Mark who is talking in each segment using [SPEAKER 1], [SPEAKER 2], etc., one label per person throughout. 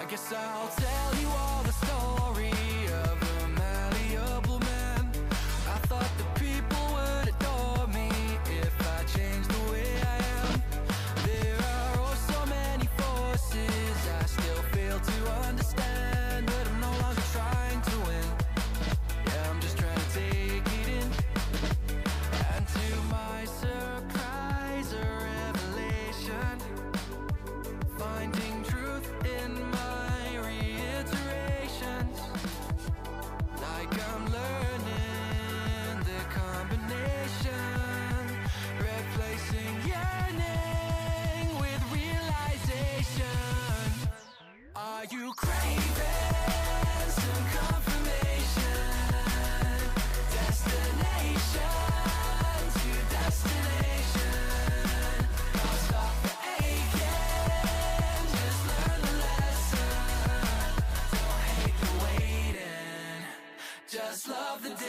[SPEAKER 1] I guess I'll tell you all the story of a malleable man. I thought the people would adore me if I changed the way I am. There are oh so many forces I still fail to understand, but I'm no longer trying to win. Yeah, I'm just trying to take it in. And to my surprise or revelation, finding truth in my reiterations, like I'm learning the combination, replacing yearning with realization. Are you craving some confirmation? Destination to destination. Don't stop the aching, just learn the lesson. Don't hate the waiting, just love the day.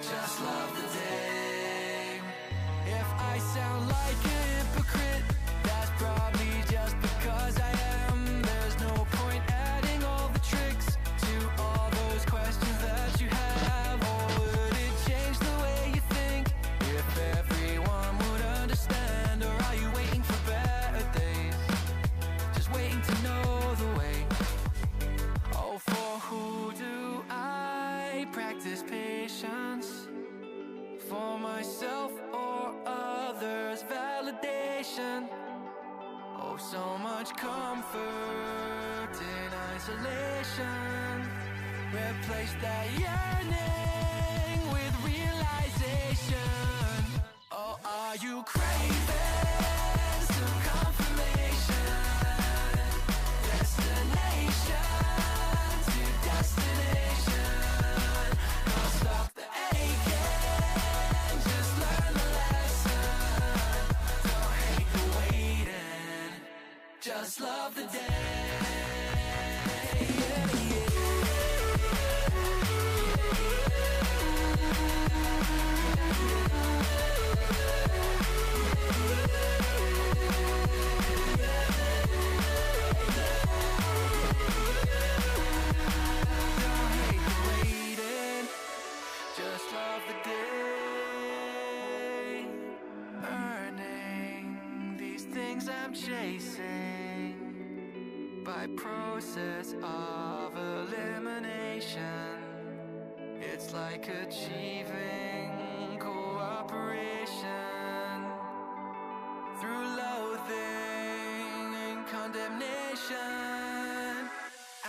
[SPEAKER 1] Just love the day. If I sound like a hypocrite, that's probably just because I am. There's no point adding all the tricks to all those questions that you have. Or would it change the way you think if everyone would understand? Or are you waiting for better days, just waiting to know the way? Oh, for who do I practice patience? For myself or others' validation? Oh, so much comfort in isolation. Replace that yearning with realization. Oh, are you craving some confirmation? Destination to destination. Don't stop the aching, just learn the lesson. Don't hate the waiting, just love the day. Don't hate the waiting, just love the day. Earning these things I'm chasing by process of elimination. It's like achieving cooperation through loathing and condemnation.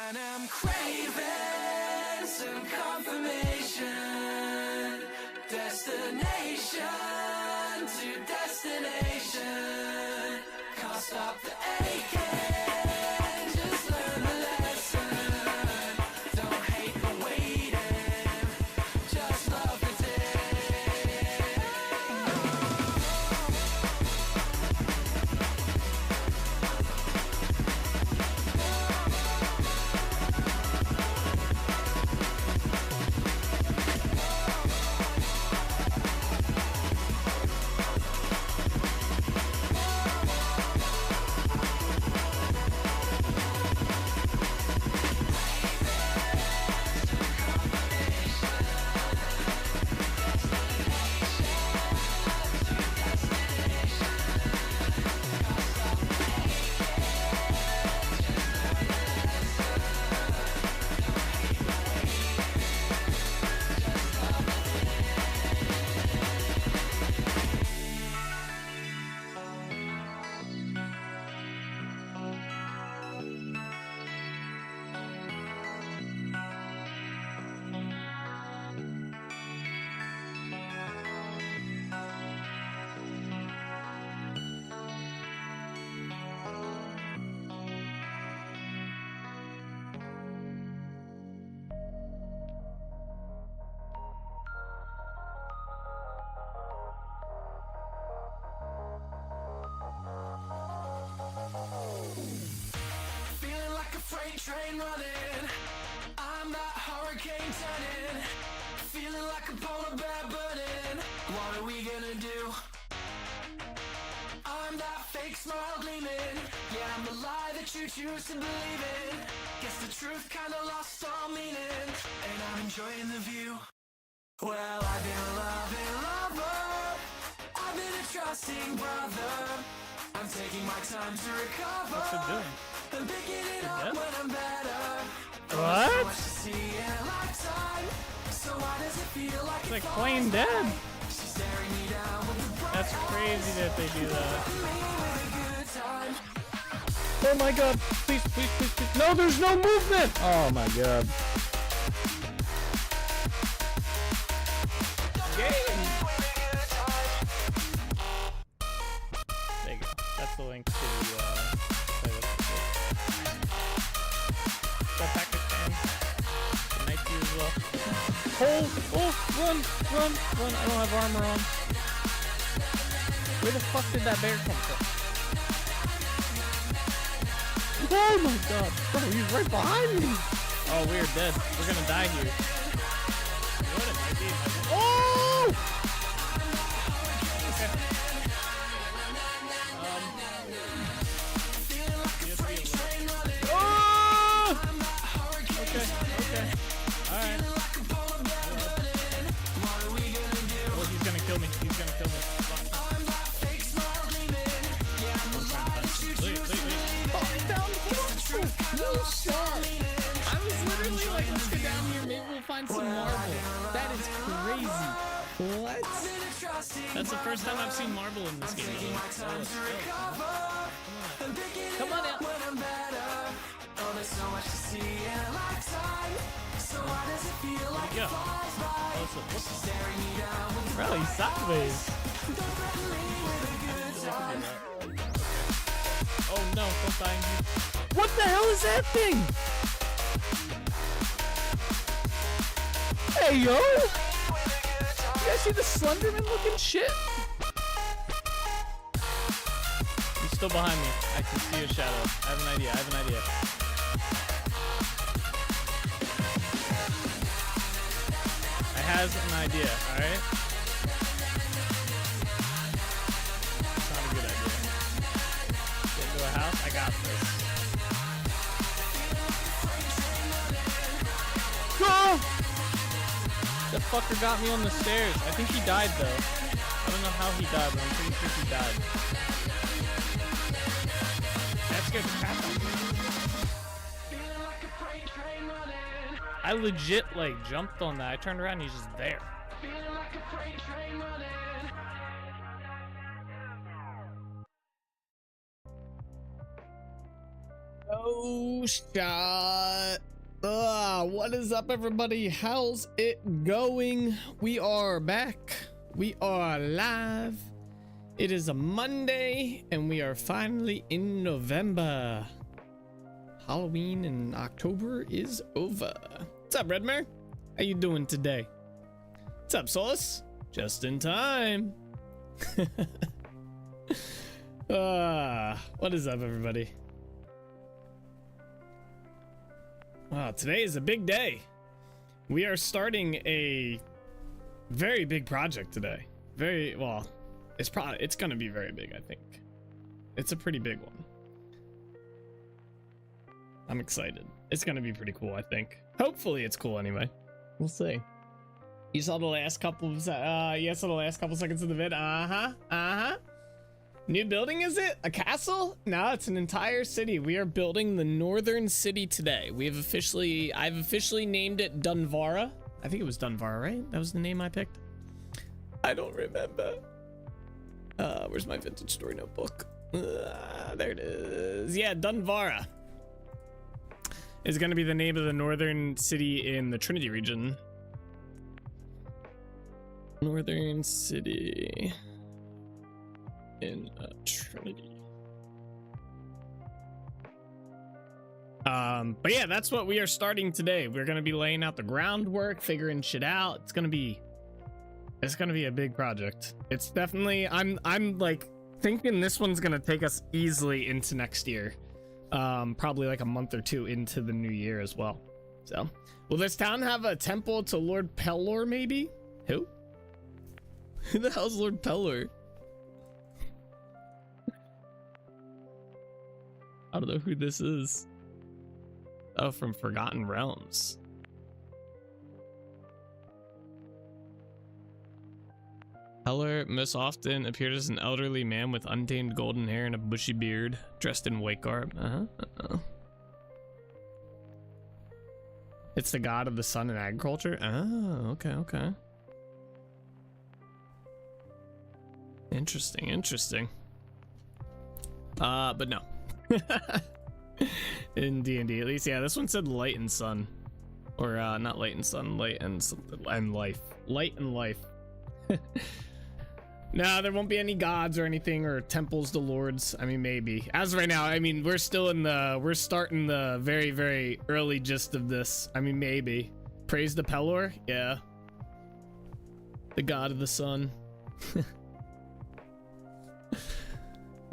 [SPEAKER 1] And I'm craving some confirmation. Destination to destination. Can't stop the aching, just learn the lesson. Don't hate the waiting, just love the day. polar bear burning. What are we gonna do? I'm that fake smile gleaming. Yeah, I'm the lie that you choose to believe in. Guess the truth kinda lost all meaning, and I'm enjoying the view. Well, I've been a loving lover, I've been a trusting brother. I'm taking my time to recover.
[SPEAKER 2] What's it doing?
[SPEAKER 1] I'm picking it up when I'm better.
[SPEAKER 2] What?
[SPEAKER 1] So much to see in a lifetime. So why does it feel like
[SPEAKER 2] It's like plain dead.
[SPEAKER 1] She's staring me down with the bright
[SPEAKER 2] That's crazy that they do that.
[SPEAKER 1] me with a good time.
[SPEAKER 2] Oh my god. Please, please, please, please. No, there's no movement. Oh my god. Game. There you go. That's the link to play with this. Got tactic fans. Nice view as well. Oh, run. I don't have armor on. Where the fuck did that bear come from? Oh my god. Bro, he's right behind me. Oh, we're dead. We're gonna die here. You know what it might be? Oh! Okay. Oh! Okay. Alright. Oh, he's gonna kill me. No shot. I was literally like, let's go down here, maybe we'll find some marble. That is crazy. What? That's the first time I've seen marble in this game. Come on out. Yeah. Bro, he's sideways. Oh no, don't die. What the hell is that thing? Hey yo! You guys see the Slenderman looking shit? He's still behind me. I can see your shadow. I have an idea. I has an idea, alright? It's not a good idea. Get into a house? I got this. Go! That fucker got me on the stairs. I think he died though. I don't know how he died, but I'm pretty sure he died. That scared the crap out of me. I legit like jumped on that. I turned around and he's just there. Oh shot. What is up everybody? How's it going? We are back. We are live. It is a Monday and we are finally in November. Halloween in October is over. What's up, Redmare? How you doing today? What's up, Solus? Just in time. What is up, everybody? Today is a big day. We are starting a very big project today. It's gonna be very big, I think. It's a pretty big one. I'm excited. It's gonna be pretty cool, I think. Hopefully it's cool anyway. We'll see. You saw the last couple of seconds of the vid. New building, is it? A castle? No, it's an entire city. We are building the northern city today. I've officially named it Dunvarra. I think it was Dunvarra, right? That was the name I picked. I don't remember. Where's my vintage story notebook? There it is. Yeah, Dunvarra is going to be the name of the northern city in the Trinity region. Northern city in Trinity. But yeah, that's what we are starting today. We're going to be laying out the groundwork, figuring shit out. It's going to be a big project. It's definitely, I'm like thinking this one's going to take us easily into next year. Probably like a month or two into the new year as well. So will this town have a temple to Lord Pelor? Maybe Who? Who the hell's Lord Pelor? I don't know who this is. Oh, from Forgotten Realms. Pelor most often appeared as an elderly man with untamed golden hair and a bushy beard, dressed in white garb. It's the god of the sun and agriculture. Oh, okay, okay. Interesting, interesting. But no. In D&D, at least, yeah. This one said light and sun, or not light and sun, light and life, light and life. No, there won't be any gods or anything, or temples to lords. I mean, maybe. As of right now, I mean, we're starting the very, very early gist of this. I mean, maybe. Praise the Pelor, yeah. The god of the sun.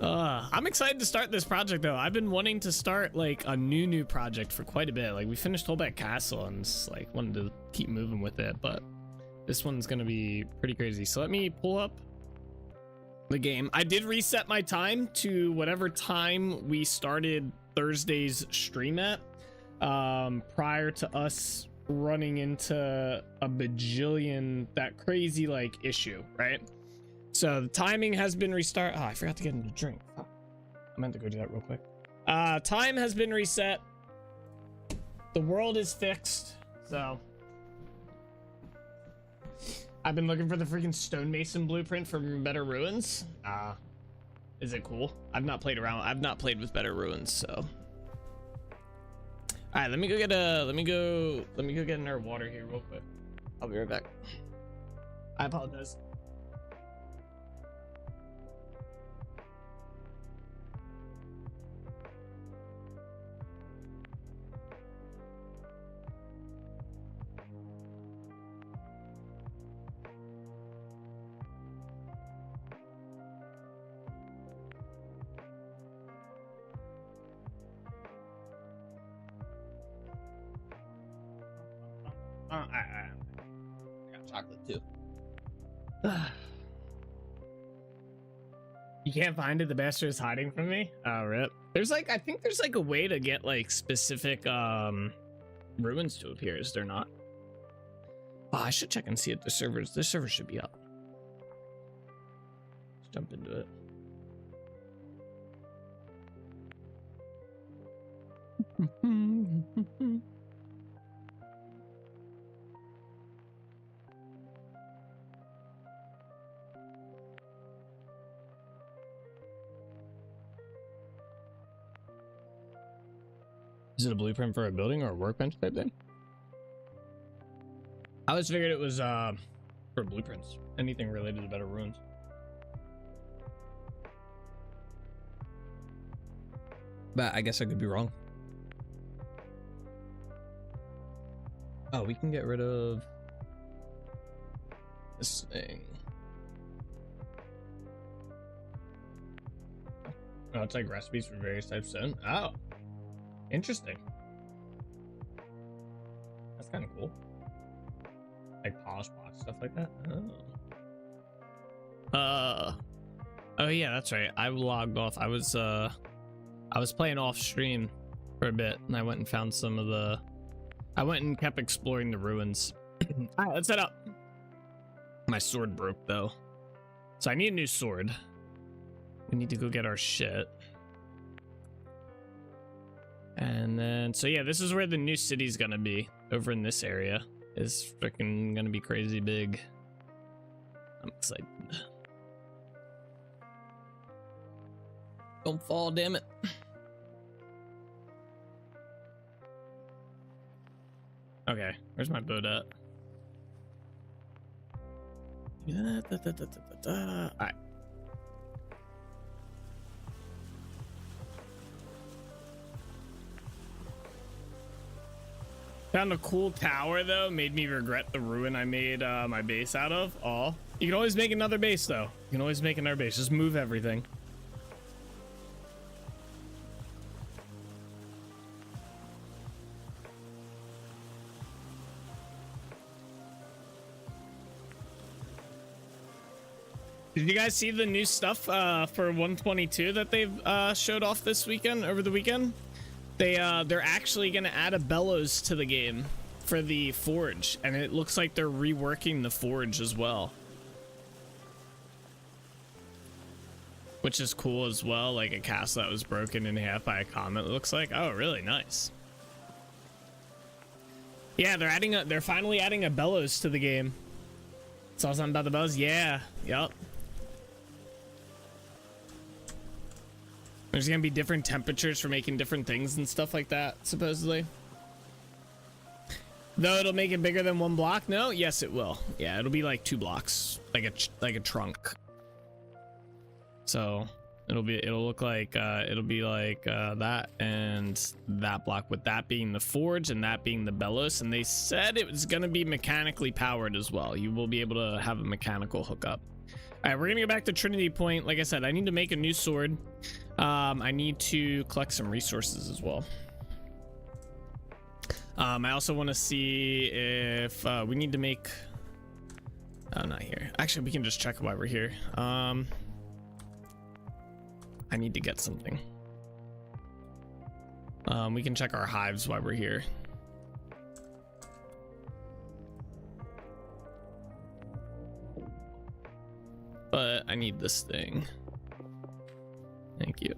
[SPEAKER 2] I'm excited to start this project though. I've been wanting to start like a new project for quite a bit. Like we finished Holbeck Castle and just, like wanted to keep moving with it, but this one's gonna be pretty crazy. So let me pull up the game. I did reset my time to whatever time we started Thursday's stream at, prior to us running into a bajillion that crazy like issue, right? So the timing has been restarted. Oh, I forgot to get him to drink. Oh, I meant to go do that real quick. Time has been reset. The world is fixed. So I've been looking for the freaking stonemason blueprint for Better Ruins. Is it cool? I've not played around. I've not played with Better Ruins, so. All right, let me go get another water here real quick. I'll be right back. I apologize. I got chocolate too. You can't find it. The bastard is hiding from me. Oh, rip. There's like, I think there's like a way to get like specific ruins to appear. Is there not? Oh, I should check and see if the server should be up. Let's jump into it. Is it a blueprint for a building or a workbench type thing? I always figured it was for blueprints. Anything related to Better Ruins. But I guess I could be wrong. Oh, we can get rid of this thing. Oh, it's like recipes for various types of stone. Oh. Interesting. That's kind of cool. Like polish blocks, stuff like that. Oh yeah, that's right. I logged off. I was playing off stream for a bit, and I went and found some of the. I went and kept exploring the ruins. All right, let's head up. My sword broke though, so I need a new sword. We need to go get our shit. And then, so yeah, this is where the new city's gonna be. Over in this area. It's freaking gonna be crazy big. I'm excited. Don't fall, damn it. Okay, where's my boat at? Alright. Found a cool tower though, made me regret the ruin I made my base out of. Oh, you can always make another base though. You can always make another base. Just move everything. Did you guys see the new stuff for 122 that they've showed off this weekend, over the weekend? They're actually gonna add a bellows to the game for the forge, and it looks like they're reworking the forge as well, which is cool as well. Like a castle that was broken in half by a comet, it looks like. Oh, really nice. Yeah, they're finally adding a bellows to the game. Saw something about the bellows. Yeah, yep. There's gonna be different temperatures for making different things and stuff like that, supposedly. Though it'll make it bigger than one block. No, yes it will. Yeah, it'll be like 2 blocks, like a trunk. So it'll look like that and that block, with that being the forge and that being the bellows. And they said it was gonna be mechanically powered as well. You will be able to have a mechanical hookup. All right, we're gonna go back to Trinity Point. Like I said, I need to make a new sword. I need to collect some resources as well. I also want to see if we need to make, not here. Actually, we can just check while we're here. I need to get something. We can check our hives while we're here. But I need this thing. Thank you.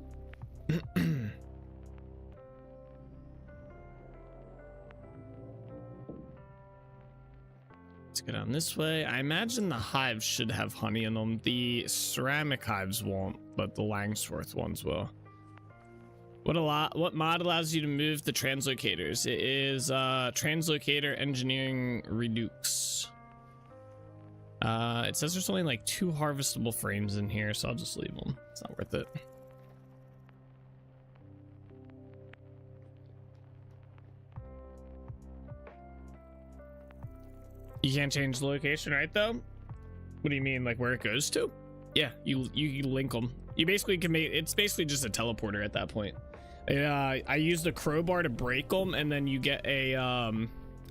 [SPEAKER 2] Let's go down this way. I imagine the hives should have honey in them. The ceramic hives won't, but the Langsworth ones will. What mod allows you to move the translocators? It is translocator engineering redux. It says there's only like 2 harvestable frames in here, so I'll just leave them. It's not worth it. You can't change the location, right? Though, what do you mean, like where it goes to? Yeah, you link them. You basically can make, it's basically just a teleporter at that point. I used a crowbar to break them, and then you get a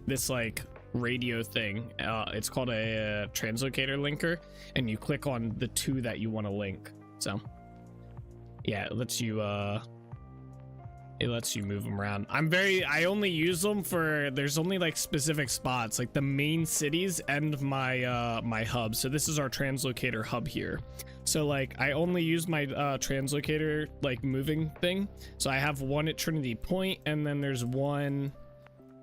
[SPEAKER 2] this like radio thing. It's called a translocator linker, and you click on the 2 that you want to link. So yeah, it lets you move them around. I only use them for, there's only like specific spots, like the main cities and my my hub. So this is our translocator hub here. So like I only use my translocator like moving thing. So I have one at Trinity Point, and then there's one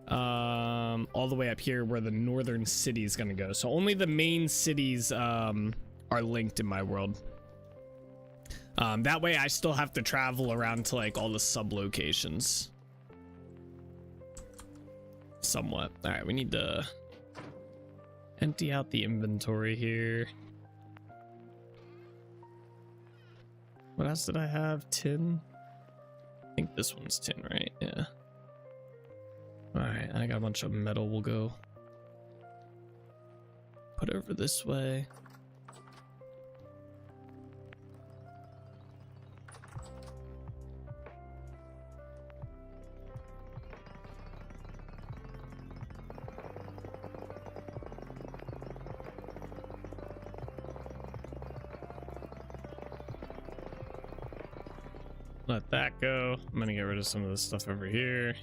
[SPEAKER 2] all the way up here where the northern city is gonna go. So only the main cities are linked in my world. That way I still have to travel around to like all the sub locations somewhat. All right, we need to empty out the inventory here. What else did I have? Tin? I think this one's tin, right? Yeah. All right, I got a bunch of metal. We'll go put over this way. Let that go. I'm gonna get rid of some of this stuff over here.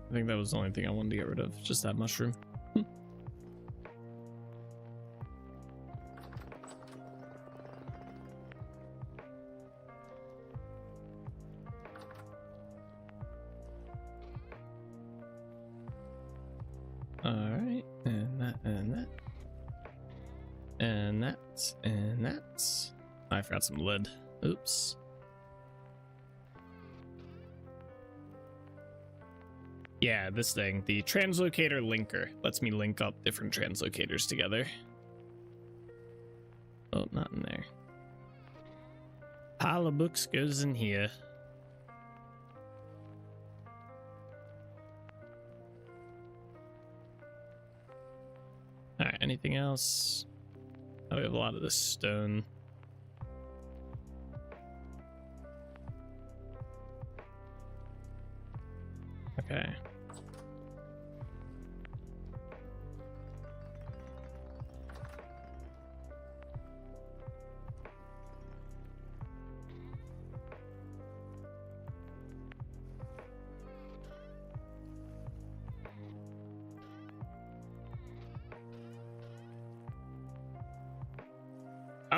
[SPEAKER 2] I think that was the only thing I wanted to get rid of, just that mushroom. All right, and that, and that, and that, and that. I forgot some lead. Oops. Yeah, this thing, the translocator linker, lets me link up different translocators together. Oh, not in there. Pile of books goes in here. All right, anything else? Oh, we have a lot of this stone. Okay.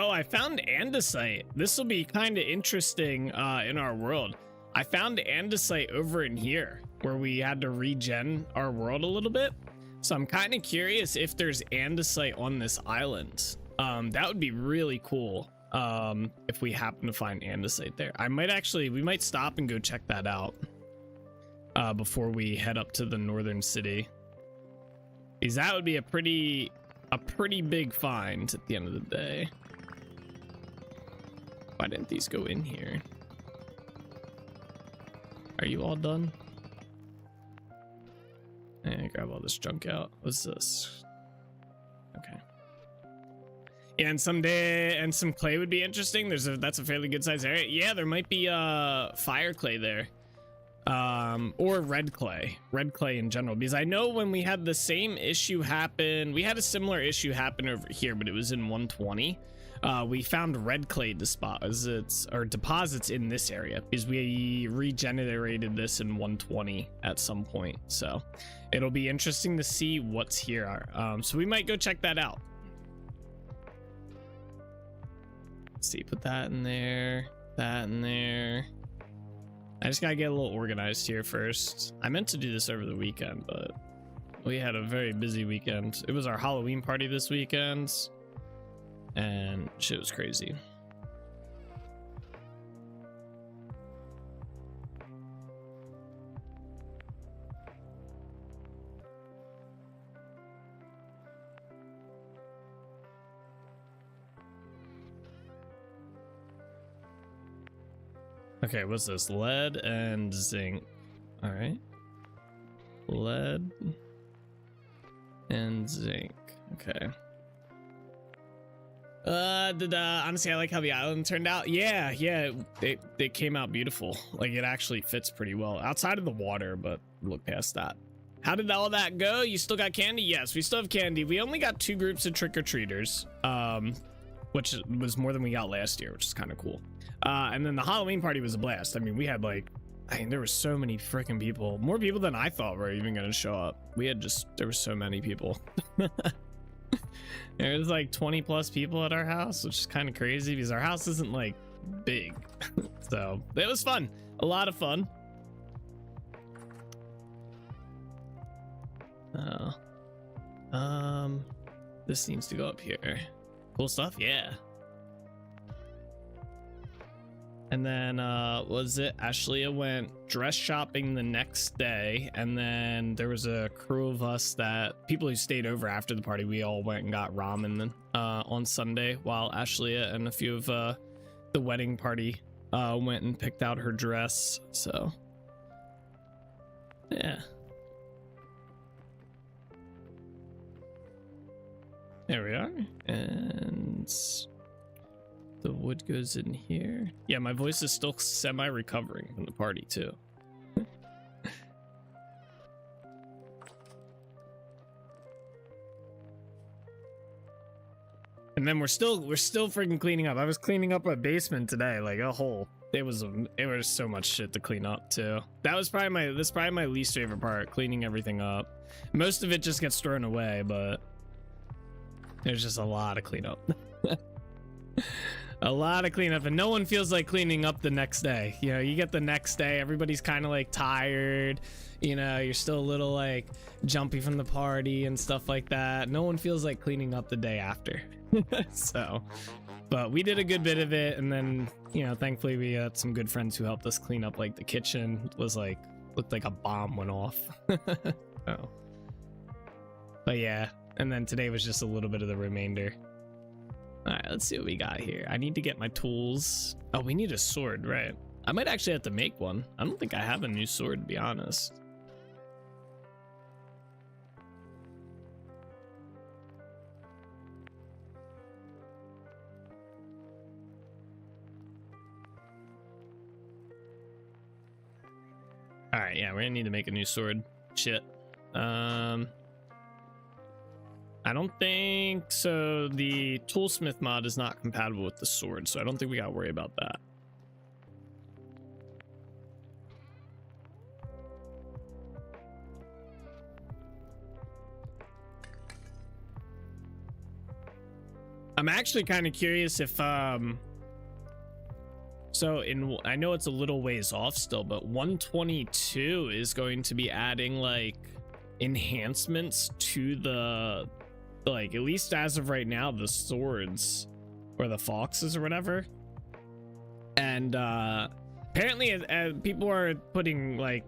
[SPEAKER 2] Oh, I found andesite. This will be kind of interesting in our world. I found andesite over in here where we had to regen our world a little bit. So I'm kind of curious if there's andesite on this island. That would be really cool if we happen to find andesite there. We might stop and go check that out before we head up to the northern city. Because that would be a pretty big find at the end of the day. Why didn't these go in here? Are you all done? And grab all this junk out. What's this? Okay. Yeah, and some clay would be interesting. That's a fairly good sized area. Yeah, there might be fire clay there. Or red clay in general, because I know when we had the same issue happen, we had a similar issue happen over here, but it was in 120. We found red clay deposits in this area because we regenerated this in 120 at some point. So it'll be interesting to see what's here. So we might go check that out. Let's see, put that in there, that in there. I just gotta get a little organized here first. I meant to do this over the weekend, but we had a very busy weekend. It was our Halloween party this weekend, and shit was crazy. Okay, what's this? Lead and zinc. All right. Lead and zinc. Okay. Honestly, I like how the island turned out. Yeah, it came out beautiful. Like, it actually fits pretty well outside of the water, but look past that. How did all that go? You still got candy? Yes, we still have candy. We only got 2 groups of trick-or-treaters, which was more than we got last year, which is kind of cool. And then the Halloween party was a blast. I mean, we had there were so many freaking people, more people than I thought were even going to show up. There were so many people. There was like 20 plus people at our house, which is kind of crazy because our house isn't like big. So it was fun, a lot of fun. This needs to go up here. Cool stuff, yeah. And then Ashleigh went dress shopping the next day, and then there was a crew of us people who stayed over after the party. We all went and got ramen on Sunday, while Ashleigh and a few of the wedding party went and picked out her dress. So yeah, there we are. And the wood goes in here. Yeah, my voice is still semi-recovering from the party too. And then we're still freaking cleaning up. I was cleaning up a basement today, like a whole. It was so much shit to clean up too. That's probably my least favorite part, cleaning everything up. Most of it just gets thrown away, but there's just a lot of cleanup. A lot of cleanup, and no one feels like cleaning up the next day. You know, you get the next day, everybody's kind of like tired, you know, you're still a little like jumpy from the party and stuff like that. No one feels like cleaning up the day after. So, but we did a good bit of it, and then, you know, thankfully we had some good friends who helped us clean up. Like the kitchen looked like a bomb went off. Oh, but yeah, and then today was just a little bit of the remainder. All right, let's see what we got here. I need to get my tools. Oh, we need a sword, right? I might actually have to make one. I don't think I have a new sword, to be honest. All right, yeah, we're gonna need to make a new sword. Shit. I don't think so. The toolsmith mod is not compatible with the sword, so I don't think we gotta worry about that. I'm actually kind of curious if so I know it's a little ways off still, but 122 is going to be adding like enhancements to the, like, at least as of right now, the swords or the foxes or whatever. And apparently people are putting like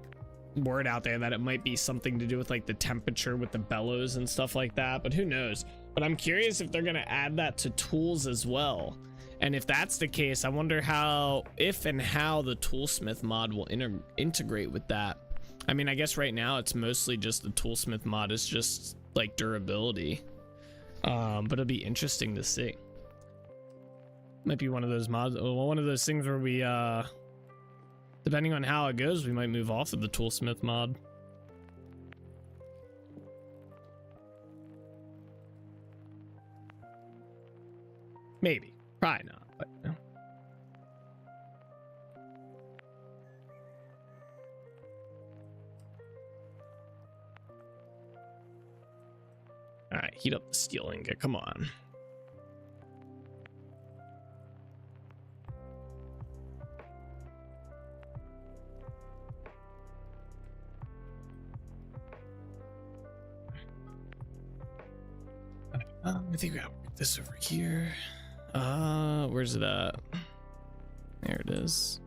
[SPEAKER 2] word out there that it might be something to do with like the temperature with the bellows and stuff like that, but who knows. But I'm curious if they're going to add that to tools as well. And if that's the case, I wonder if and how the toolsmith mod will integrate with that. I mean, I guess right now it's mostly just the toolsmith mod is just like durability. But it'll be interesting to see. Might be one of those mods, one of those things where we, depending on how it goes, we might move off of the toolsmith mod. Maybe. Probably not, but you know. All right, heat up the steel ingot. Come on. I think we gotta work this over here. Where's it at? There it is.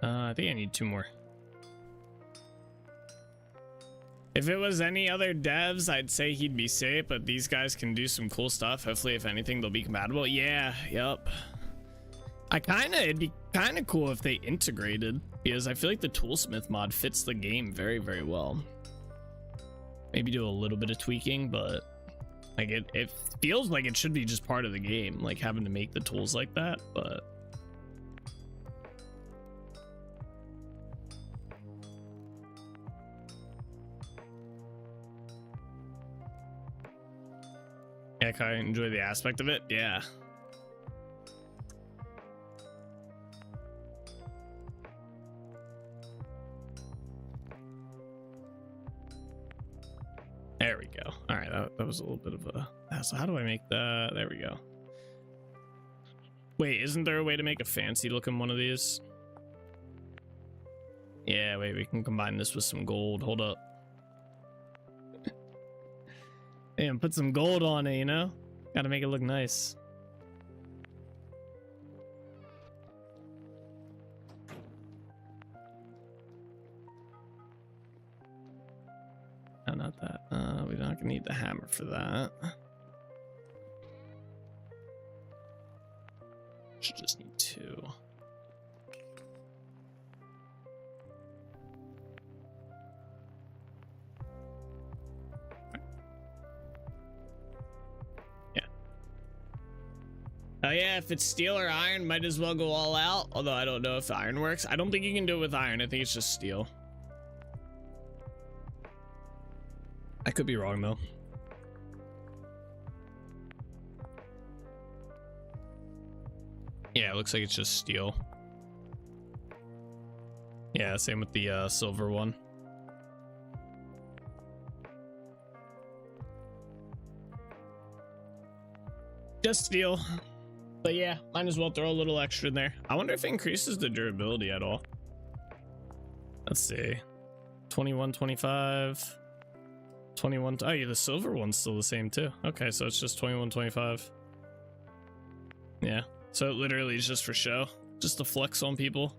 [SPEAKER 2] I think I need 2 more. If it was any other devs, I'd say he'd be safe, but these guys can do some cool stuff. Hopefully, if anything, they'll be compatible. Yeah, yep. It'd be kind of cool if they integrated, because I feel like the toolsmith mod fits the game very, very well. Maybe do a little bit of tweaking, but like it feels like it should be just part of the game, like having to make the tools like that, but yeah, I enjoy the aspect of it. Yeah. There we go. All right, that was a little bit of a... So how do I make that? There we go. Wait, isn't there a way to make a fancy looking one of these? Yeah, wait, we can combine this with some gold. Hold up. Damn, put some gold on it, you know? Gotta make it look nice. No, not that. We're not gonna need the hammer for that. Should just need 2. Yeah. Oh yeah, if it's steel or iron, might as well go all out. Although I don't know if iron works. I don't think you can do it with iron. I think it's just steel. I could be wrong though. Yeah, it looks like it's just steel. Yeah, same with the silver one. Just steel. But yeah, might as well throw a little extra in there. I wonder if it increases the durability at all. Let's see. 21, 25. 21. Oh, yeah, the silver one's still the same too. Okay, so it's just 21, 25. Yeah, so it literally is just for show, just to flex on people.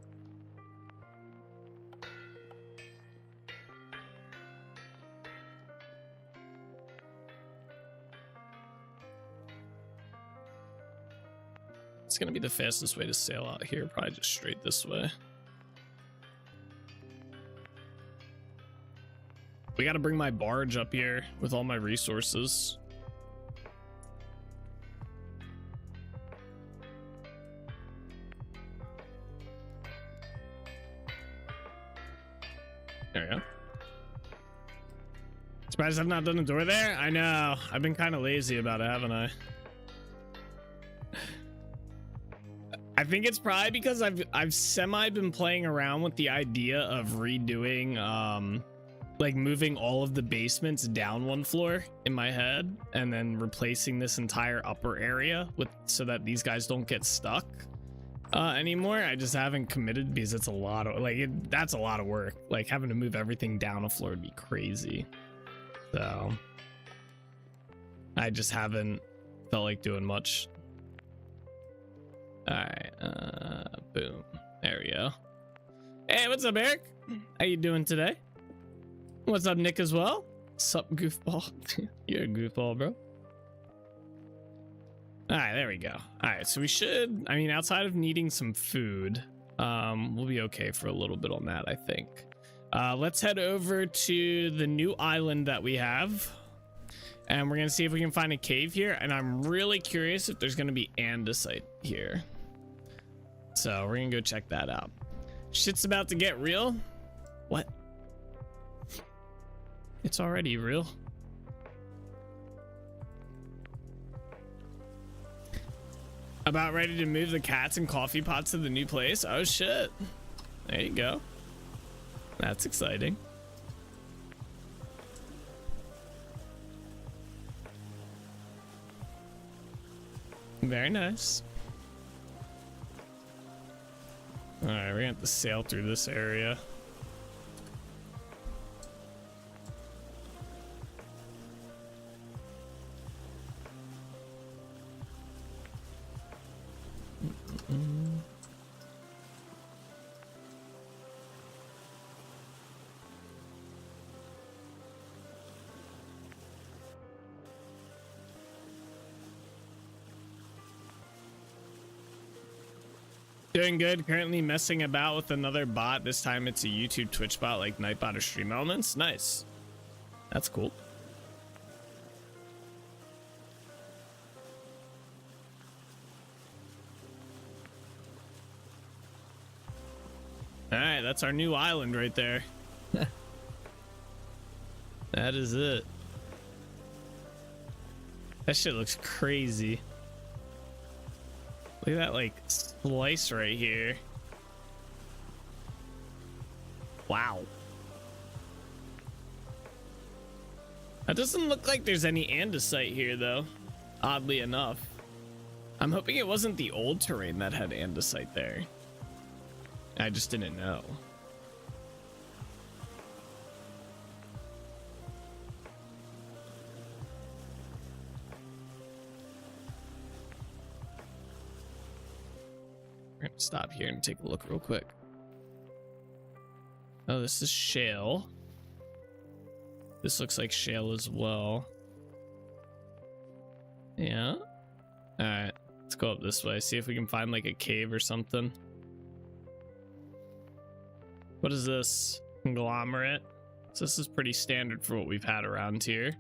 [SPEAKER 2] It's gonna be the fastest way to sail out here, probably just straight this way. We gotta bring my barge up here with all my resources. There we go. Surprised I've not done a door there? I know. I've been kind of lazy about it, haven't I? I think it's probably because I've semi been playing around with the idea of redoing like moving all of the basements down one floor in my head and then replacing this entire upper area with so that these guys don't get stuck anymore. I just haven't committed because it's a lot of that's a lot of work. Like having to move everything down a floor would be crazy. So I just haven't felt like doing much. All right, boom. There we go. Hey, what's up, Eric? How you doing today? What's up, Nick, as well? Sup, goofball? You're a goofball, bro. All right, there we go. All right, so we should, I mean, outside of needing some food, we'll be okay for a little bit on that, I think. Let's head over to the new island that we have. And we're going to see if we can find a cave here. And I'm really curious if there's going to be andesite here. So we're going to go check that out. Shit's about to get real. What? It's already real. About ready to move the cats and coffee pots to the new place. Oh shit. There you go. That's exciting. Very nice. All right, we're gonna have to sail through this area. Doing good. Currently messing about with another bot. This time it's a YouTube Twitch bot like Nightbot or Stream Elements. Nice. That's cool. All right, that's our new island right there. That is it. That shit looks crazy. Look at that, like, slice right here. Wow. That doesn't look like there's any andesite here, though. Oddly enough. I'm hoping it wasn't the old terrain that had andesite there. I just didn't know. We're gonna stop here and take a look real quick. Oh, this is shale. This looks like shale as well. Yeah. All right, let's go up this way. See if we can find like a cave or something. What is this? Conglomerate. So this is pretty standard for what we've had around here.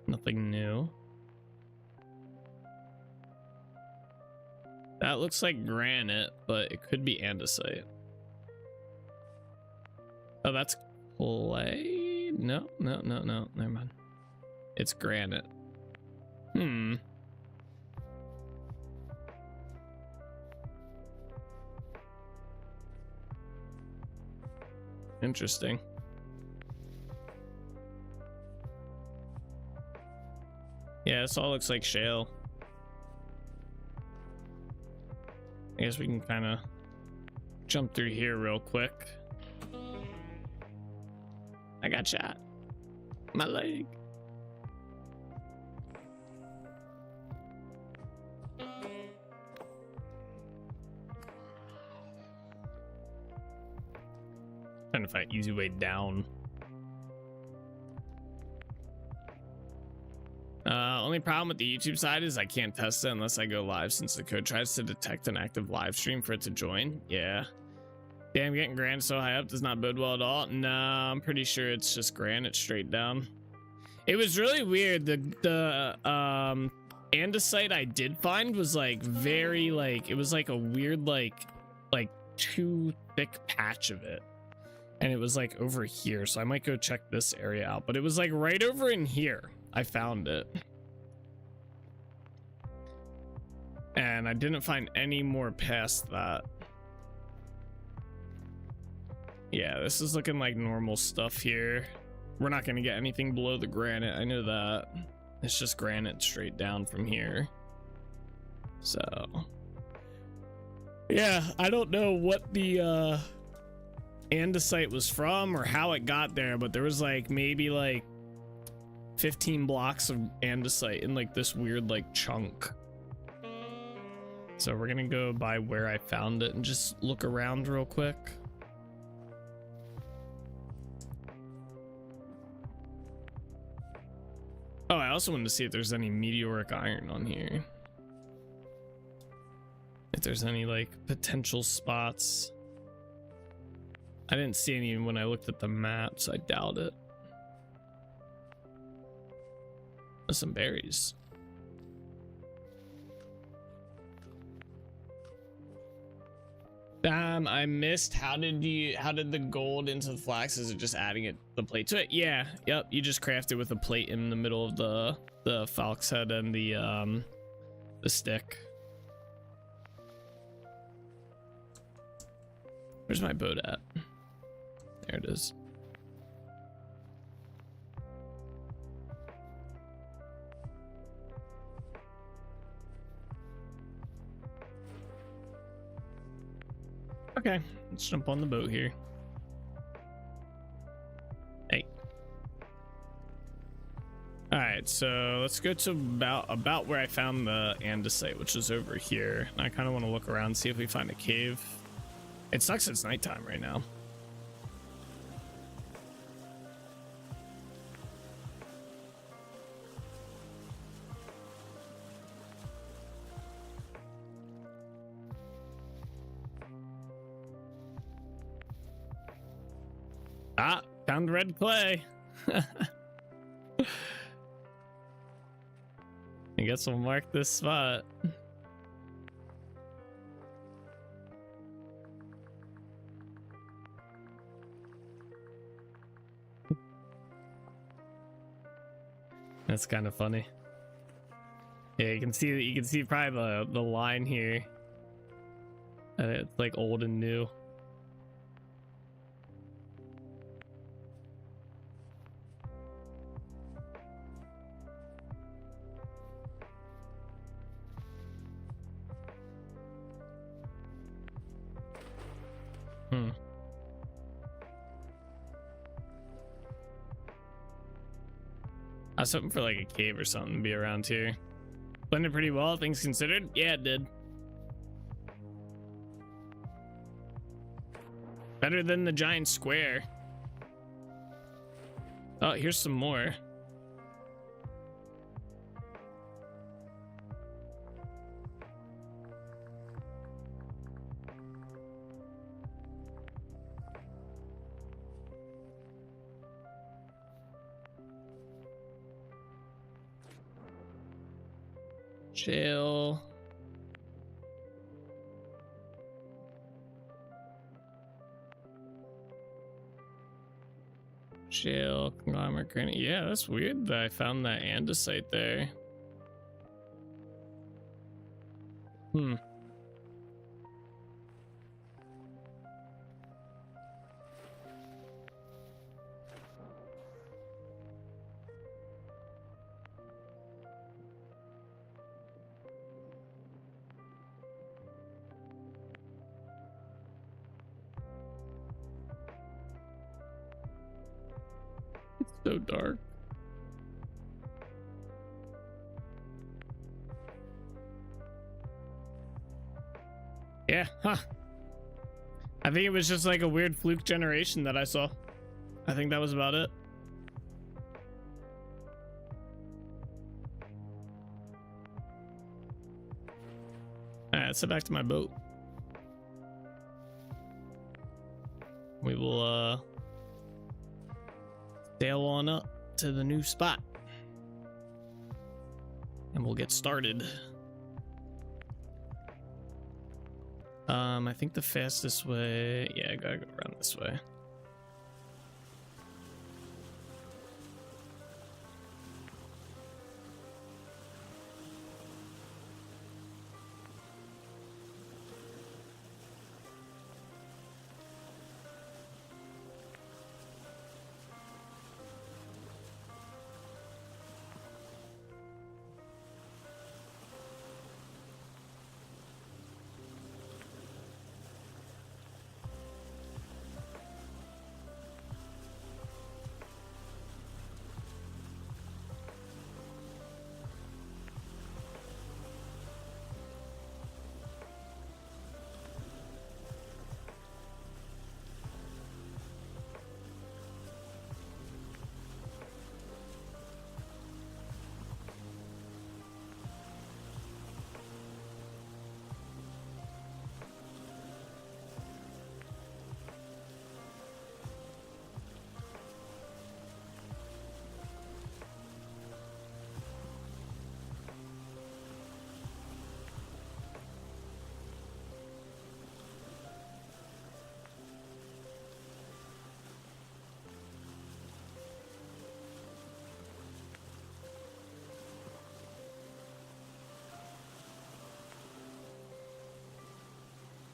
[SPEAKER 2] Nothing new. That looks like granite, but it could be andesite. Oh, that's clay? No, no, no, no. Never mind. It's granite. Hmm. Interesting. Yeah, this all looks like shale. I guess we can kind of jump through here real quick. I got shot. My leg. Trying to find an easy way down. Only problem with the YouTube side is I can't test it unless I go live, since the code tries to detect an active live stream for it to join. Yeah. Damn, getting granite so high up does not bode well at all. Nah, I'm pretty sure it's just granite straight down. It was really weird. The andesite I did find was like very like, it was like a weird like too thick patch of it. And it was like over here. So I might go check this area out. But it was like right over in here. I found it. And I didn't find any more past that. Yeah, this is looking like normal stuff here. We're not going to get anything below the granite. I know that. It's just granite straight down from here. So, yeah, I don't know what the andesite was from or how it got there, but there was like maybe like 15 blocks of andesite in like this weird like chunk. So we're gonna go by where I found it and just look around real quick. Oh, I also wanted to see if there's any meteoric iron on here. If there's any like potential spots. I didn't see any when I looked at the map, so I doubt it. There's some berries. Damn, I missed. How did the gold into the flax? Is it just adding the plate to it? Yeah, yep. You just craft it with a plate in the middle of the falx head and the stick. Where's my boat at? There it is. Okay, let's jump on the boat here. Hey. All right, so let's go to about where I found the andesite, which is over here. And I kind of want to look around and see if we find a cave. It sucks it's nighttime right now. Ah, found red clay. I guess we'll mark this spot. That's kind of funny. Yeah, you can see probably the line here. And it's like old and new. I was hoping for like a cave or something to be around here. Blended pretty well, things considered. Yeah, it did. Better than the giant square. Oh, here's some more. Chill. Chill, conglomerate granite. Yeah, that's weird that I found that andesite there. So dark. Yeah, huh. I think it was just like a weird fluke generation that I saw. I think that was about it. let's head back to my boat. We will sail on up to the new spot. And we'll get started. I think the fastest way, yeah, I gotta go around this way.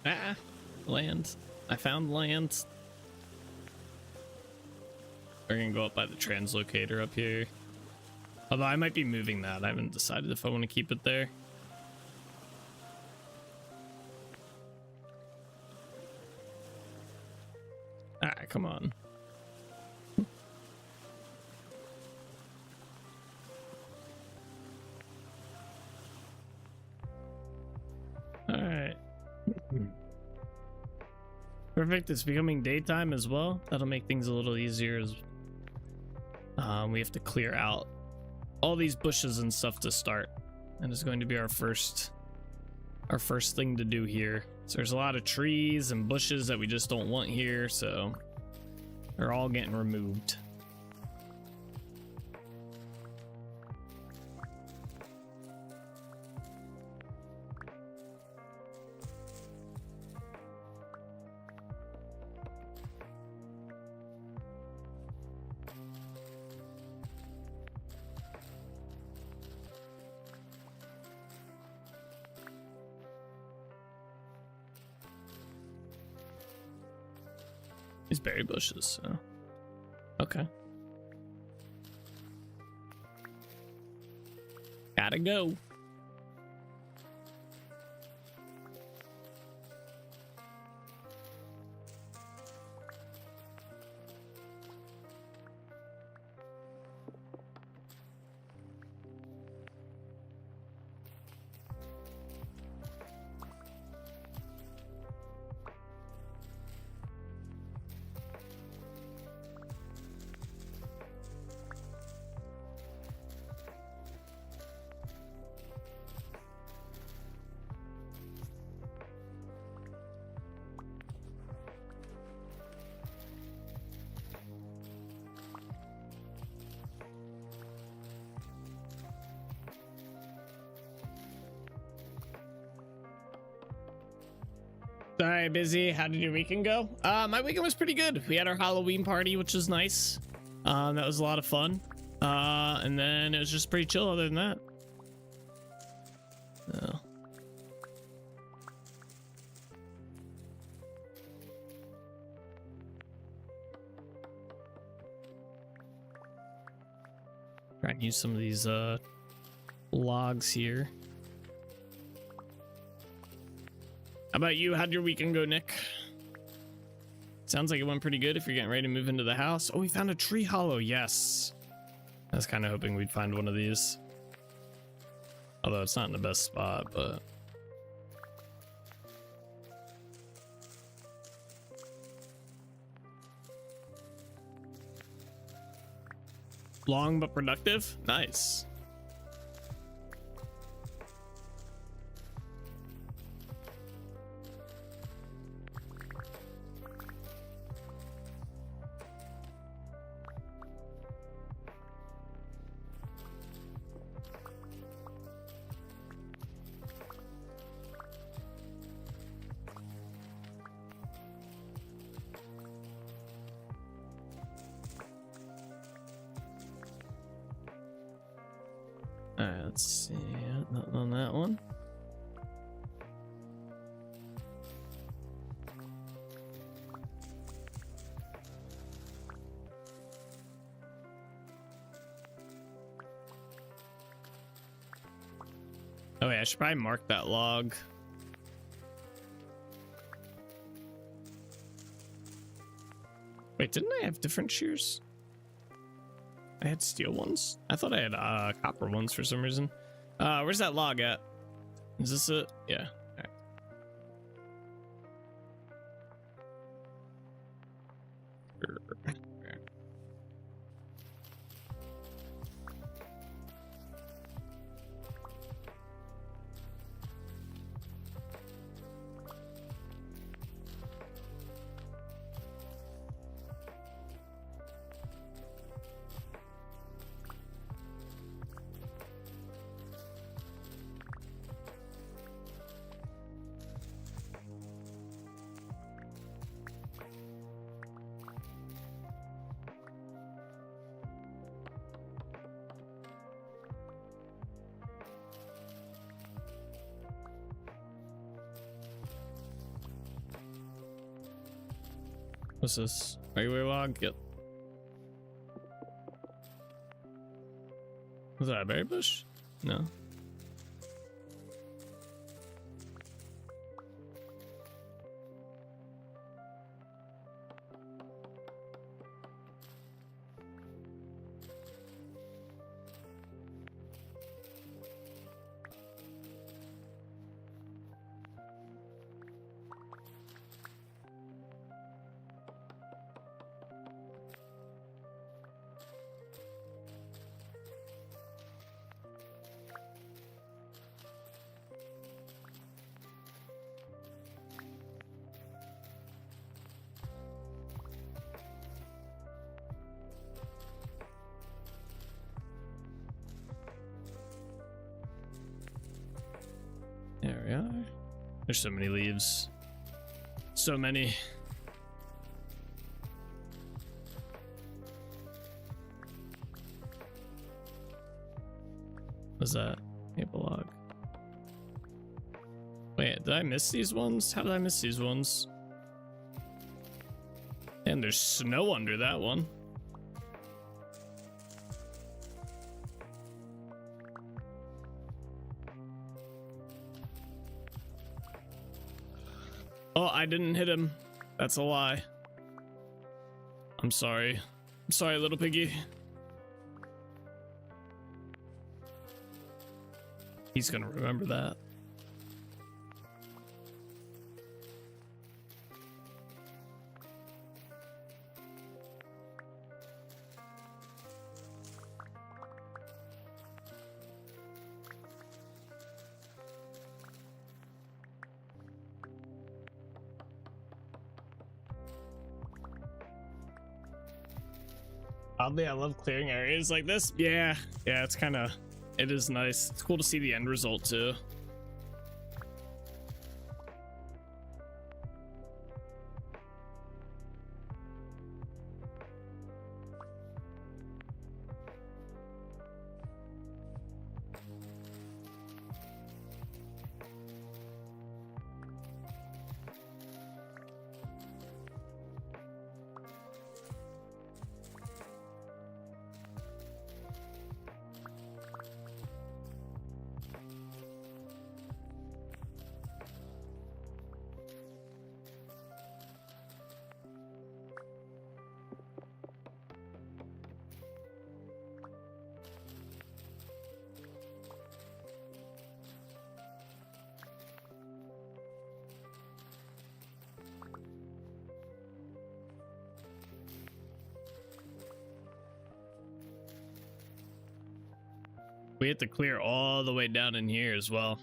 [SPEAKER 2] Ah, land. I found land. We're gonna go up by the translocator up here. Although I might be moving that. I haven't decided if I want to keep it there. Ah, come on. Alright. Perfect. It's becoming daytime as well. That'll make things a little easier as we have to clear out all these bushes and stuff to start. And it's going to be our first thing to do here. So there's a lot of trees and bushes that we just don't want here, so they're all getting removed. These berry bushes, so okay. Gotta go. Sorry, busy. How did your weekend go? My weekend was pretty good. We had our Halloween party, which was nice. That was a lot of fun. And then it was just pretty chill other than that. So. Try and use some of these logs here. How about you? How'd your weekend go, Nick? Sounds like it went pretty good if you're getting ready to move into the house. Oh, we found a tree hollow. Yes. I was kind of hoping we'd find one of these. Although it's not in the best spot, but... Long but productive? Nice. Alright, let's see. Nothing on that one. Oh yeah, I should probably mark that log. Wait, didn't I have different shears? I had steel ones. I thought I had copper ones for some reason. Where's that log at? Is this it? Yeah. All right. What's this? Regular log? Yep. Was that a berry bush? No. There we are. There's so many leaves. So many. What's that? Maple log. Wait, did I miss these ones? How did I miss these ones? And there's snow under that one. Oh, I didn't hit him. That's a lie. I'm sorry. I'm sorry, little piggy. He's gonna remember that. Oddly, I love clearing areas like this. Yeah, it's kind of, it is nice. It's cool to see the end result too. We have to clear all the way down in here as well.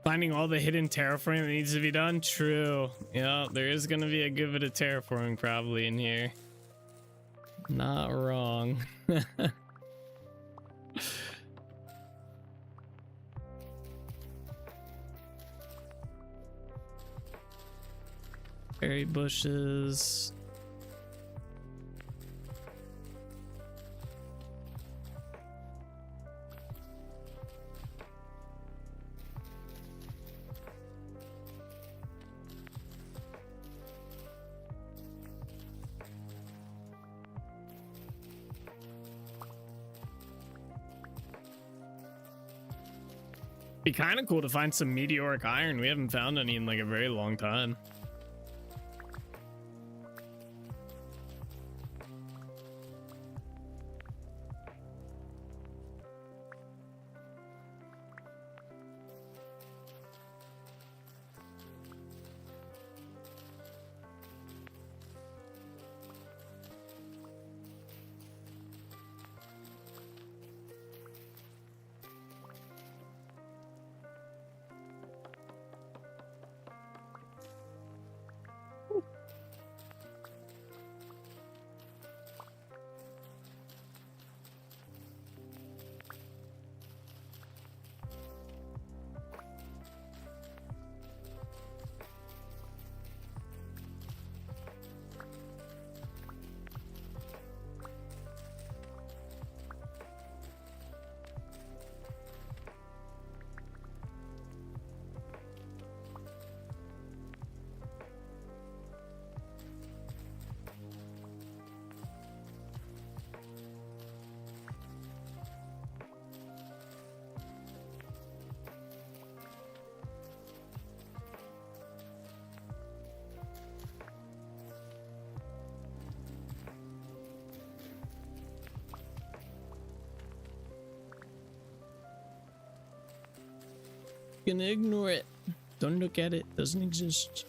[SPEAKER 2] Finding all the hidden terraforming that needs to be done. True. Yeah, there is going to be a good bit of terraforming probably in here. Not wrong. Berry bushes. Be kind of cool to find some meteoric iron. We haven't found any in like a very long time. Gonna ignore it. Don't look at it. Doesn't exist.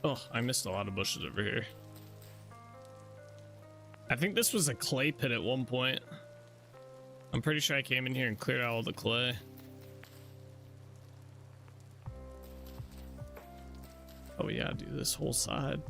[SPEAKER 2] Oh, I missed a lot of bushes over here. I think this was a clay pit at one point. I'm pretty sure I came in here and cleared out all the clay. Oh yeah, do this whole side.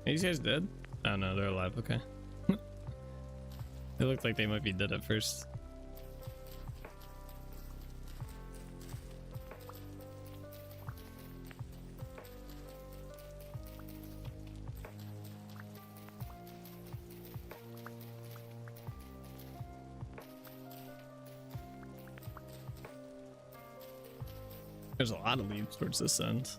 [SPEAKER 2] Are these guys dead? Oh no, they're alive. Okay. looked like they might be dead at first. There's a lot of leads towards this end.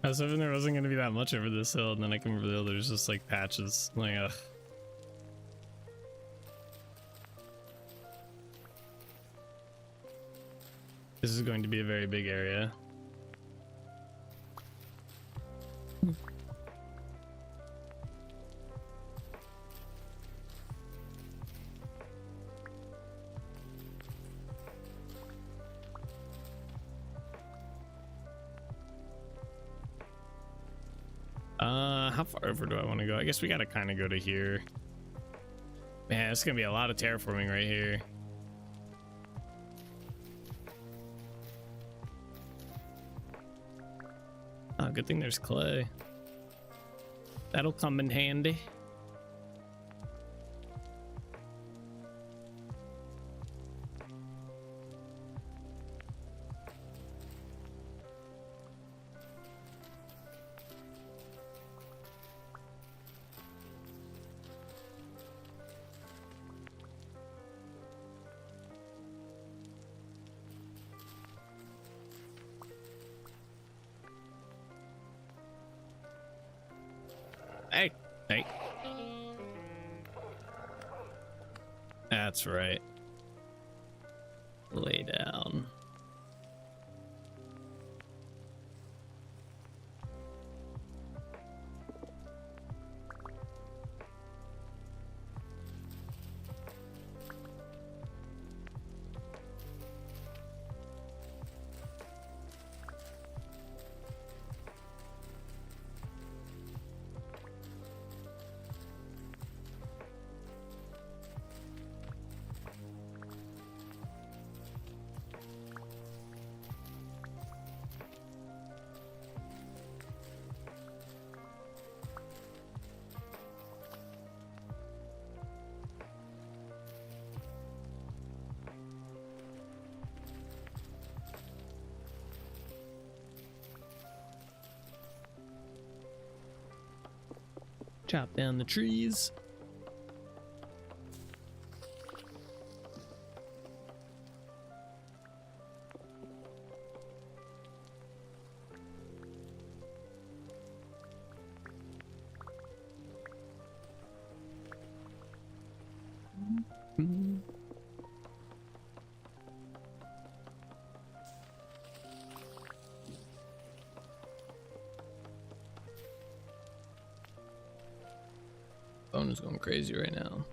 [SPEAKER 2] I was hoping there wasn't going to be that much over this hill, and then I can reveal there's just like patches. I'm like, ugh. This is going to be a very big area. How far over do I want to go? I guess we got to kind of go to here. Man, it's going to be a lot of terraforming right here. Oh, good thing there's clay. That'll come in handy. Hey, hey. That's right. Lay down. Chop down the trees. phone is going crazy right now.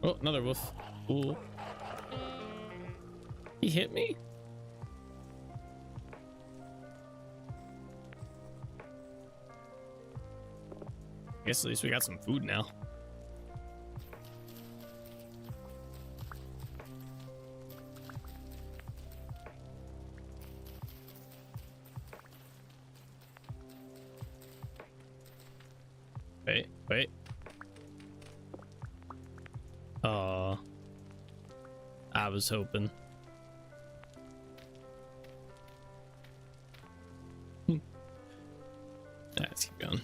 [SPEAKER 2] Oh, another wolf. Ooh. He hit me? I guess at least we got some food now. Wait. I was hoping. Let's keep going.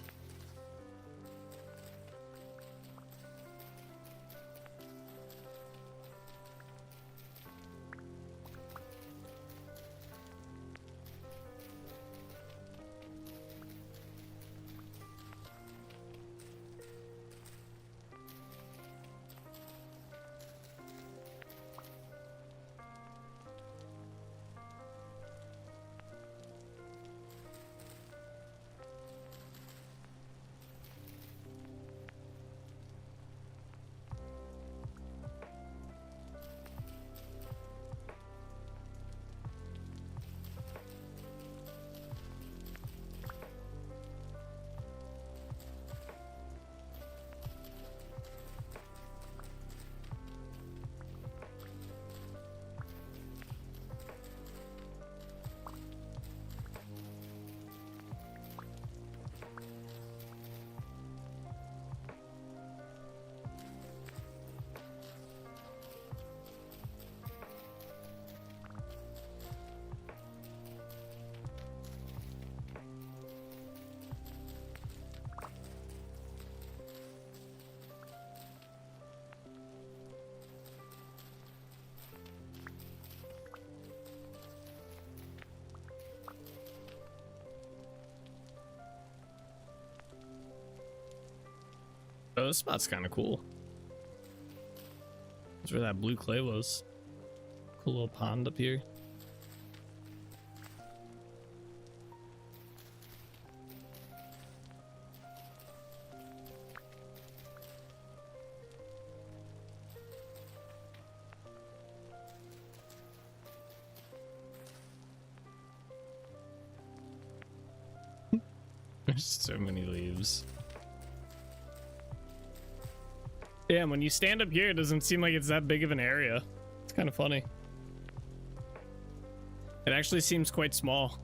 [SPEAKER 2] Oh, this spot's kind of cool. That's where that blue clay was. Cool little pond up here. There's so many leaves. Yeah, when you stand up here, it doesn't seem like it's that big of an area. It's kind of funny. It actually seems quite small.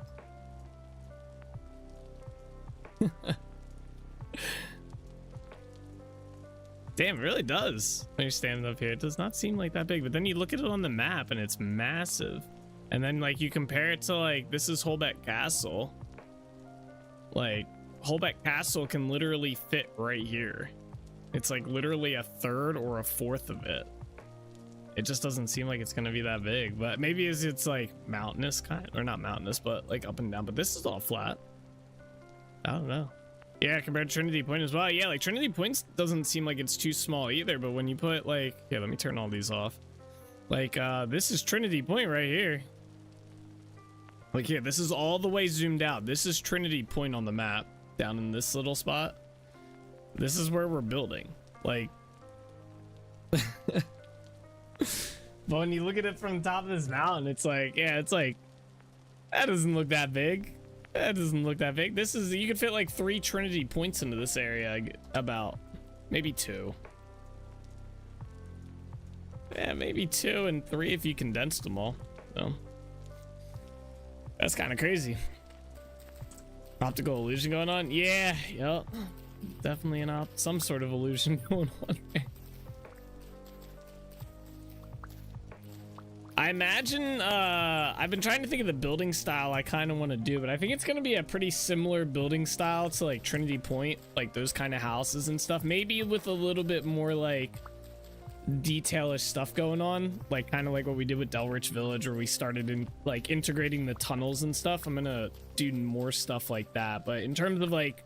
[SPEAKER 2] Damn, it really does. When you're standing up here, it does not seem like that big. But then you look at it on the map and it's massive. And then like you compare it to like, this is Holbeck Castle. Like Holbeck Castle can literally fit right here. It's like literally a third or a fourth of it. It just doesn't seem like it's gonna be that big, but maybe it's like mountainous kind, or not mountainous, but like up and down. But this is all flat. I don't know. Yeah, compared to Trinity Point as well. Yeah, like Trinity Point doesn't seem like it's too small either, but when you put like, yeah, let me turn all these off. Like this is Trinity Point right here. Like here, this is all the way zoomed out. This is Trinity Point on the map down in this little spot. This is where we're building. Like but when you look at it from the top of this mountain, it's like, yeah, it's like, that doesn't look that big. That doesn't look that big. This is, you could fit like 3 Trinity Points into this area, about maybe 2. Yeah, maybe 2 and 3 if you condensed them all. So that's kind of crazy. Optical illusion going on. Yeah, yep, definitely some sort of illusion going on there. I imagine, I've been trying to think of the building style I kind of want to do, but I think it's going to be a pretty similar building style to like Trinity Point, like those kind of houses and stuff. Maybe with a little bit more like detailish stuff going on, like kind of like what we did with Delrich Village, where we started in like integrating the tunnels and stuff. I'm gonna do more stuff like that, but in terms of like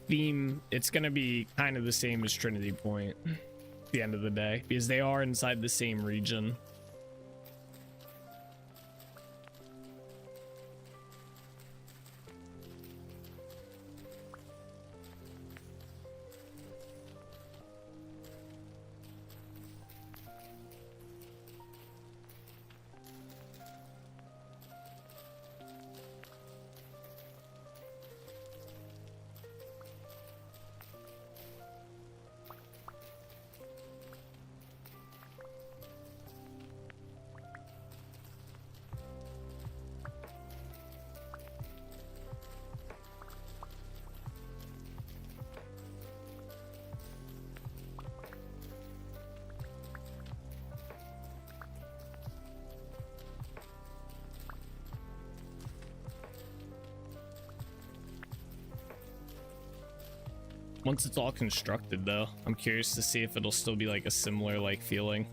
[SPEAKER 2] theme, it's gonna be kind of the same as Trinity Point at the end of the day, because they are inside the same region. Once it's all constructed, though, I'm curious to see if it'll still be like a similar like feeling.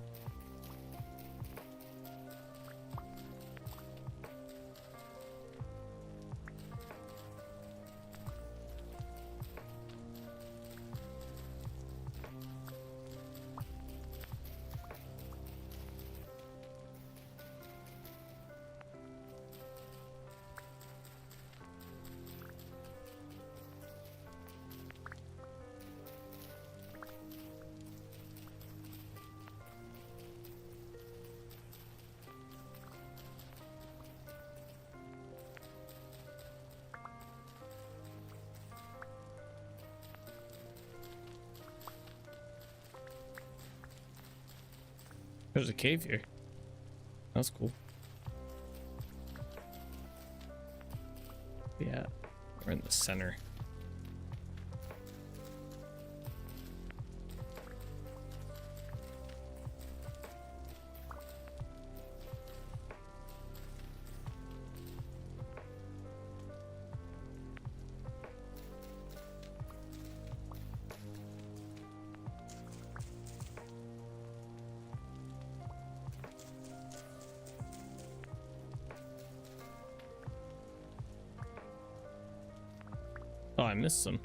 [SPEAKER 2] There's a cave here. That's cool. Yeah, we're in the center. Oh, I missed some.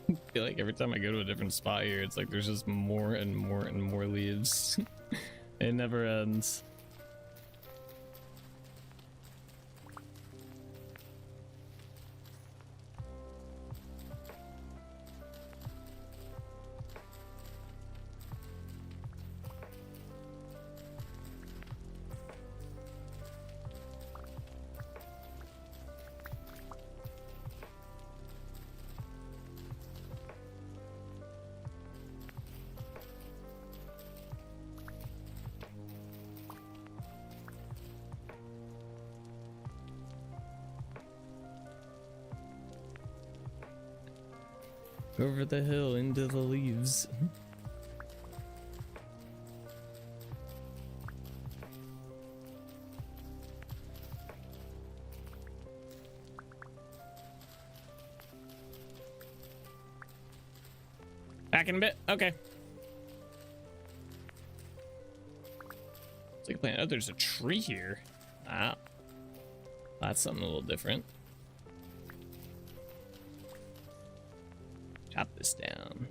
[SPEAKER 2] I feel like every time I go to a different spot here, it's like there's just more and more and more leaves. It never ends. Over the hill into the leaves. Back in a bit. Okay. It's like a plan. Oh, there's a tree here. Wow. That's something a little different. Chop this down.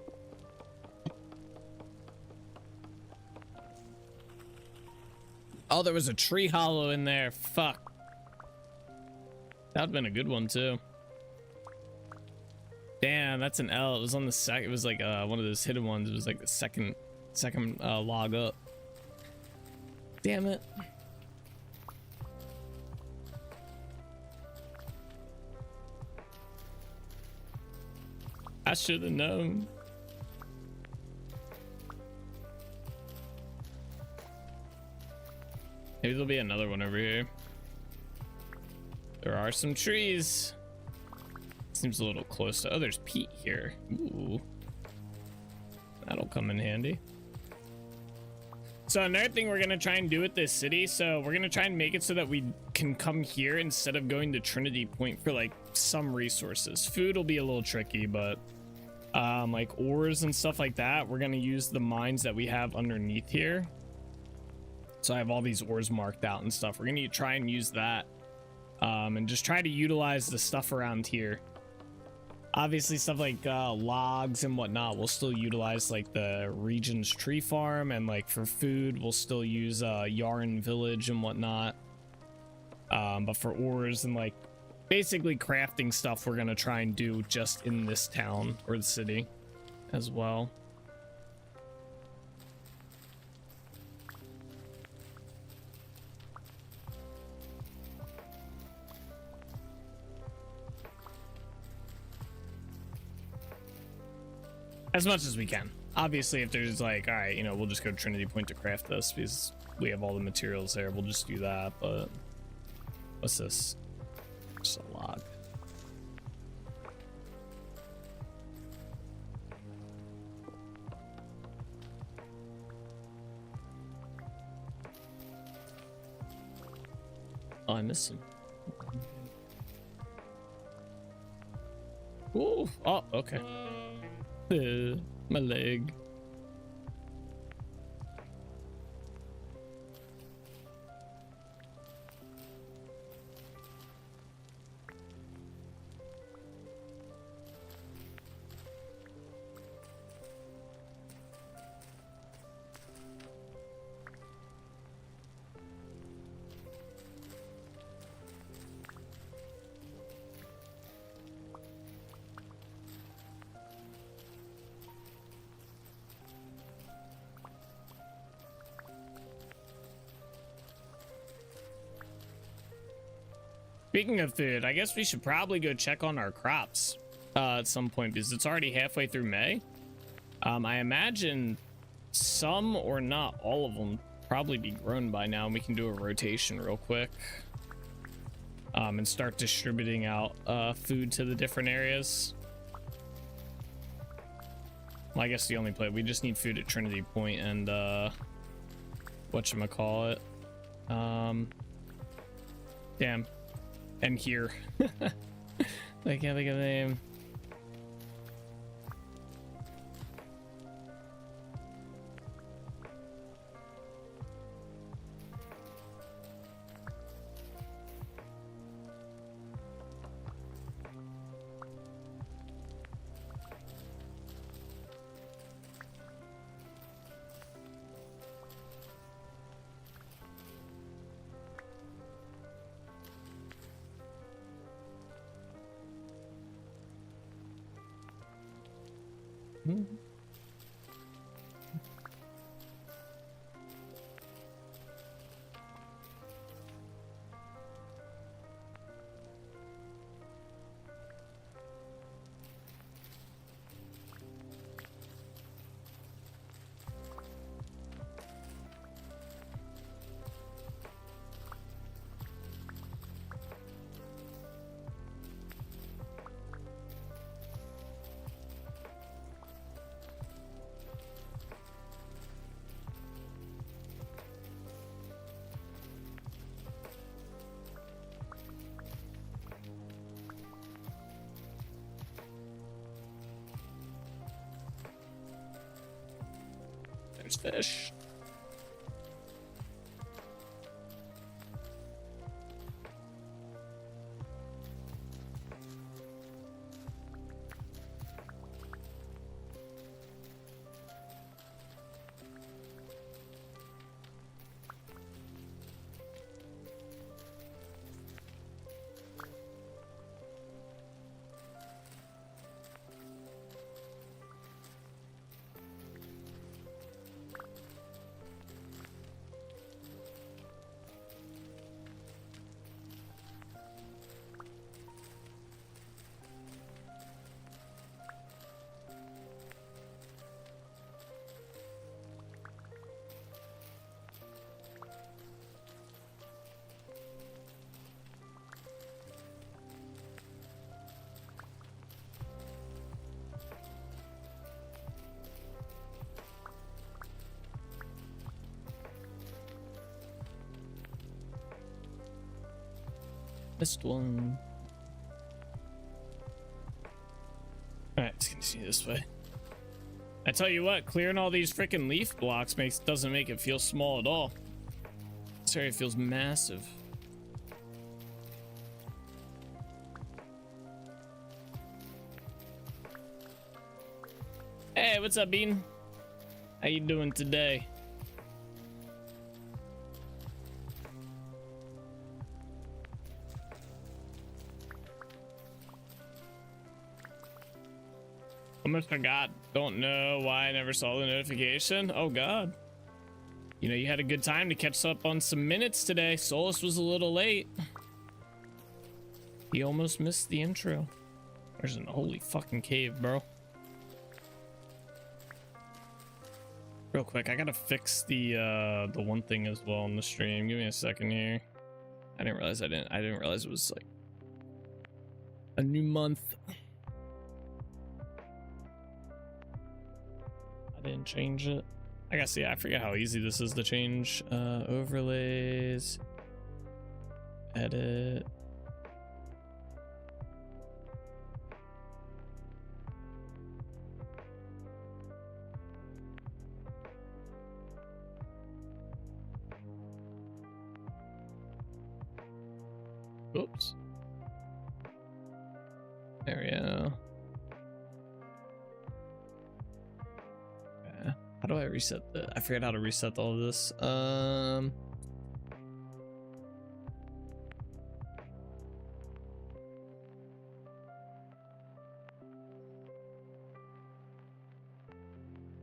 [SPEAKER 2] Oh, there was a tree hollow in there. Fuck. That'd been a good one too. Damn, that's an L. It was on the second. It was like one of those hidden ones. It was like the second log up. Damn it. I should have known. Maybe there'll be another one over here. There are some trees. Seems a little close to. Oh, there's peat here. Ooh. That'll come in handy. So another thing we're gonna try and do with this city, so we're gonna try and make it so that we can come here instead of going to Trinity Point for like some resources. Food will be a little tricky, but like ores and stuff like that, we're gonna use the mines that we have underneath here. So I have all these ores marked out and stuff. We're gonna try and use that and just try to utilize the stuff around here. Obviously stuff like logs and whatnot we'll still utilize, like the region's tree farm, and like for food we'll still use Yarn Village and whatnot, but for ores and like basically crafting stuff we're gonna try and do just in this town or the city as well. As much as we can. Obviously, if there's like, all right, you know, we'll just go to Trinity Point to craft this because we have all the materials there. We'll just do that. But what's this? Just a log. Oh, I missed some. Ooh. Oh, okay. My leg. Speaking of food, I guess we should probably go check on our crops at some point because it's already halfway through May. I imagine some or not all of them probably be grown by now, and we can do a rotation real quick and start distributing out food to the different areas. Well, I guess the only place we just need food at Trinity Point and whatchamacallit. Damn. And here. I can't think of the name. Let's fish. Missed one. All right, let's continue this way. I tell you what, clearing all these freaking leaf blocks doesn't make it feel small at all. This area feels massive. Hey, what's up, Bean? How you doing today? Almost forgot. Don't know why I never saw the notification. Oh god. You know, you had a good time to catch up on some minutes today. Solus was a little late. He almost missed the intro. There's an holy fucking cave, bro. Real quick, I gotta fix the one thing as well on the stream. Give me a second here. I didn't realize it was like a new month. Didn't change it. I gotta see. I forget how easy this is to change. Overlays, edit. Oops. There we go. How do I reset I forget how to reset all of this. There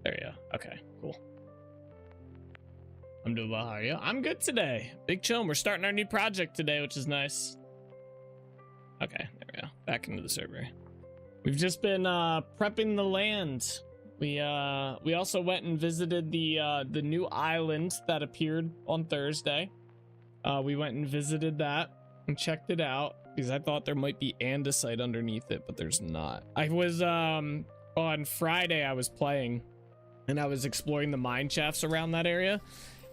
[SPEAKER 2] you go. Okay, cool. I'm doing well. How are you? I'm good today. Big chill. We're starting our new project today, which is nice. Okay, there we go. Back into the server. We've just been prepping the land. We also went and visited the new island that appeared on Thursday. We went and visited that and checked it out because I thought there might be andesite underneath it, but there's not. I was on Friday I was playing and I was exploring the mine shafts around that area,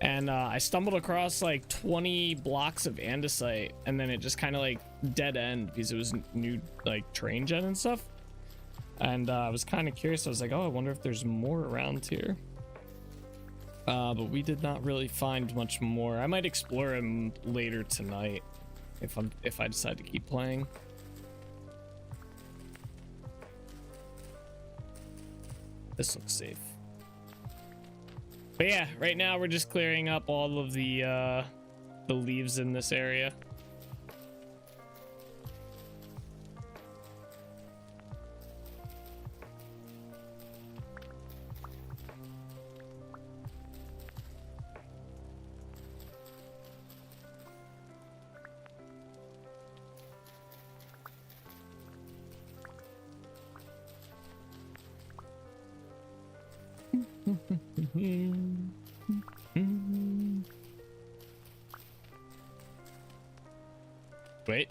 [SPEAKER 2] and I stumbled across like 20 blocks of andesite, and then it just kind of like dead end because it was new like train gen and stuff. And I was kind of curious. I was like, oh, I wonder if there's more around here. But we did not really find much more. I might explore them later tonight if I decide to keep playing. This looks safe. But yeah, right now we're just clearing up all of the leaves in this area. Wait.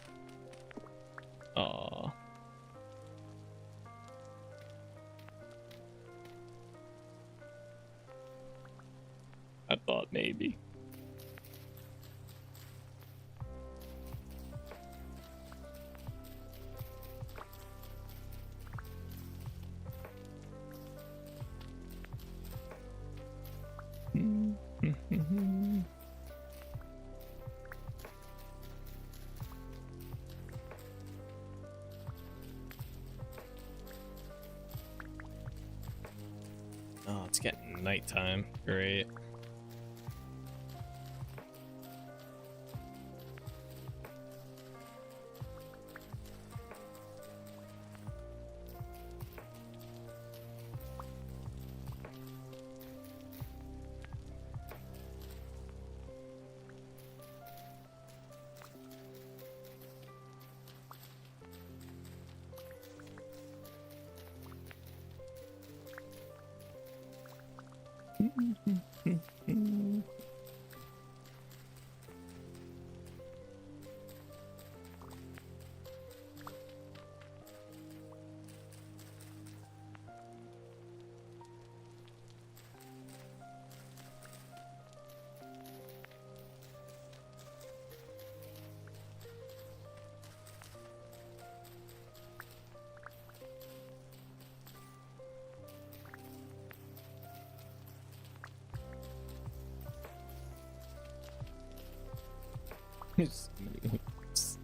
[SPEAKER 2] Aw. I thought maybe. nighttime. Great. So many hoops.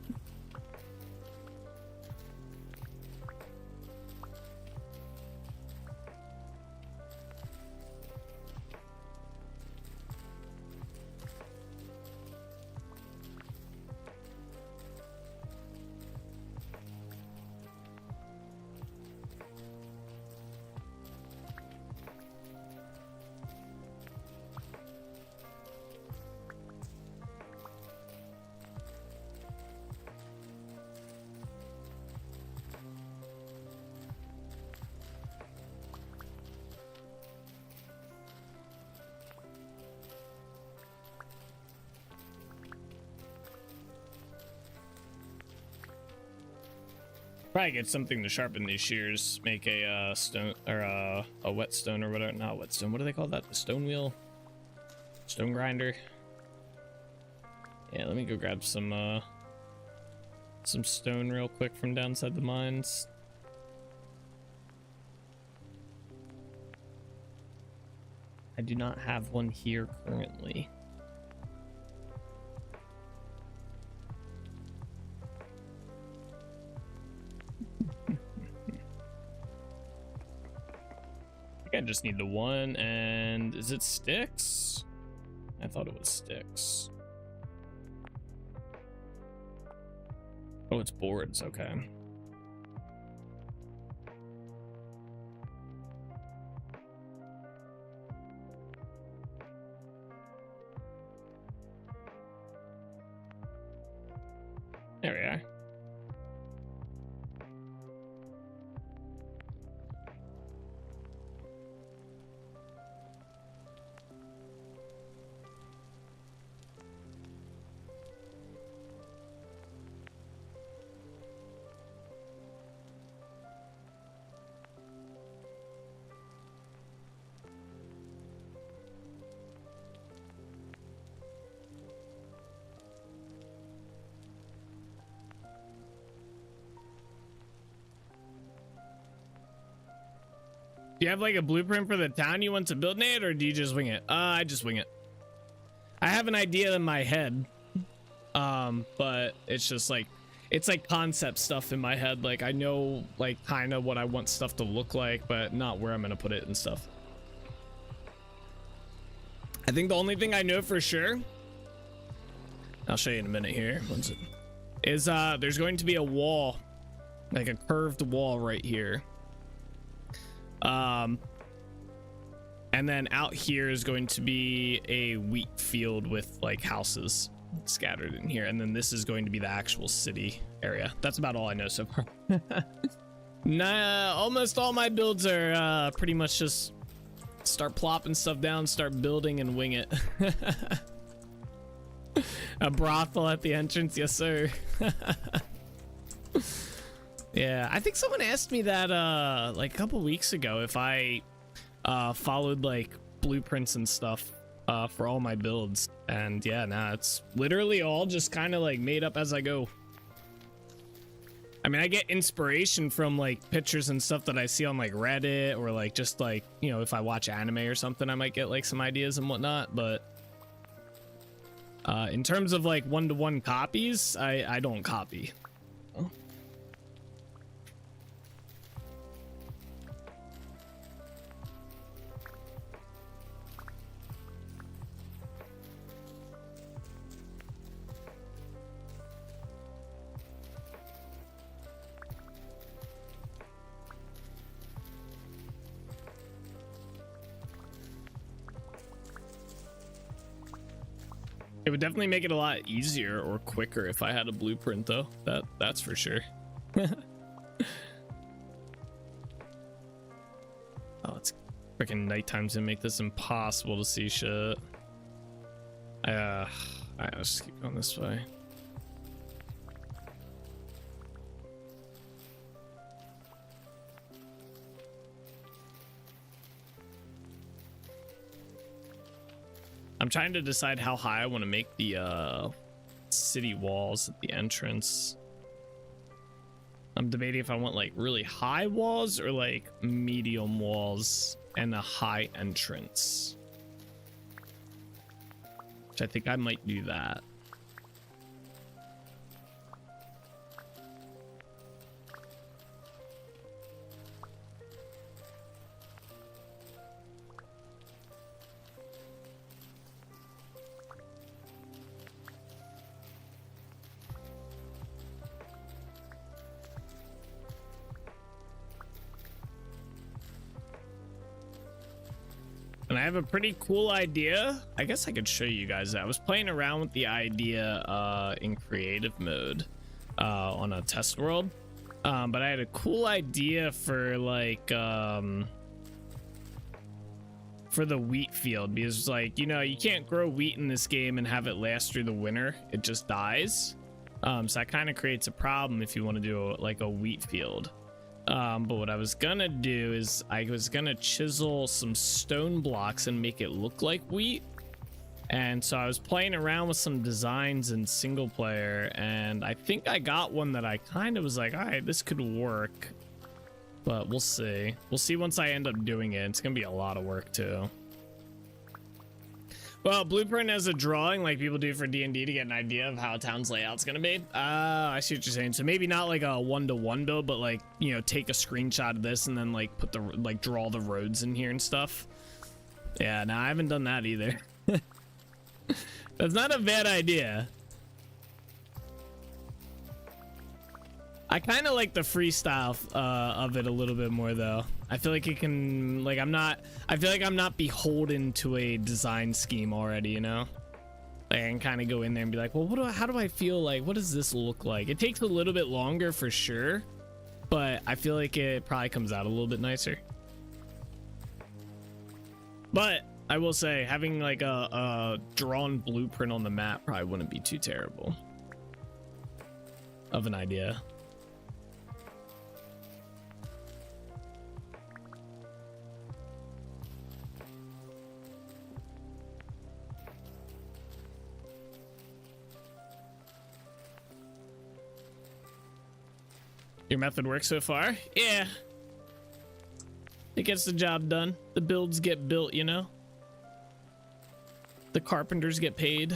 [SPEAKER 2] Probably get something to sharpen these shears. Make a stone or a whetstone or whatever. Not whetstone. What do they call that? The stone wheel, stone grinder. Yeah, let me go grab some stone real quick from downside the mines. I do not have one here currently. I just need the one, and is it sticks? I thought it was sticks. Oh, it's boards, okay. There we are. Do you have like a blueprint for the town you want to build, Nate, or do you just wing it? I just wing it. I have an idea in my head, but it's just like, it's like concept stuff in my head. Like I know like kind of what I want stuff to look like, but not where I'm gonna put it and stuff. I think the only thing I know for sure, I'll show you in a minute here, is there's going to be a wall, like a curved wall right here. And then out here is going to be a wheat field with like houses scattered in here, and then this is going to be the actual city area. That's about all I know so far. Nah, almost all my builds are pretty much just start plopping stuff down, start building, and wing it. A brothel at the entrance, yes sir. Yeah, I think someone asked me that like a couple weeks ago if I followed like blueprints and stuff for all my builds, and yeah, nah, it's literally all just kind of like made up as I go. I mean, I get inspiration from like pictures and stuff that I see on like Reddit, or like just like, you know, if I watch anime or something, I might get like some ideas and whatnot, but in terms of like one-to-one copies, I don't copy. Oh. would definitely make it a lot easier or quicker if I had a blueprint, though. That's for sure. Oh, it's freaking nighttime's gonna make this impossible to see shit. Alright, let's just keep going this way. I'm trying to decide how high I want to make the city walls at the entrance. I'm debating if I want like really high walls or like medium walls and a high entrance. Which I think I might do that. And I have a pretty cool idea. I guess I could show you guys that. I was playing around with the idea in creative mode on a test world. But I had a cool idea for like for the wheat field, because like, you know, you can't grow wheat in this game and have it last through the winter. It just dies. So that kind of creates a problem if you want to do like a wheat field. But what I was gonna do is I was gonna chisel some stone blocks and make it look like wheat. And so I was playing around with some designs in single player, and I think I got one that I kind of was like, all right, this could work, but we'll see. We'll see once I end up doing it. It's gonna be a lot of work too. Well, blueprint as a drawing like people do for D&D to get an idea of how a town's layout's gonna be. I see what you're saying. So maybe not like a one-to-one build, but like, you know, take a screenshot of this and then like put the like draw the roads in here and stuff. Yeah, no, I haven't done that either. That's not a bad idea. I kind of like the freestyle of it a little bit more though. I feel like it can, like, I feel like I'm not beholden to a design scheme already, you know? Like, I can kind of go in there and be like, well, how do I feel like, what does this look like? It takes a little bit longer for sure, but I feel like it probably comes out a little bit nicer. But I will say, having like a drawn blueprint on the map probably wouldn't be too terrible of an idea. Your method works so far? Yeah. It gets the job done. The builds get built, you know? The carpenters get paid.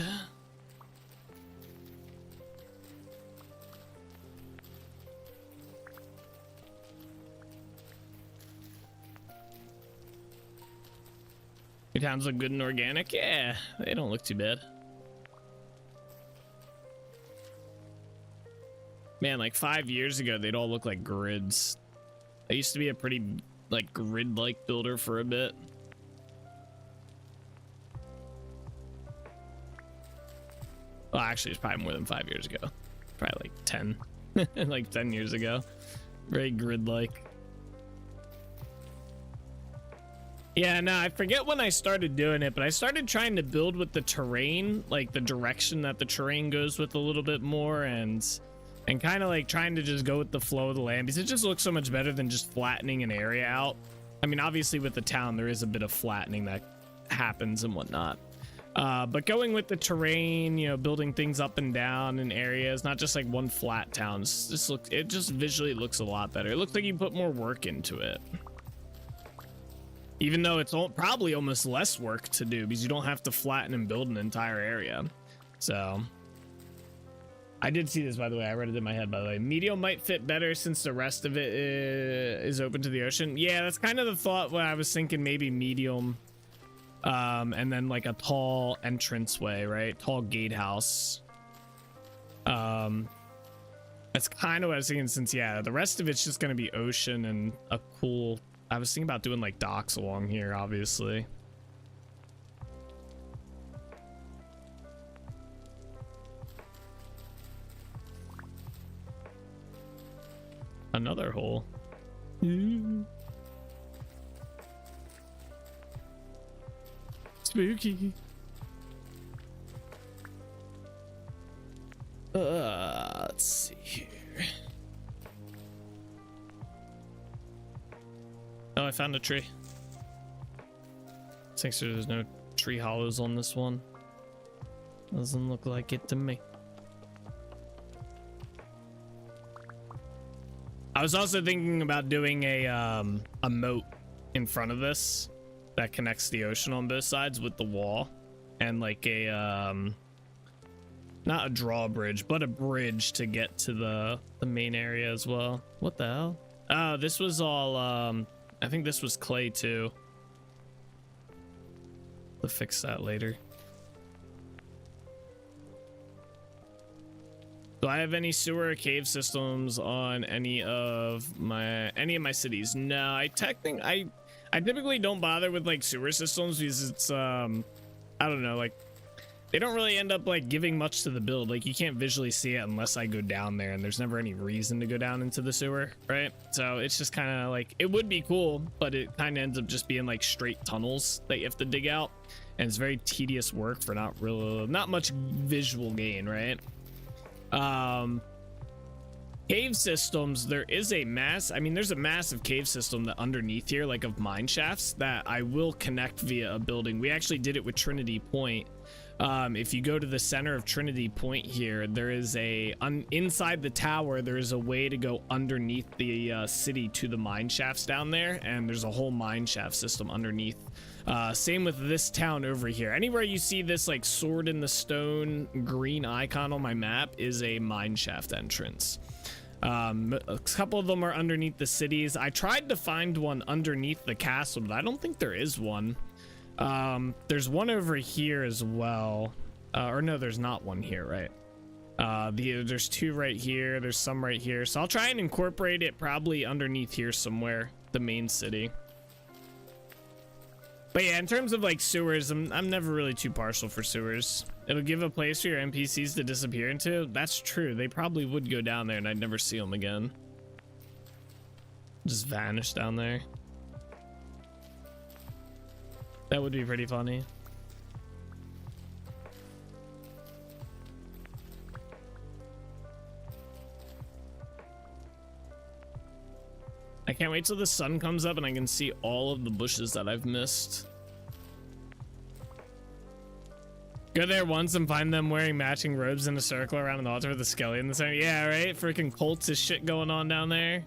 [SPEAKER 2] Your towns look good and organic? Yeah, they don't look too bad. Man, like 5 years ago, they'd all look like grids. I used to be a pretty, like, grid-like builder for a bit. Well, actually, it's probably more than 5 years ago. Probably like 10. Like 10 years ago. Very grid-like. Yeah, no, I forget when I started doing it, but I started trying to build with the terrain, like the direction that the terrain goes with a little bit more, and kind of like trying to just go with the flow of the land, because it just looks so much better than just flattening an area out. I mean, obviously with the town, there is a bit of flattening that happens and whatnot. But going with the terrain, you know, building things up and down in areas, not just like one flat town, it just visually looks a lot better. It looks like you put more work into it. Even though it's probably almost less work to do, because you don't have to flatten and build an entire area. So I did see this, by the way. I read it in my head, by the way. Medium might fit better since the rest of it is open to the ocean. Yeah, that's kind of the thought when I was thinking maybe medium. And then like a tall entranceway, right? Tall gatehouse. That's kind of what I was thinking, since, yeah, the rest of it's just going to be ocean and a cool... I was thinking about doing like docks along here, obviously. Another hole. Ooh. Spooky. Let's see here. Oh, I found a tree. Thanks, there's no tree hollows on this one. Doesn't look like it to me. I was also thinking about doing a moat in front of this that connects the ocean on both sides with the wall, and like a not a drawbridge, but a bridge to get to the main area as well. What the hell? Oh, this was all I think this was clay too. We'll fix that later. Do I have any sewer or cave systems on any of my cities? No, I typically don't bother with like sewer systems because it's I don't know, like they don't really end up like giving much to the build. Like you can't visually see it unless I go down there, and there's never any reason to go down into the sewer, right? So it's just kind of like, it would be cool, but it kind of ends up just being like straight tunnels that you have to dig out, and it's very tedious work for not much visual gain, right? Cave systems, there's a massive cave system that underneath here, like of mine shafts, that I will connect via a building. We actually did it with Trinity Point. If you go to the center of Trinity Point here, there is inside the tower, there is a way to go underneath the city to the mine shafts down there, and there's a whole mine shaft system underneath. Same with this town over here. Anywhere you see this like sword in the stone green icon on my map is a mine shaft entrance. A couple of them are underneath the cities. I tried to find one underneath the castle, but I don't think there is one. There's one over here as well. Or no, there's not one here, right? There's two right here. There's some right here. So I'll try and incorporate it probably underneath here somewhere, the main city. But yeah, in terms of like sewers, I'm never really too partial for sewers. It'll give a place for your NPCs to disappear into. That's true. They probably would go down there and I'd never see them again. Just vanish down there. That would be pretty funny. I can't wait till the sun comes up and I can see all of the bushes that I've missed. Go there once and find them wearing matching robes in a circle around an altar with a skelly in the center. Yeah, right? Freaking cultist shit going on down there.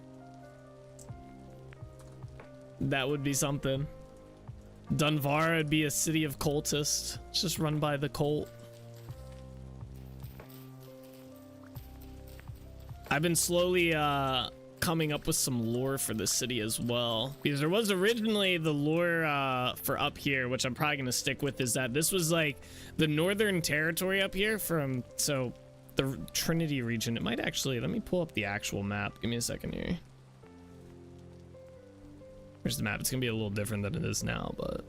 [SPEAKER 2] That would be something. Dunvarra would be a city of cultists. It's just run by the cult. I've been slowly coming up with some lore for the city as well, because there was originally the lore for up here, which I'm probably gonna stick with, is that this was like the northern territory up here from, so the Trinity region. It might actually, let me pull up the actual map. Give me a second here. Here's the map. It's gonna be a little different than it is now, but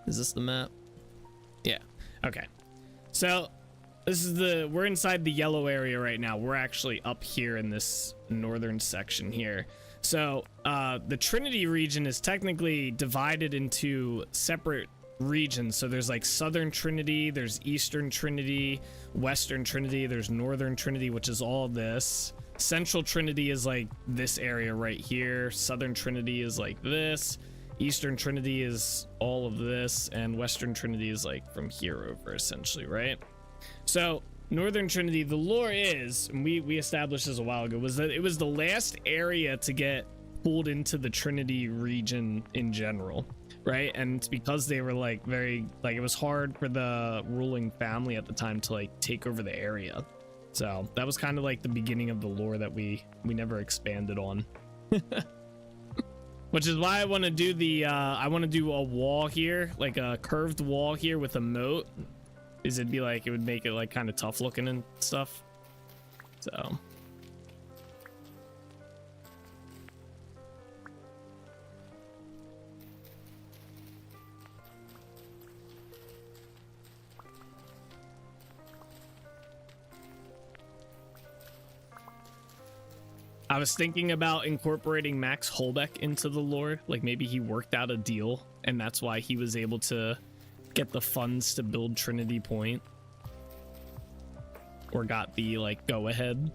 [SPEAKER 2] is this the map? Yeah. Okay. So this is we're inside the yellow area right now. We're actually up here in this northern section here. So the Trinity region is technically divided into separate regions. So there's like Southern Trinity, there's Eastern Trinity, Western Trinity, there's Northern Trinity, which is all this. Central Trinity is like this area right here. Southern Trinity is like this. Eastern Trinity is all of this, and Western Trinity is like from here over, essentially, right? So Northern Trinity, the lore is, and we established this a while ago, was that it was the last area to get pulled into the Trinity region in general, right? And it's because they were like very, like, it was hard for the ruling family at the time to like take over the area. So that was kind of like the beginning of the lore that we never expanded on. Which is why I want to do the I want to do a wall here, like a curved wall here with a moat. Is it'd be like, it would make it like kind of tough looking and stuff. So I was thinking about incorporating Max Holbeck into the lore. Like maybe he worked out a deal and that's why he was able to get the funds to build Trinity Point. Or got the like go ahead.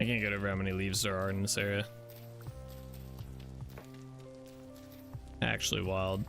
[SPEAKER 2] I can't get over how many leaves there are in this area. Actually wild.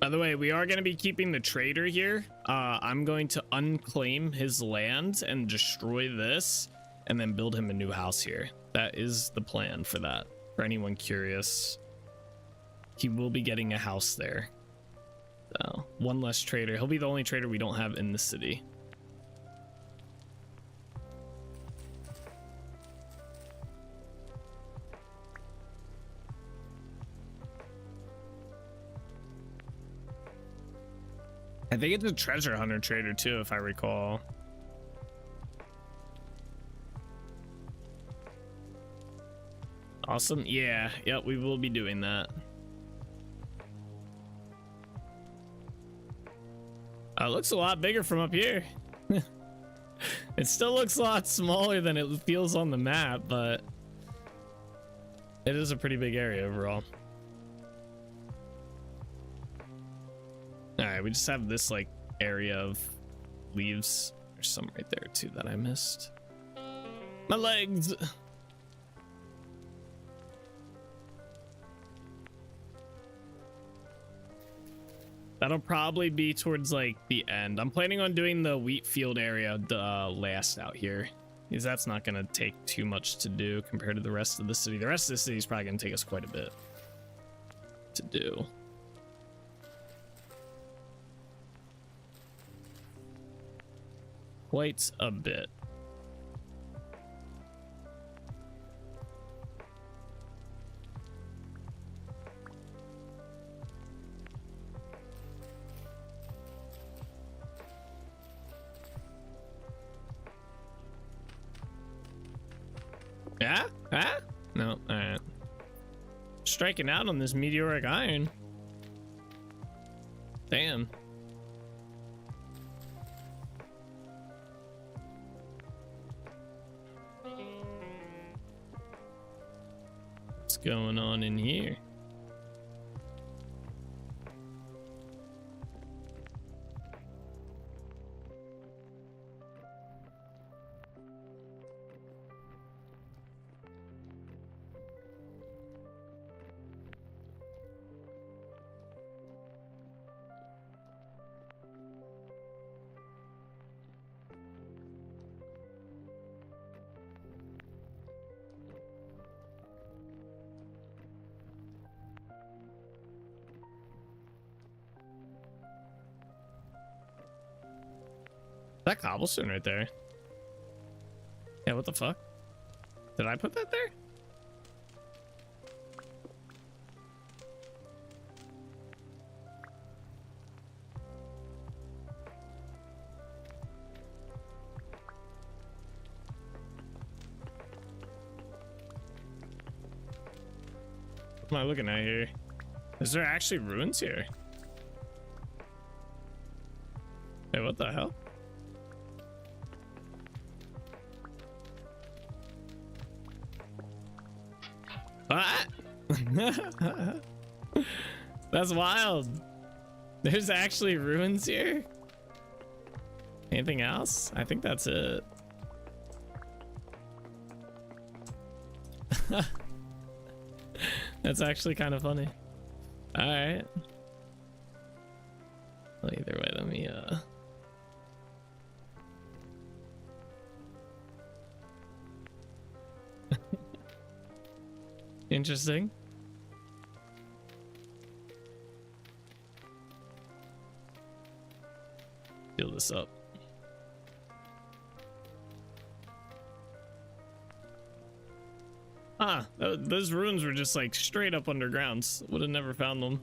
[SPEAKER 2] By the way, we are going to be keeping the trader here. I'm going to unclaim his land and destroy this and then build him a new house here. That is the plan for that. For anyone curious, he will be getting a house there. So, one less trader. He'll be the only trader we don't have in the city. I think it's a treasure hunter trader too, if I recall. Awesome. Yeah, yep, we will be doing that. It looks a lot bigger from up here. It still looks a lot smaller than it feels on the map, but it is a pretty big area overall. All right, we just have this like area of leaves. There's some right there too that I missed. My legs. That'll probably be towards like the end. I'm planning on doing the wheat field area last out here, because that's not going to take too much to do compared to the rest of the city. The rest of the city is probably going to take us quite a bit to do. Quite a bit. Yeah? Ah? No, all right. Striking out on this meteoric iron. Damn. What's going on in here? That cobblestone right there. Yeah, what the fuck? Did I put that there? What am I looking at here? Is there actually ruins here? Hey, what the hell? What? That's wild. There's actually ruins here. Anything else? I think that's it. That's actually kind of funny. All right. Well, either way, let me interesting. Fill this up. Ah, those ruins were just like straight up underground. Would have never found them.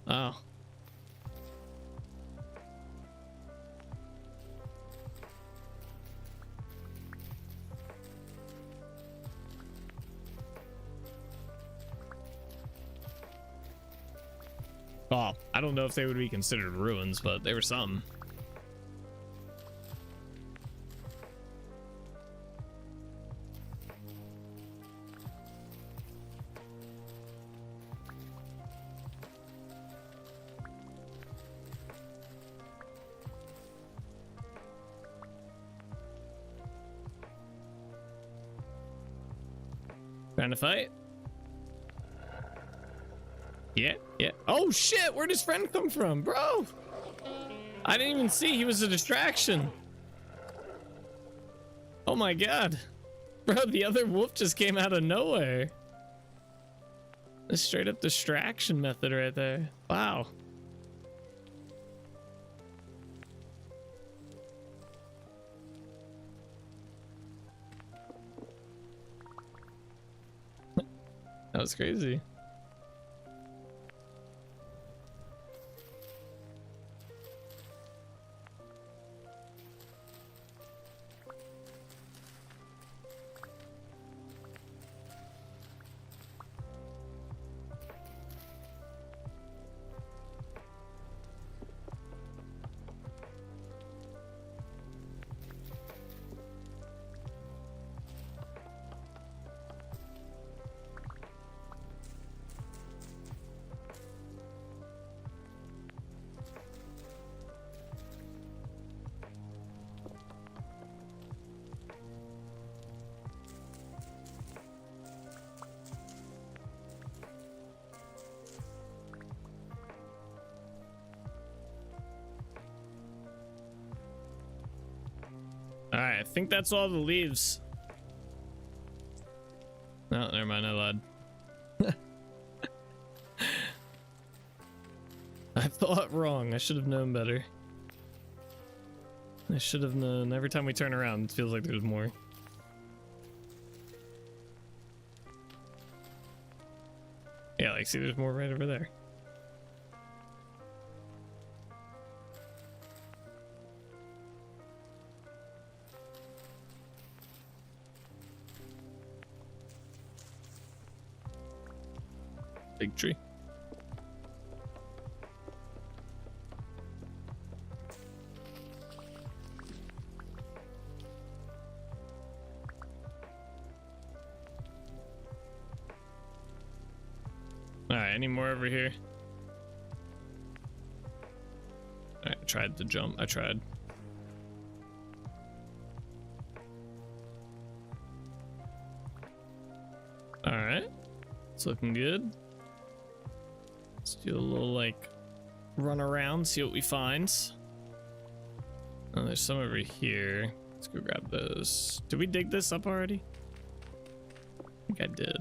[SPEAKER 2] Wow. Well, I don't know if they would be considered ruins, but they were something. Trying to fight? Yeah, yeah. Oh shit, where'd his friend come from, bro? I didn't even see he was a distraction. Oh my god. Bro, the other wolf just came out of nowhere. A straight up distraction method right there. Wow. That was crazy. Alright, I think that's all the leaves. No, never mind, I lied. I thought wrong. I should have known better. I should have known. Every time we turn around, it feels like there's more. Yeah, like, see, there's more right over there. Big tree. All right, any more over here? All right, I tried to jump. I tried. All right, it's looking good. Let's do a little like run around, see what we find. Oh, there's some over here. Let's go grab those. Did we dig this up already? I think I did.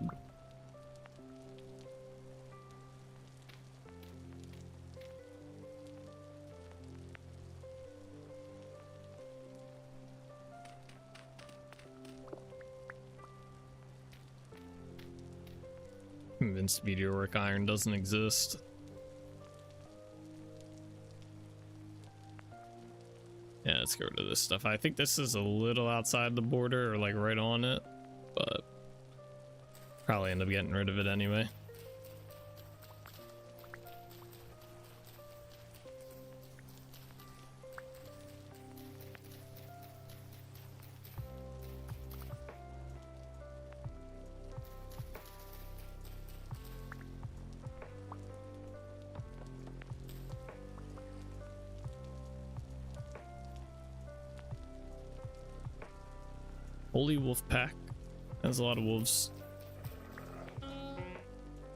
[SPEAKER 2] Convinced meteoric iron doesn't exist. Yeah, let's get rid of this stuff. I think this is a little outside the border or like right on it, but probably end up getting rid of it anyway. Holy wolf pack. That's a lot of wolves.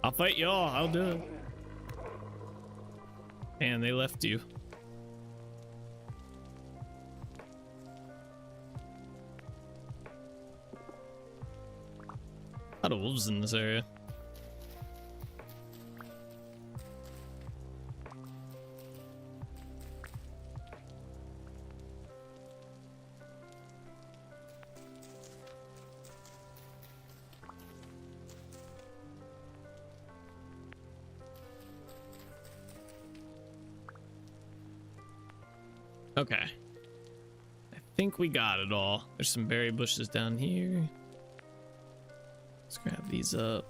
[SPEAKER 2] I'll fight y'all. I'll do it. And they left you. A lot of wolves in this area. Okay. I think we got it all. There's some berry bushes down here. Let's grab these up.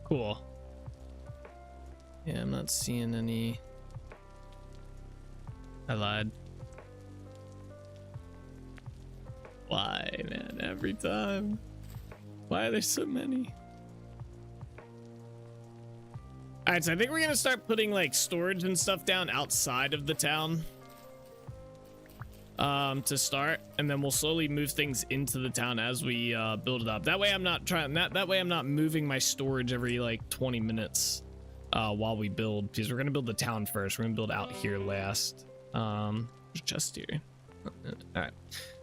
[SPEAKER 2] Cool. Yeah, I'm not seeing any. I lied. Why, man? Every time. Why are there so many? Alright, so I think we're gonna start putting like storage and stuff down outside of the town. To start, and then we'll slowly move things into the town as we build it up. That way I'm not trying that way I'm not moving my storage every like 20 minutes. While we build, because we're gonna build the town first. We're gonna build out here last. There's a chest here. All right,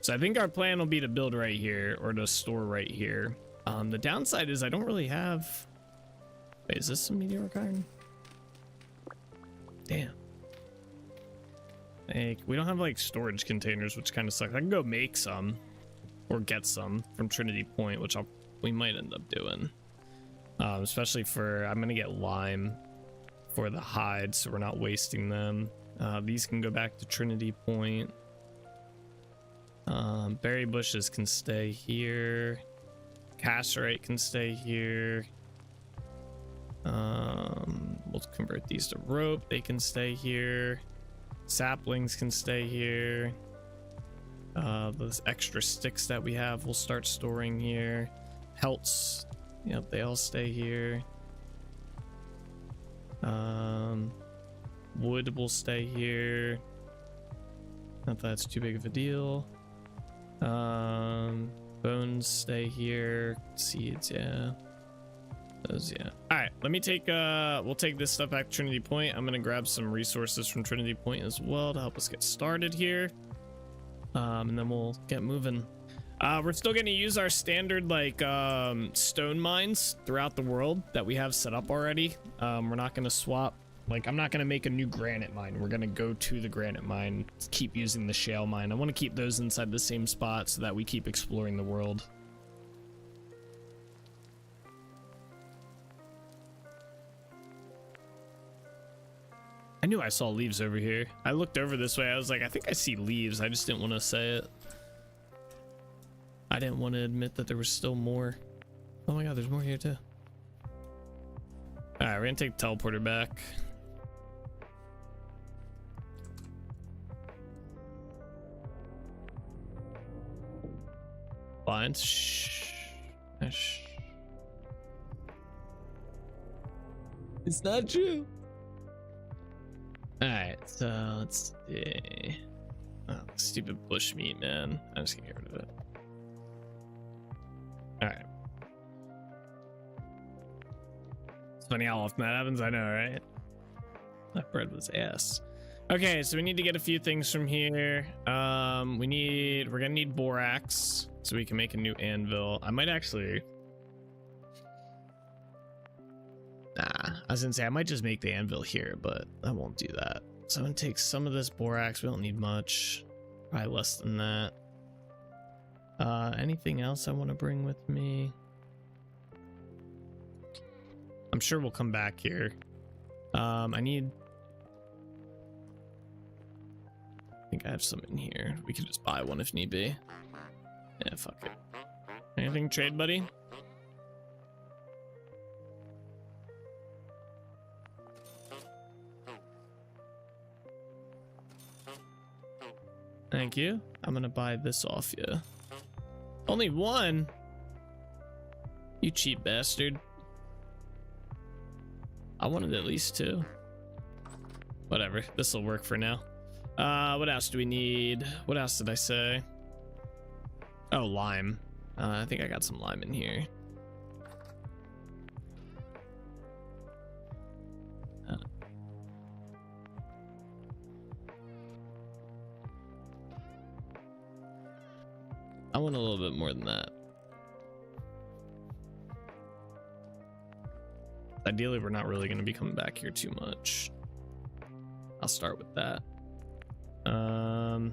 [SPEAKER 2] so I think our plan will be to build right here, or to store right here. The downside is I don't really have. Wait, is this some meteoric iron? Damn. Like, we don't have like storage containers, which kind of sucks. I can go make some, or get some from Trinity Point, which we might end up doing. Especially for, I'm gonna get lime for the hides, so we're not wasting them. These can go back to Trinity Point. Berry bushes can stay here. Cassiterite can stay here. We'll convert these to rope. They can stay here. Saplings can stay here. Those extra sticks that we have, we'll start storing here. Pelts. Yep, they all stay here. Wood will stay here. Not that that's too big of a deal. Bones stay here. Seeds, yeah. Those, yeah. All right, let me take we'll take this stuff back to Trinity Point. I'm gonna grab some resources from Trinity Point as well to help us get started here. And then we'll get moving. We're still going to use our standard like stone mines throughout the world that we have set up already. We're not going to swap. Like, I'm not going to make a new granite mine. We're going to go to the granite mine, keep using the shale mine. I want to keep those inside the same spot so that we keep exploring the world. I knew I saw leaves over here. I looked over this way. I was like, I think I see leaves. I just didn't want to say it. I didn't want to admit that there was still more. Oh my god, there's more here too. Alright, we're gonna take the teleporter back. Fine. Shh. Shh. It's not true. Alright, so let's see. Oh, stupid bush meat, man. I'm just gonna get rid of it. Alright. It's funny how often that happens, I know, right? That bread was ass. Okay, so we need to get a few things from here. We're gonna need borax so we can make a new anvil. I might actually... Nah, I was gonna say I might just make the anvil here, but I won't do that. So I'm gonna take some of this borax. We don't need much. Probably less than that. Anything else I want to bring with me? I'm sure we'll come back here. I think I have some in here. We could just buy one if need be. Yeah, fuck it. Anything trade, buddy? Thank you. I'm gonna buy this off you. Only one? You cheap bastard. I wanted at least 2. Whatever, this will work for now. What else do we need? What else did I say? Oh, lime. I think I got some lime in here. I want a little bit more than that. Ideally, we're not really going to be coming back here too much. I'll start with that. I'll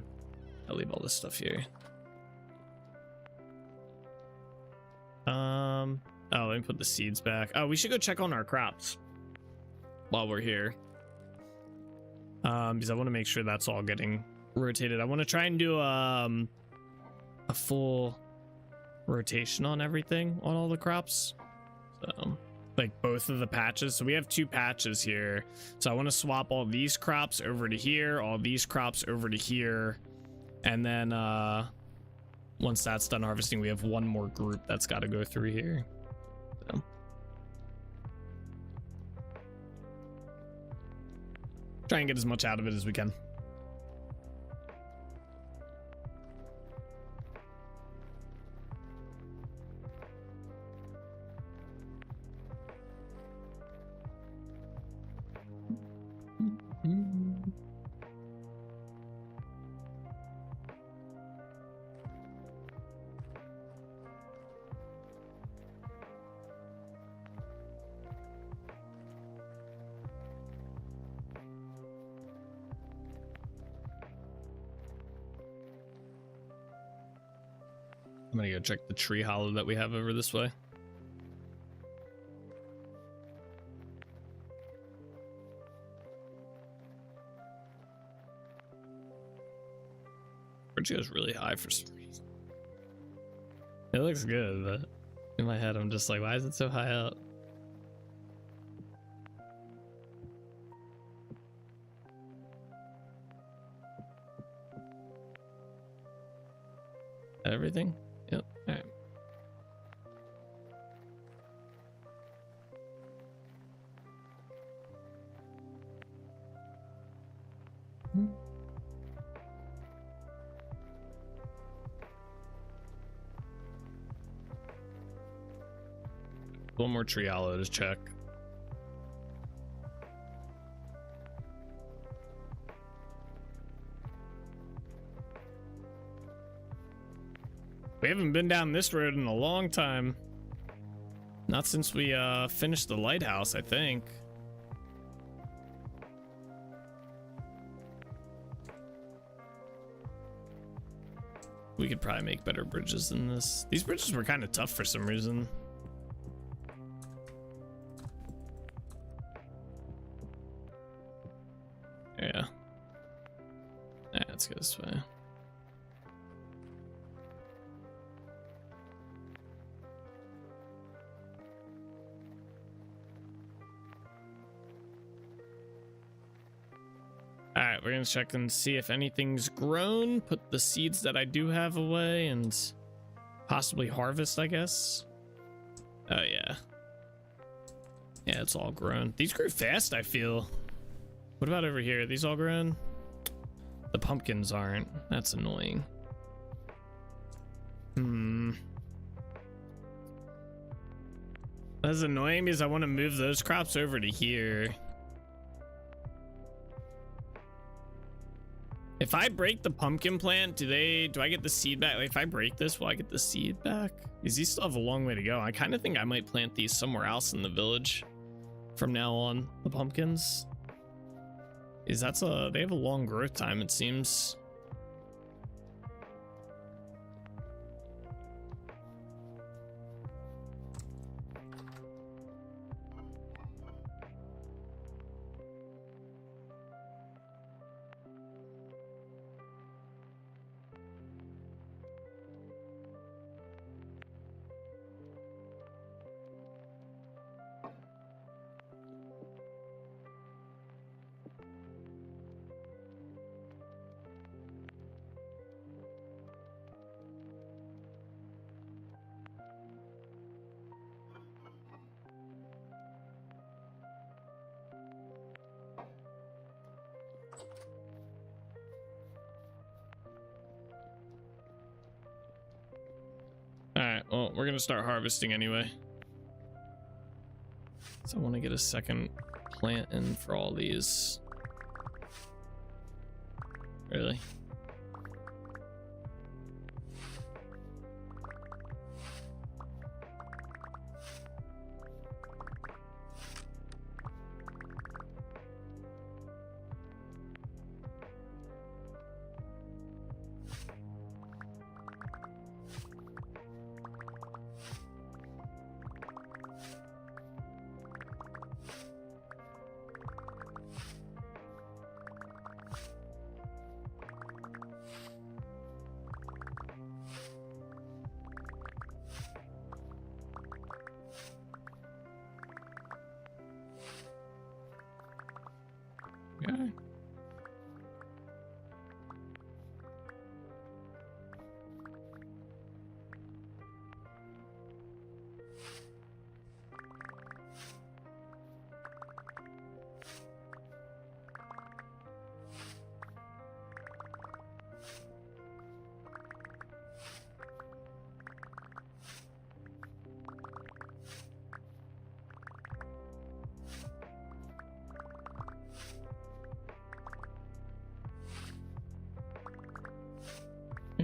[SPEAKER 2] leave all this stuff here. Oh, let me put the seeds back. Oh, we should go check on our crops while we're here. Because I want to make sure that's all getting rotated. I want to try and do a full rotation on everything, on all the crops. So, like both of the patches. So we have 2 patches here. So I want to swap all these crops over to here, all these crops over to here. And then once that's done harvesting, we have 1 more group that's got to go through here. So. Try and get as much out of it as we can. I'm gonna go check the tree hollow that we have over this way. Bridge goes really high for some reason. It looks good, but in my head I'm just like, why is it so high up? Everything? Yep. All right. One more tree hollow to check. We haven't been down this road in a long time. Not since we finished the lighthouse, I think. We could probably make better bridges than this. These bridges were kind of tough for some reason. Yeah. Yeah, let's go this way. All right, we're gonna check and see if anything's grown. Put the seeds that I do have away and possibly harvest, I guess. Oh yeah. Yeah, it's all grown. These grew fast, I feel. What about over here? Are these all grown? The pumpkins aren't. That's annoying. That's annoying because I want to move those crops over to here. If I break the pumpkin plant, do I get the seed back? Like if I break this, will I get the seed back? Because these still have a long way to go. I kind of think I might plant these somewhere else in the village from now on, the pumpkins. They have a long growth time, it seems. well, we're gonna start harvesting anyway. So I want to get a second plant in for all these. Really? Okay.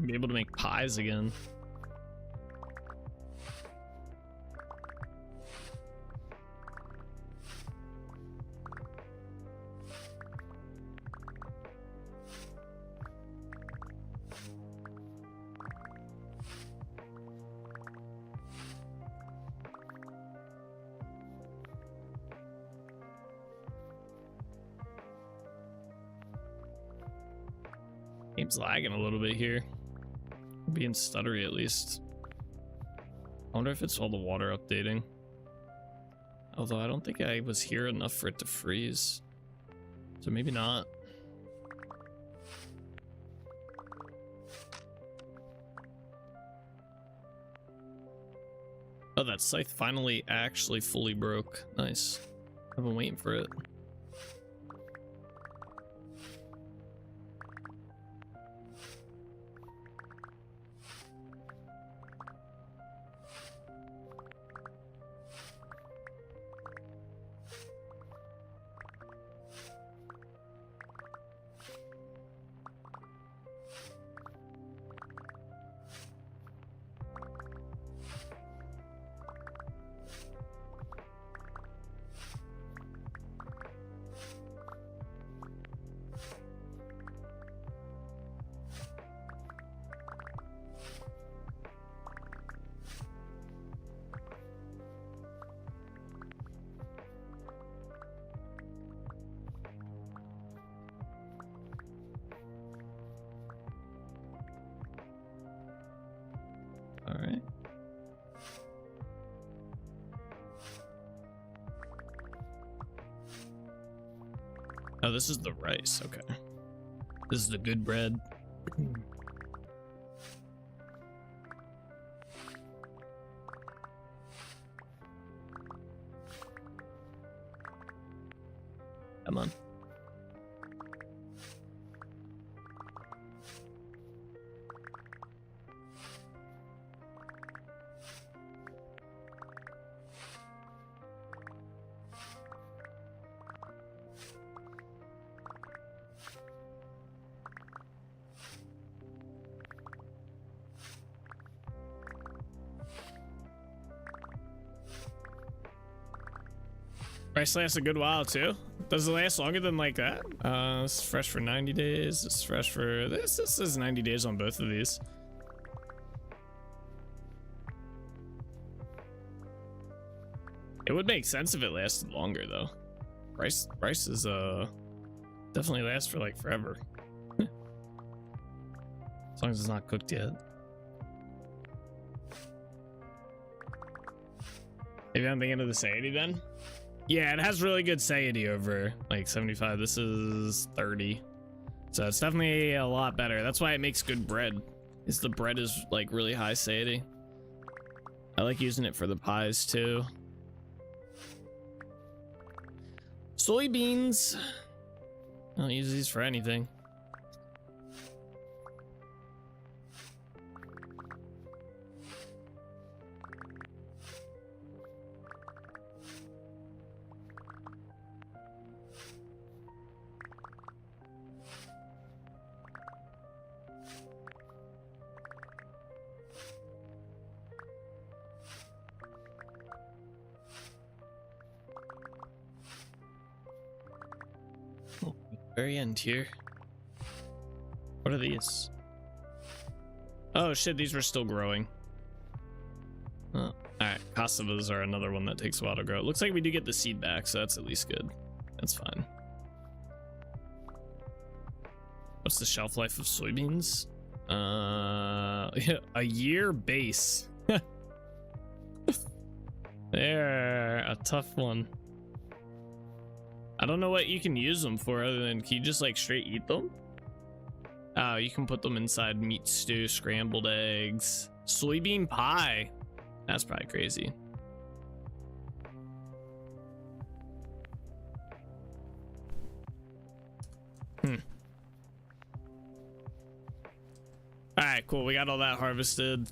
[SPEAKER 2] Be able to make pies again. Game's lagging a little bit here. Being stuttery at least. I wonder if it's all the water updating. Although I don't think I was here enough for it to freeze. So maybe not. Oh, that scythe finally actually fully broke. Nice. I've been waiting for it. All right. Oh, this is the rice. Okay. This is the good bread. Come on. Rice lasts a good while too. Does it last longer than like that? This is fresh for 90 days. This is fresh for this. This is 90 days on both of these. It would make sense if it lasted longer though. Rice is definitely lasts for like forever. As long as it's not cooked yet. Maybe I'm thinking of the Sadie then. Yeah, it has really good satiety over like 75. This is 30. So it's definitely a lot better. That's why it makes good bread. Is the bread is like really high satiety. I like using it for the pies too. Soybeans. I don't use these for anything. Very end here. What are these? Oh shit, these were still growing. Oh, alright, cassavas are another one that takes a while to grow. It looks like we do get the seed back, so that's at least good. That's fine. What's the shelf life of soybeans? A year base. They're a tough one. I don't know what you can use them for other than, can you just like straight eat them? Oh, you can put them inside meat stew, scrambled eggs, soybean pie. That's probably crazy. All right, cool. We got all that harvested.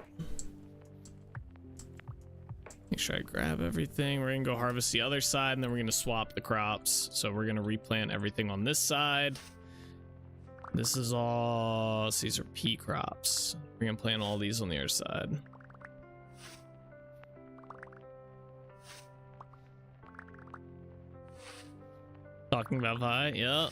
[SPEAKER 2] Make sure I grab everything. We're gonna go harvest the other side, and then we're gonna swap the crops. So we're gonna replant everything on this side. This is all, these are pea crops. We're gonna plant all these on the other side. Talking about pie, yeah.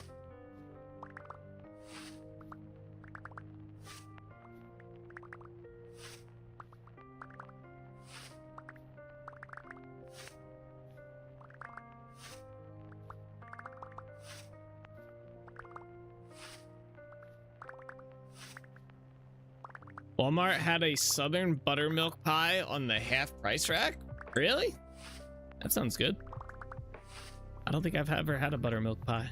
[SPEAKER 2] Walmart had a southern buttermilk pie on the half price rack? Really? That sounds good. I don't think I've ever had a buttermilk pie.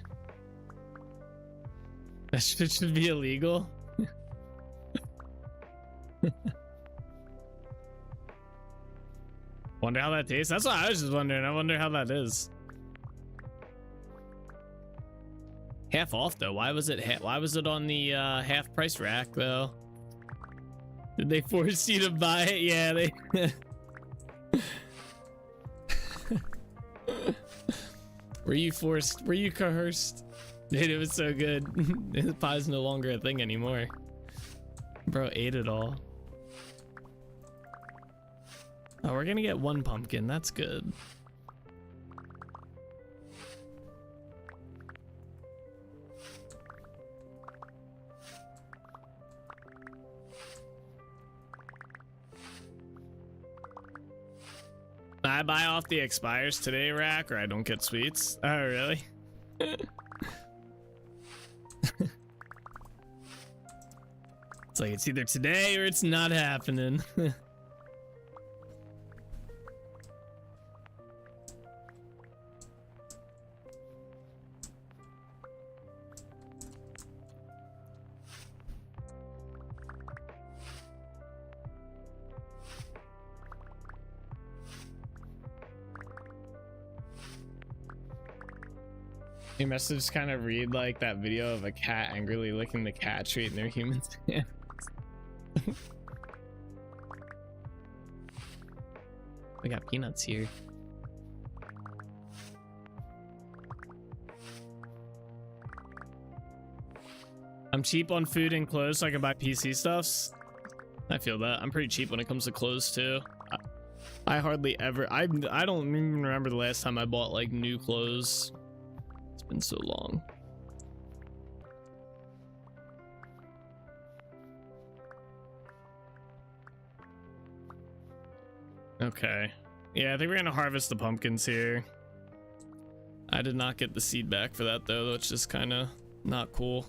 [SPEAKER 2] That should be illegal. Wonder how that tastes. That's what I was just wondering. I wonder how that is. Half off though. Why was it on the half price rack though? Did they force you to buy it? Yeah, they Were you forced? Were you coerced? Dude, it was so good. This pie's no longer a thing anymore. Bro ate it all. Oh, we're gonna get one pumpkin. That's good. I buy off the expires today rack or I don't get sweets. Oh, really? It's like it's either today or it's not happening. Your message kind of read like that video of a cat angrily licking the cat treat in their human's hands. We got peanuts here. I'm cheap on food and clothes so I can buy PC stuffs. I feel that. I'm pretty cheap when it comes to clothes too. I hardly ever, I don't even remember the last time I bought like new clothes. It's been so long. Okay. Yeah, I think we're gonna harvest the pumpkins here. I did not get the seed back for that though, which is kind of not cool.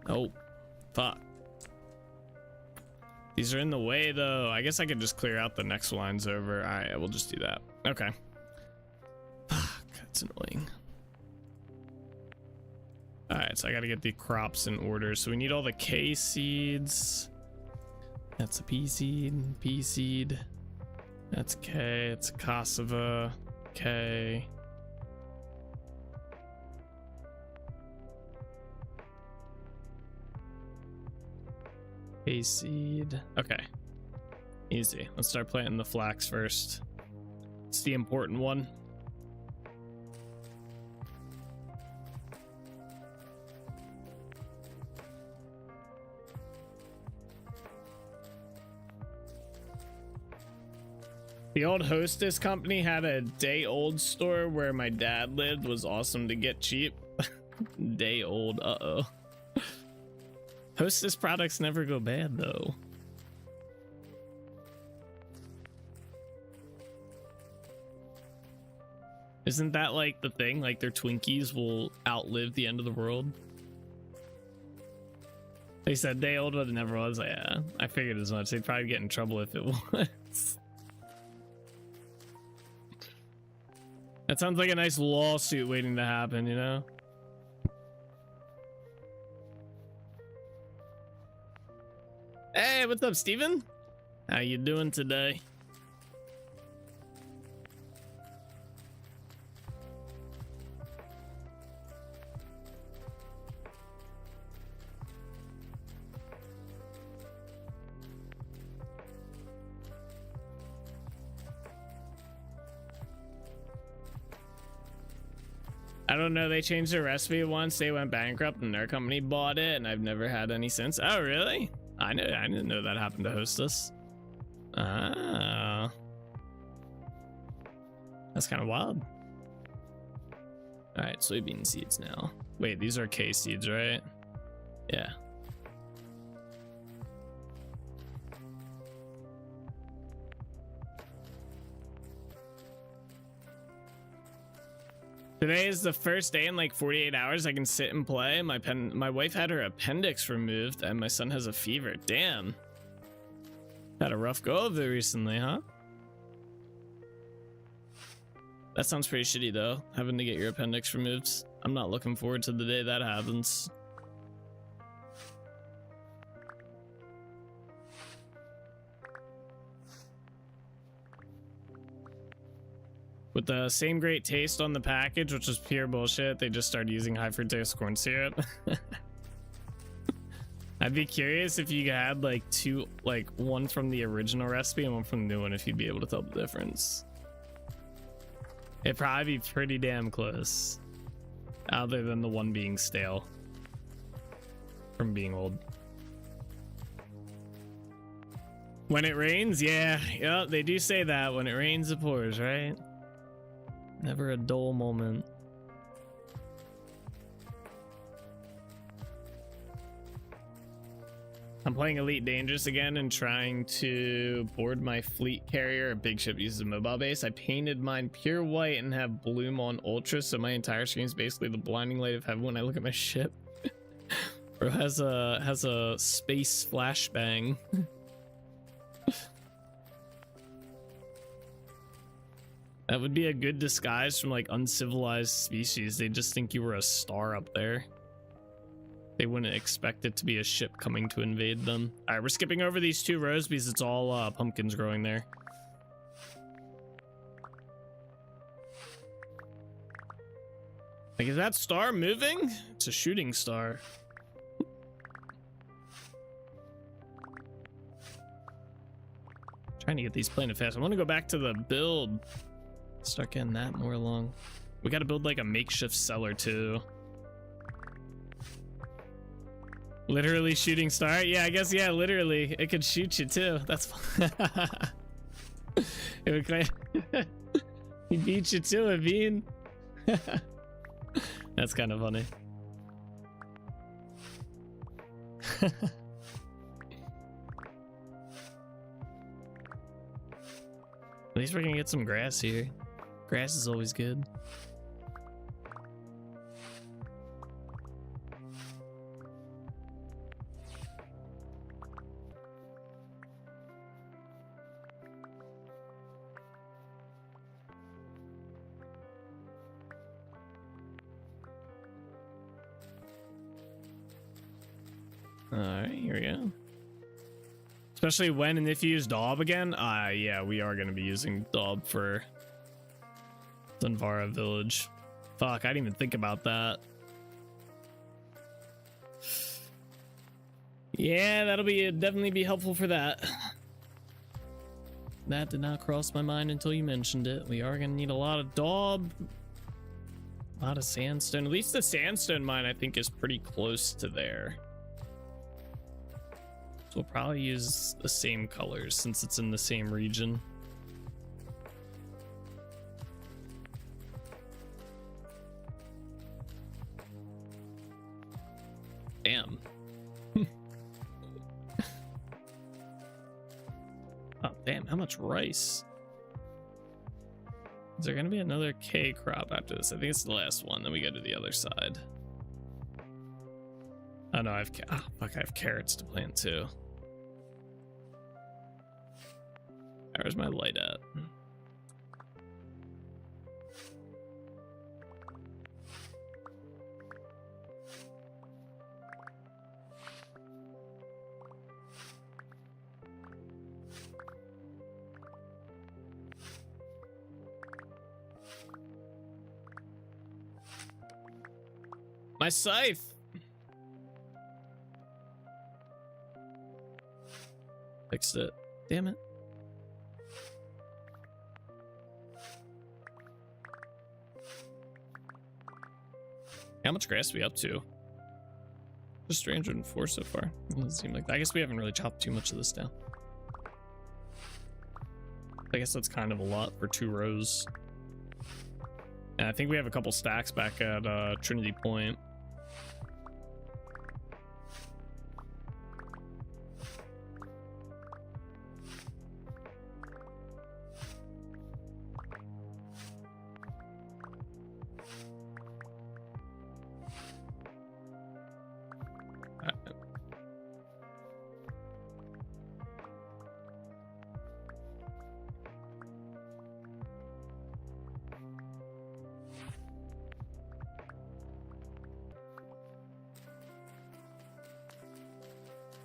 [SPEAKER 2] Oh, fuck. These are in the way though. I guess I could just clear out the next lines over. All right, we'll just do that. Okay. Fuck, that's annoying. All right, so I got to get the crops in order. So we need all the K seeds. That's a pea seed. That's K. It's cassava, K. K seed. Okay. Easy. Let's start planting the flax first. It's the important one. The old Hostess company had a day-old store where my dad lived. Was awesome to get cheap. Day-old, uh-oh. Hostess products never go bad, though. Isn't that like the thing? Like their Twinkies will outlive the end of the world? They said day-old, but it never was. Yeah, I figured as much. They'd probably get in trouble if it was. That sounds like a nice lawsuit waiting to happen, you know? Hey, what's up, Steven? How you doing today? I don't know, they changed their recipe once, they went bankrupt and their company bought it, and I've never had any since. Oh, really? I didn't know that happened to Hostess. Ah. That's kind of wild. Alright, soybean seeds now. Wait, these are K seeds, right? Yeah. Today is the first day in like 48 hours I can sit and play. My wife had her appendix removed and my son has a fever. Damn. Had a rough go of it recently, huh? That sounds pretty shitty though, having to get your appendix removed. I'm not looking forward to the day that happens. With the same great taste on the package, which was pure bullshit, they just started using high fructose corn syrup. I'd be curious if you had like two, like one from the original recipe and one from the new one, if you'd be able to tell the difference. It'd probably be pretty damn close, other than the one being stale from being old. When it rains, yeah, they do say that. When it rains, it pours, right? Never a dull moment. I'm playing Elite Dangerous again and trying to board my fleet carrier. A big ship uses a mobile base. I painted mine pure white and have bloom on ultra, so my entire screen is basically the blinding light of heaven when I look at my ship. Bro has a space flashbang. That would be a good disguise from like uncivilized species. They just think you were a star up there. They wouldn't expect it to be a ship coming to invade them. All right, we're skipping over these 2 rows because it's all pumpkins growing there. Like, is that star moving? It's a shooting star. Trying to get these planted fast. I want to go back to the build. Start getting that more along. We got to build like a makeshift cellar too. Literally shooting star. Yeah, I guess. Yeah, literally it could shoot you too. That's fun. It would he beat you to it, Bean. That's kind of funny. At least we're gonna get some grass here. Grass is always good. All right, here we go. Especially when and if you use Daub again. Yeah, we are going to be using Daub for Dunvarra village. Fuck, I didn't even think about that. Yeah, that'll be definitely be helpful for that. That did not cross my mind until you mentioned it. We are going to need a lot of Daub. A lot of sandstone. At least the sandstone mine, I think, is pretty close to there. So we'll probably use the same colors since it's in the same region. Oh, damn, how much rice? Is there gonna be another K crop after this? I think it's the last one, then we go to the other side. Oh no, I have carrots to plant too. Where's my light at? My scythe. Fixed it. Damn it. How much grass are we up to? Just 304 so far. Doesn't seem like that. I guess we haven't really chopped too much of this down. I guess that's kind of a lot for 2 rows. And I think we have a couple stacks back at Trinity Point.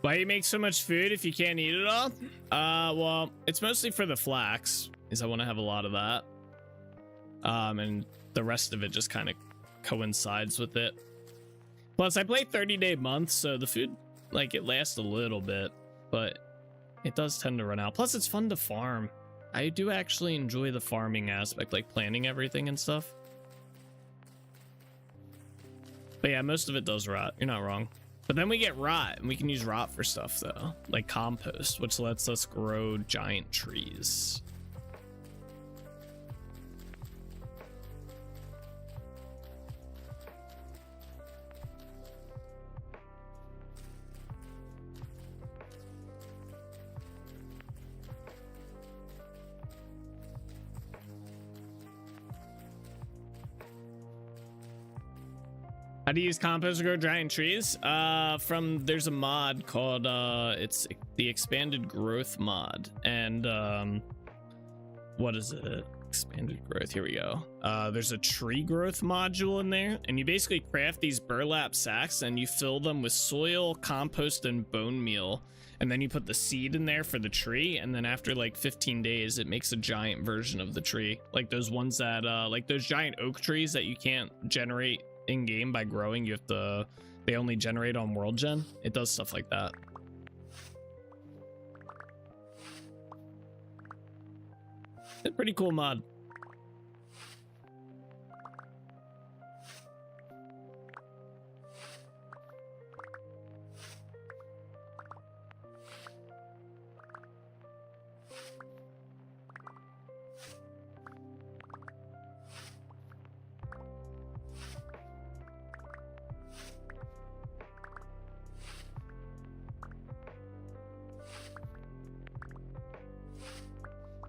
[SPEAKER 2] Why do you make so much food if you can't eat it all? Well, it's mostly for the flax, is I want to have a lot of that. And the rest of it just kind of coincides with it. Plus, I play 30-day months, so the food, like, it lasts a little bit, but it does tend to run out. Plus, it's fun to farm. I do actually enjoy the farming aspect, like planting everything and stuff. But yeah, most of it does rot. You're not wrong. But then we get rot, and we can use rot for stuff, though. Like compost, which lets us grow giant trees. How do you use compost to grow giant trees? There's a mod called it's the expanded growth mod, and what is it? Expanded growth. Here we go. There's a tree growth module in there, and you basically craft these burlap sacks and you fill them with soil, compost, and bone meal, and then you put the seed in there for the tree, and then after like 15 days it makes a giant version of the tree, like those ones that like those giant oak trees that you can't generate in game by growing. You have to, they only generate on world gen. It does stuff like that. It's a pretty cool mod.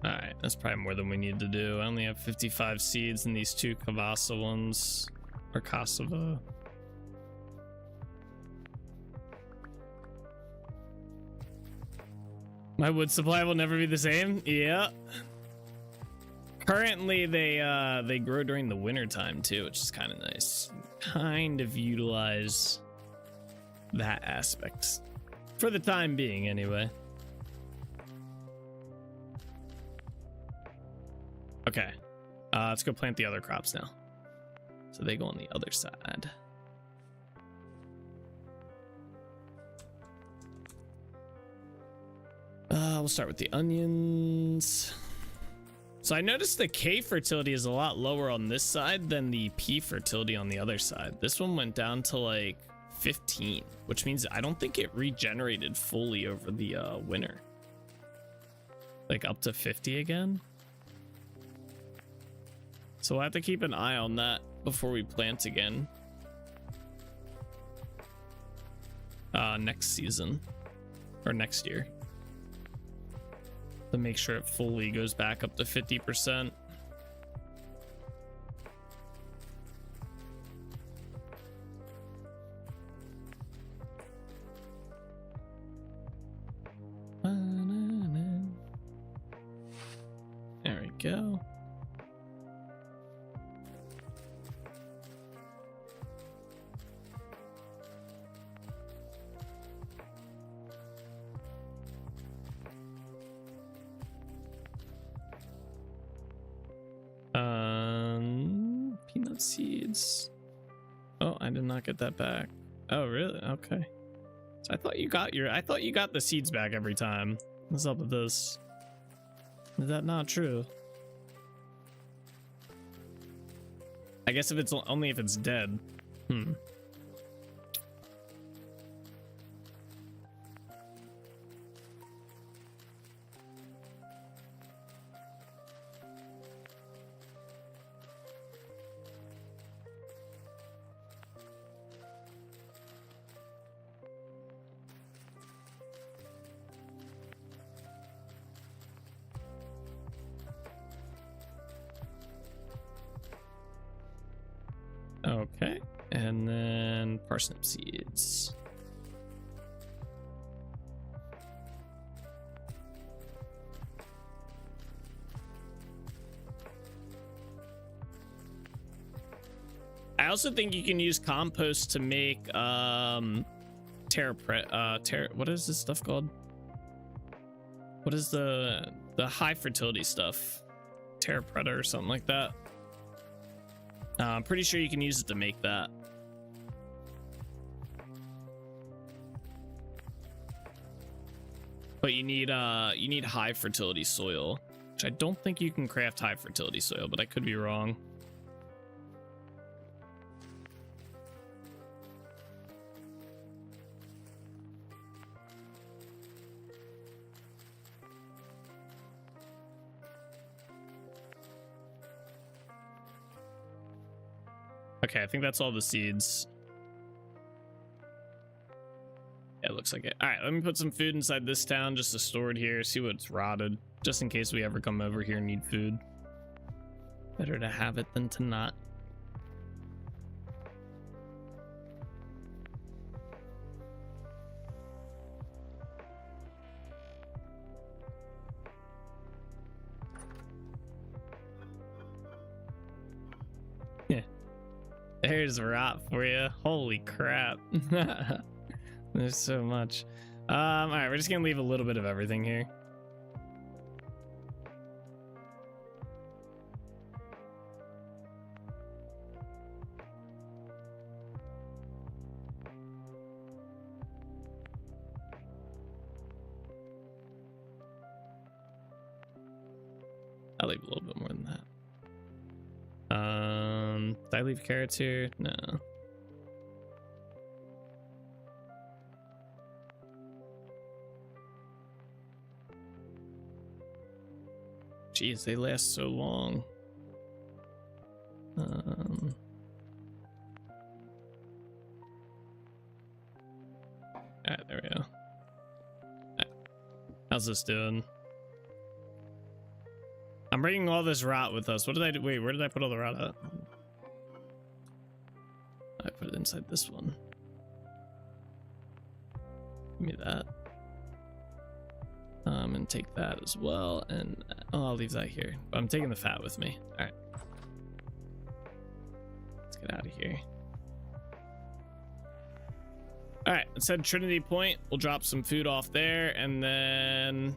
[SPEAKER 2] Alright, that's probably more than we need to do. I only have 55 seeds in these 2 Kavasa ones. Or Cassava. My wood supply will never be the same? Yeah. Currently, they grow during the winter time too, which is kind of nice. Kind of utilize that aspect. For the time being, anyway. Okay, let's go plant the other crops now. So they go on the other side. We'll start with the onions. So I noticed the K fertility is a lot lower on this side than the P fertility on the other side. This one went down to like 15, which means I don't think it regenerated fully over the winter. Like up to 50 again. So we'll have to keep an eye on that before we plant again. Next season. Or next year. to make sure it fully goes back up to 50%. There we go. Peanut seeds. Oh, I did not get that back. Oh, really? Okay. So I thought you got the seeds back every time. What's up with this? Is that not true? I guess if it's only if it's dead. Okay, and then parsnip seeds. I also think you can use compost to make what is this stuff called? What is the high fertility stuff? Terra Preta or something like that. I'm pretty sure you can use it to make that. But you need high fertility soil, which I don't think you can craft high fertility soil, but I could be wrong. Okay, I think that's all the seeds. Yeah, it looks like it. All right, let me put some food inside this town just to store it here, see what's rotted, just in case we ever come over here and need food. Better to have it than to not. There's rot for you. Holy crap. There's so much. All right, we're just gonna leave a little bit of everything here. I'll leave a little bit more than that. Did I leave carrots here? No. Jeez, they last so long. Alright, there we go. Right. How's this doing? I'm bringing all this rot with us. What did I do? Wait, where did I put all the rot at? I put it inside this one. Give me that. And take that as well. And oh, I'll leave that here. But I'm taking the fat with me. All right. Let's get out of here. All right, let's head to Trinity Point. We'll drop some food off there, and then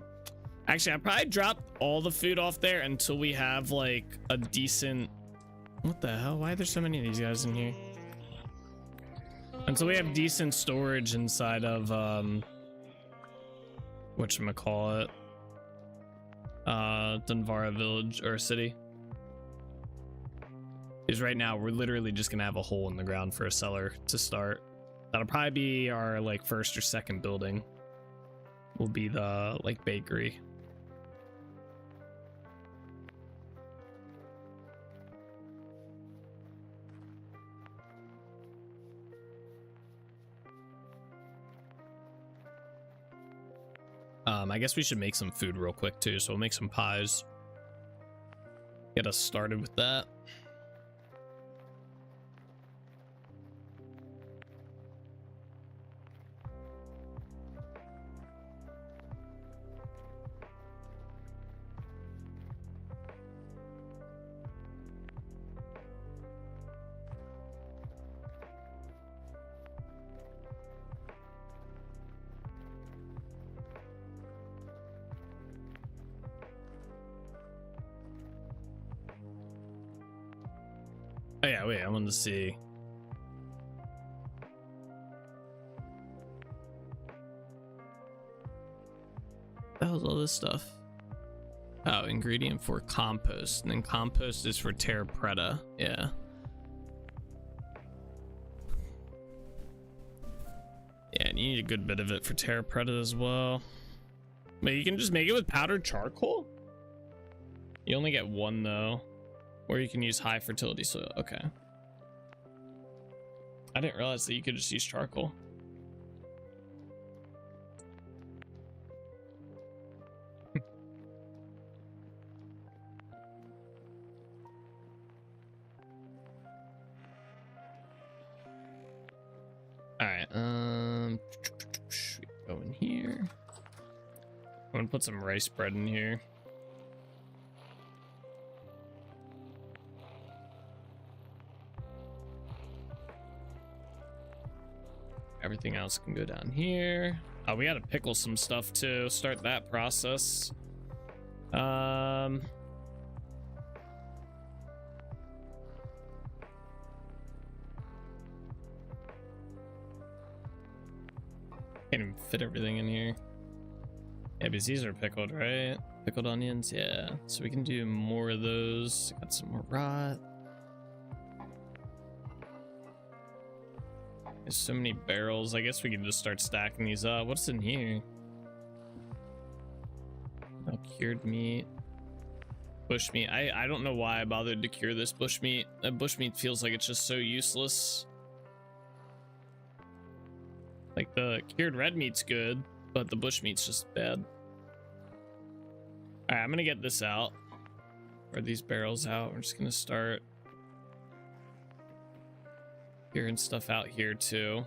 [SPEAKER 2] actually I'll probably drop all the food off there until we have like a decent, what the hell, why are there so many of these guys in here? Until we have decent storage inside of whatchamacallit, Dunvarra village or city. Because right now we're literally just gonna have a hole in the ground for a cellar to start. That'll probably be our like first or second building. Will be the like bakery. I guess we should make some food real quick too, so we'll make some pies. Get us started with that. Oh yeah, wait, I wanted to see. What the hell's all this stuff? Oh, ingredient for compost. And then compost is for terra preta. Yeah. Yeah, and you need a good bit of it for terra preta as well. But you can just make it with powdered charcoal? You only get one though. Or you can use high fertility soil. Okay. I didn't realize that you could just use charcoal. All right. Go in here. I'm gonna put some rice bread in here. Everything else can go down here. Oh, we gotta pickle some stuff too. Start that process. Can't even fit everything in here. Yeah, because these are pickled, right? Pickled onions, yeah. So we can do more of those. Got some more rot. There's so many barrels. I guess we can just start stacking these up. What's in here? Oh, cured meat. Bush meat. I don't know why I bothered to cure this bush meat. That bush meat feels like it's just so useless. Like the cured red meat's good, but the bush meat's just bad. All right, I'm gonna get this out. Or these barrels out. We're just gonna start curing stuff out here too.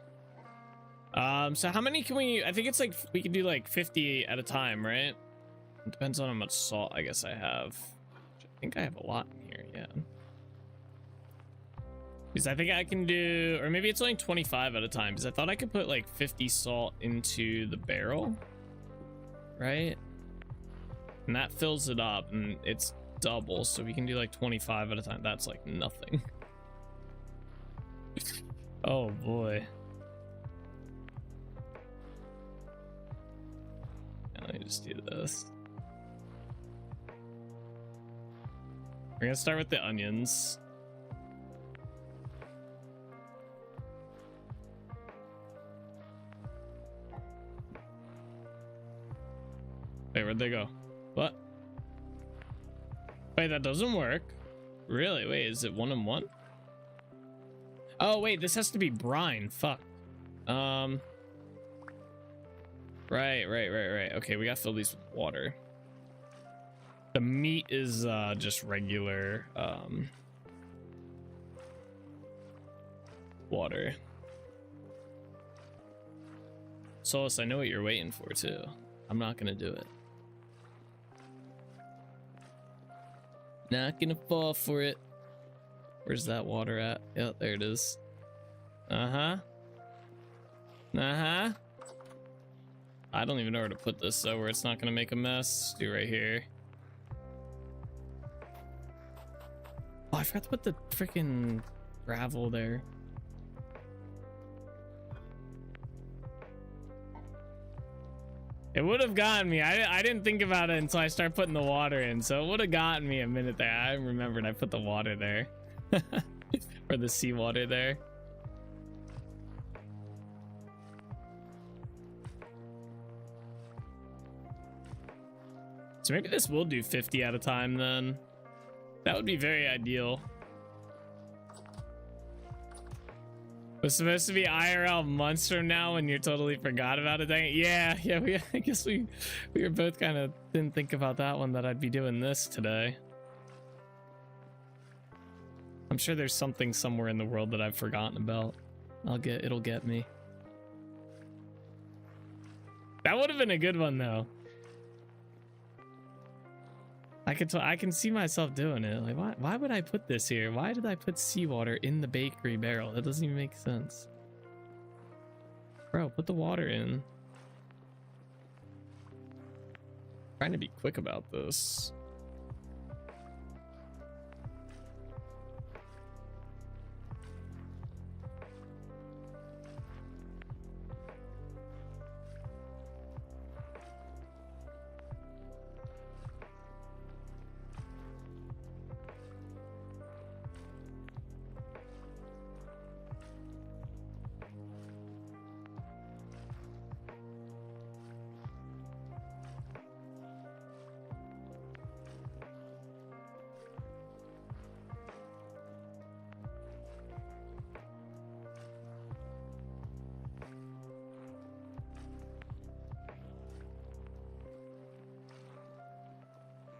[SPEAKER 2] So how many can we? I think it's like we can do like 50 at a time, right? It depends on how much salt I guess I have. I think I have a lot in here, yeah. Because I think I can do, or maybe it's only 25 at a time, because I thought I could put like 50 salt into the barrel, right? And that fills it up, and it's double, so we can do like 25 at a time. That's like nothing. Oh boy. Let me just do this. We're gonna start with the onions. Wait, where'd they go? What? Wait, that doesn't work. Really? Wait, is it 1 and 1? Oh wait, this has to be brine. Fuck. Right. Okay, we gotta fill these with water. The meat is just regular water. Solus, I know what you're waiting for too. I'm not gonna do it. Not gonna fall for it. Where's that water at? Yeah, there it is. Uh-huh. I don't even know where to put this so where it's not gonna make a mess. Do right here. Oh, I forgot to put the freaking gravel there. It would have gotten me. I didn't think about it until I started putting the water in, so it would have gotten me a minute there. I remembered I put the water there. Or the seawater there. So maybe this will do 50 at a time then. That would be very ideal. Was supposed to be IRL months from now and you totally forgot about it. Dang it. Yeah, I guess we were both kind of didn't think about that one, that I'd be doing this today. I'm sure there's something somewhere in the world that I've forgotten about. It'll get me. That would have been a good one though. I can see myself doing it. Like, why would I put this here? Why did I put seawater in the bakery barrel? That doesn't even make sense. Bro, put the water in. Trying to be quick about this.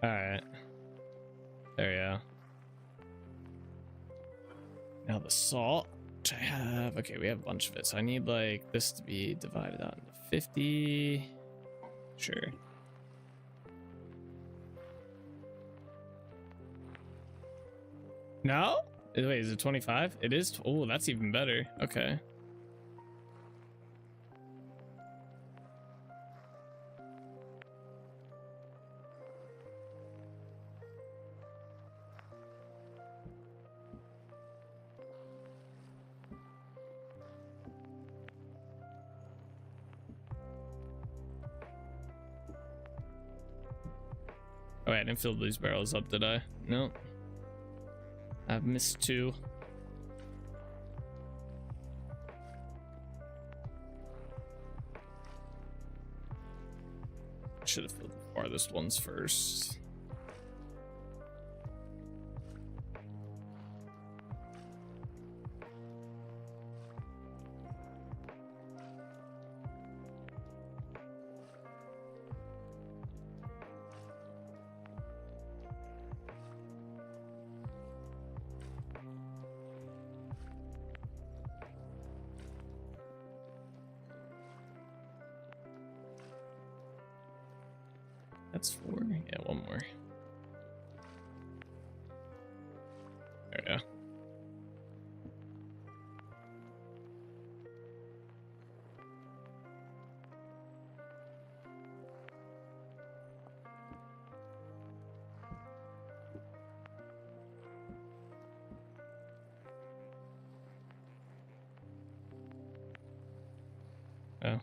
[SPEAKER 2] All right, there we go. Now the salt, which I have. Okay, we have a bunch of it, so I need like this to be divided out into 50. Sure. No? Wait, is it 25? It is. Oh, that's even better. Okay. Oh, wait, I didn't fill these barrels up, did I? No. I've missed 2. Should have filled the farthest ones first. That's 4. Yeah, one more. There we go. Oh.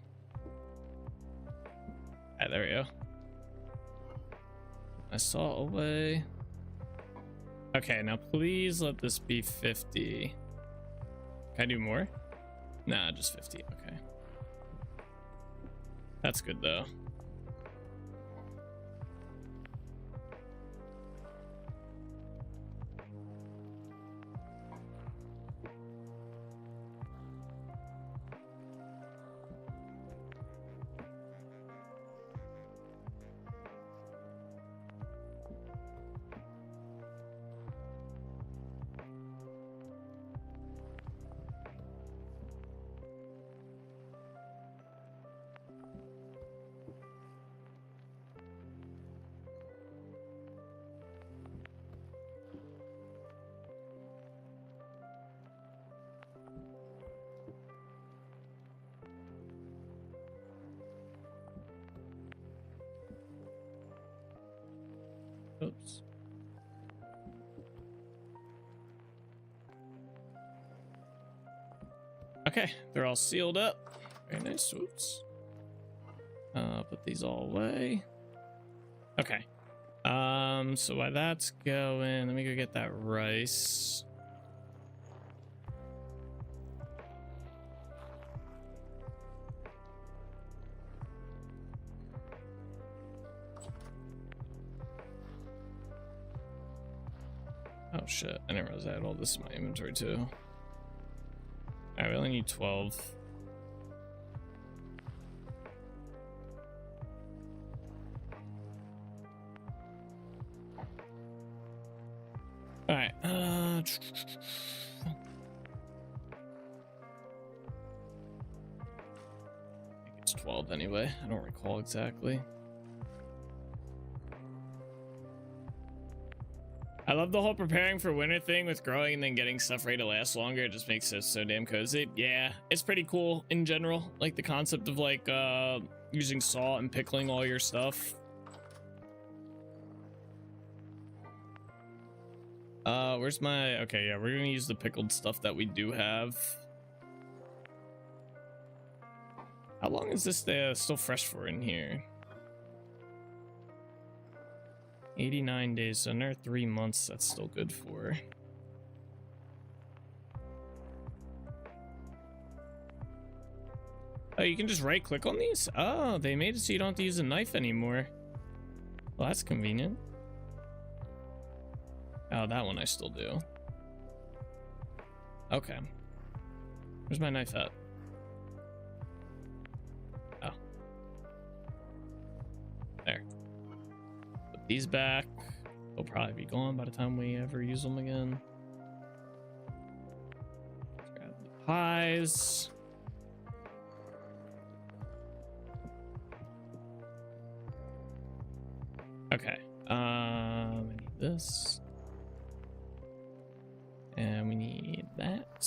[SPEAKER 2] Ah, there we go. I saw away. Okay, now please let this be 50. Can I do more? Nah, just 50. Okay. That's good though. Oops. Okay, they're all sealed up. Very nice. Oops. Put these all away. Okay. So while that's going, let me go get that rice. Oh shit, I didn't realize I had all this in my inventory too. right, we only need 12. All right. I think it's 12 anyway. I don't recall exactly. I love the whole preparing for winter thing with growing and then getting stuff ready to last longer. It just makes it so damn cozy. Yeah, it's pretty cool in general. Like the concept of like using salt and pickling all your stuff. Where's my... Okay, yeah, we're gonna use the pickled stuff that we do have. How long is this still fresh for in here? 89 days, so another 3 months that's still good for. Oh, you can just right click on these? Oh, they made it so you don't have to use a knife anymore. Well, that's convenient. Oh, that one I still do. Okay. Where's my knife at? Oh. There. Put these back. They'll probably be gone by the time we ever use them again. Let's grab the pies. Okay. I need this. And we need that.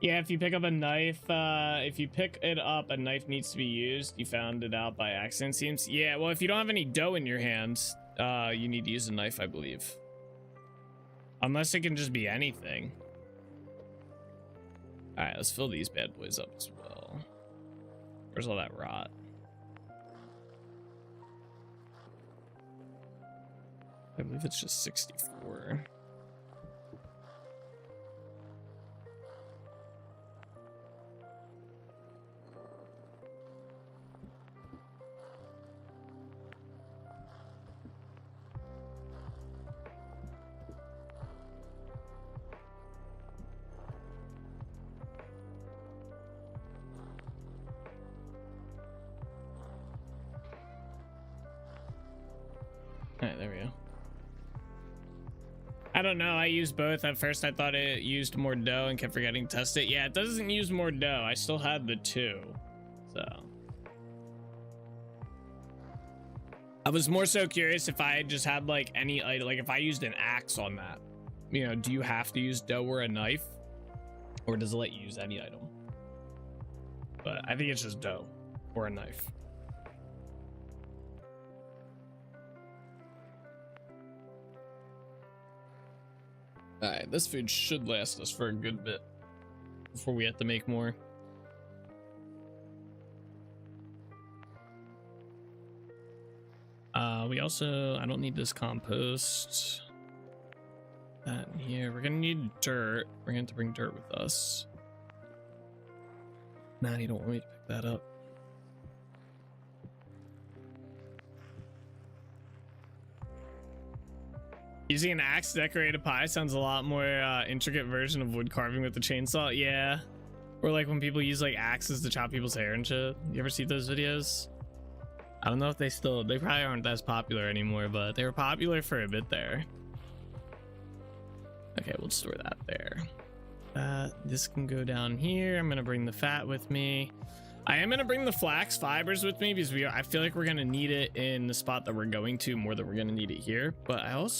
[SPEAKER 2] Yeah, if you pick up a knife, if you pick it up, a knife needs to be used. You found it out by accident, seems. Yeah, well, if you don't have any dough in your hands, you need to use a knife, I believe. Unless it can just be anything. All right, let's fill these bad boys up as well. Where's all that rot? I believe it's just 64. All right, there we go. I don't know. I used both. At first, I thought it used more dough and kept forgetting to test it. Yeah, it doesn't use more dough. I still had the 2. So. I was more so curious if I just had like any item, like if I used an axe on that. You know, do you have to use dough or a knife? Or does it let you use any item? But I think it's just dough or a knife. Alright, this food should last us for a good bit before we have to make more. We also, I don't need this compost. That in here. We're gonna need dirt. We're gonna have to bring dirt with us. Nah, you don't want me to pick that up. Using an axe to decorate a pie sounds a lot more intricate version of wood carving with the chainsaw. Yeah. Or like when people use like axes to chop people's hair and shit. You ever see those videos? I don't know if they probably aren't as popular anymore, but they were popular for a bit there. Okay, we'll store that there. This can go down here. I'm gonna bring the fat with me. I am gonna bring the flax fibers with me because I feel like we're gonna need it in the spot that we're going to more than we're gonna need it here. But I want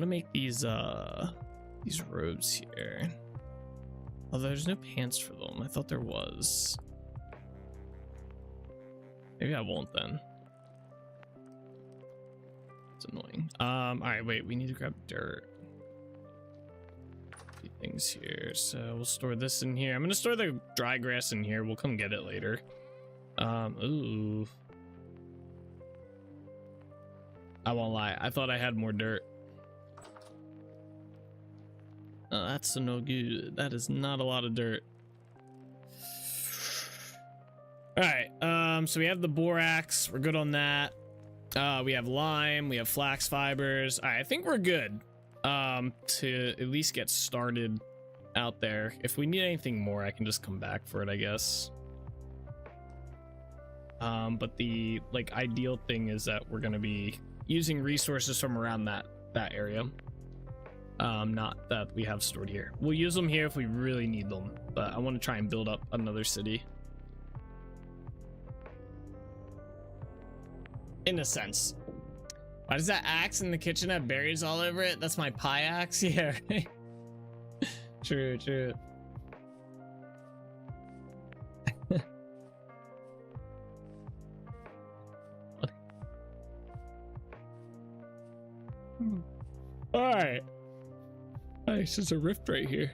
[SPEAKER 2] to make these robes here. Although there's no pants for them. I thought there was. Maybe I won't then. It's annoying. All right, wait. We need to grab dirt. Things here, so we'll store this in here. I'm gonna store the dry grass in here. We'll come get it later. Ooh, I won't lie, I thought I had more dirt. That's no good. That is not a lot of dirt. All right, so we have the borax. We're good on that. We have lime, we have flax fibers. All right, I think we're good. to at least get started out there. If we need anything more, I can just come back for it, I guess. But the like ideal thing is that we're going to be using resources from around that area. Not that we have stored here. We'll use them here if we really need them, but I want to try and build up another city. In a sense. Why does that axe in the kitchen have berries all over it? That's my pie axe? Yeah. True, true. All right. Nice, there's a rift right here.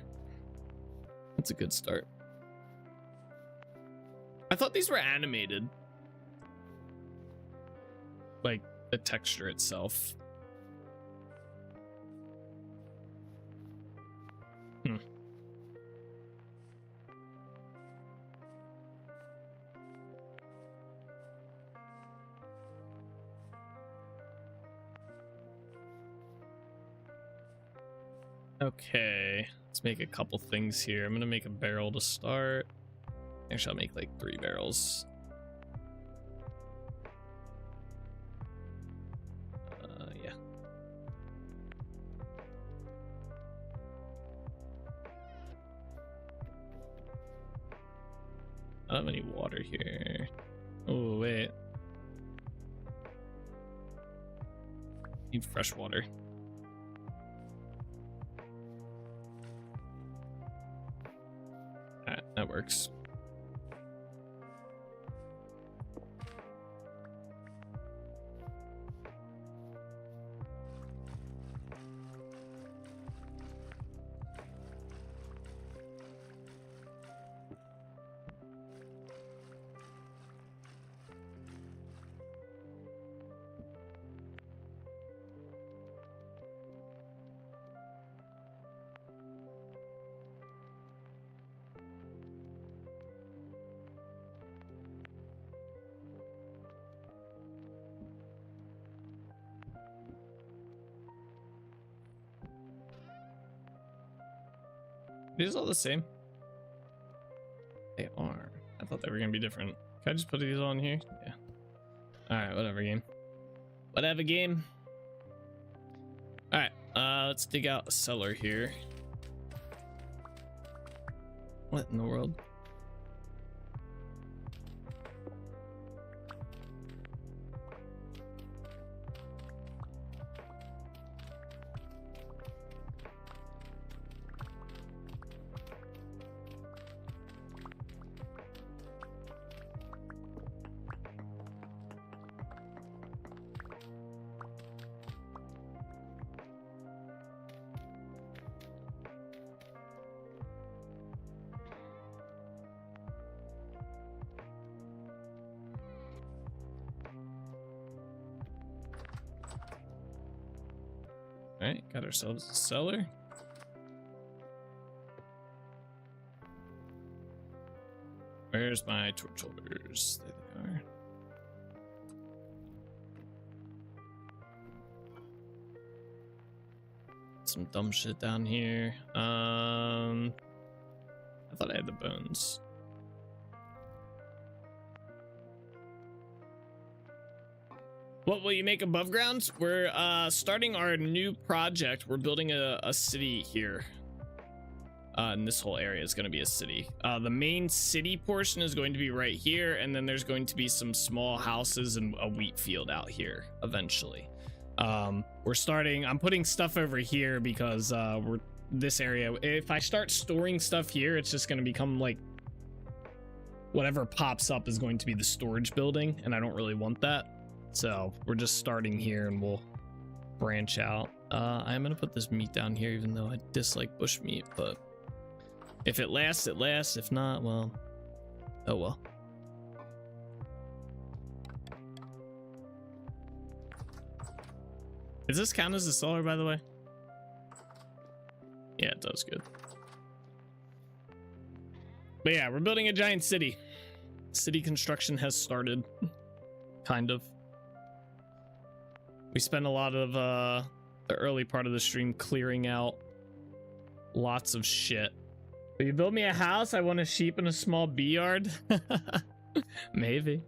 [SPEAKER 2] That's a good start. I thought these were animated. Like the texture itself. Okay, let's make a couple things here. I'm gonna make a barrel to start. Actually, I'll make like 3 barrels. Yeah. I don't have any water here. Oh, wait. Need fresh water. Alright, that works. These all the same? They are. I thought they were gonna be different. Can I just put these on here? Yeah. Alright, whatever, game. Whatever, game. Alright, let's dig out a cellar here. What in the world? Alright, got ourselves a cellar. Where's my torch holders? There they are. Some dumb shit down here. I thought I had the bones. What will you make above ground? We're starting our new project. We're building a city here. And this whole area is going to be a city. The main city portion is going to be right here, and then there's going to be some small houses and a wheat field out here eventually. We're starting. I'm putting stuff over here because we're this area. If I start storing stuff here, it's just going to become like whatever pops up is going to be the storage building, and I don't really want that. So we're just starting here and we'll branch out. I'm gonna put this meat down here, even though I dislike bush meat, but if it lasts, it lasts. If not, well, oh well. Does this count as a cellar, by the way? Yeah, it does. Good. But yeah, we're building a giant city. City construction has started, kind of. We spent a lot of the early part of the stream clearing out lots of shit. Will you build me a house? I want a sheep and a small bee yard. Maybe.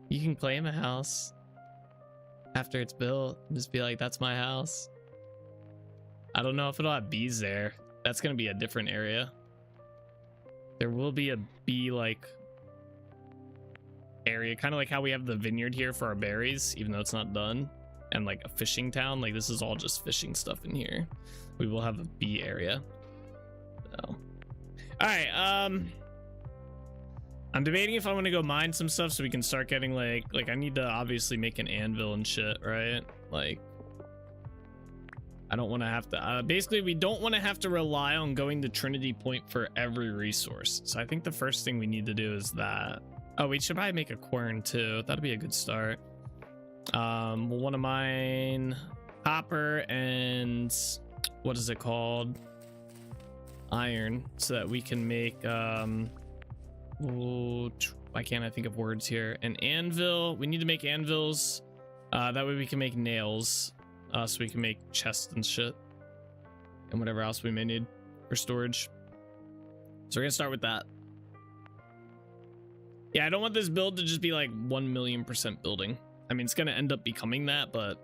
[SPEAKER 2] You can claim a house after it's built. Just be like, that's my house. I don't know if it'll have bees there. That's gonna be a different area. There will be a bee like area, kind of like how we have the vineyard here for our berries, even though it's not done, and like a fishing town. Like this is all just fishing stuff in here. We will have a bee area. So, all right. I'm debating if I want to go mine some stuff so we can start getting like I need to obviously make an anvil and shit, right? Like I don't want to have to basically we don't want to have to rely on going to Trinity Point for every resource. So I think the first thing we need to do is that. Oh, we should probably make a quern too. That'd be a good start. We'll want to mine copper and what is it called? Iron, so that we can make why can't I think of words here? An anvil. We need to make anvils. That way we can make nails. So we can make chests and shit. And whatever else we may need for storage. So we're gonna start with that. Yeah, I don't want this build to just be like 1,000,000% building. I mean, it's gonna end up becoming that, but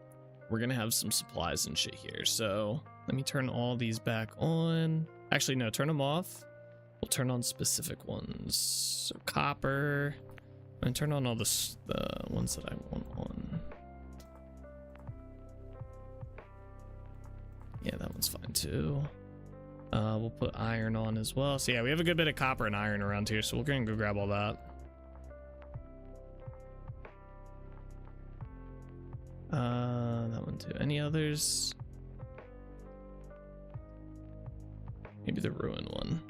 [SPEAKER 2] we're gonna have some supplies and shit here. So let me turn all these back on. Actually, no, turn them off. We'll turn on specific ones. So copper. And turn on all the ones that I want on. Yeah, that one's fine too. We'll put iron on as well. So yeah, we have a good bit of copper and iron around here, so we're gonna go grab all that. That one too. Any others? Maybe the ruin one.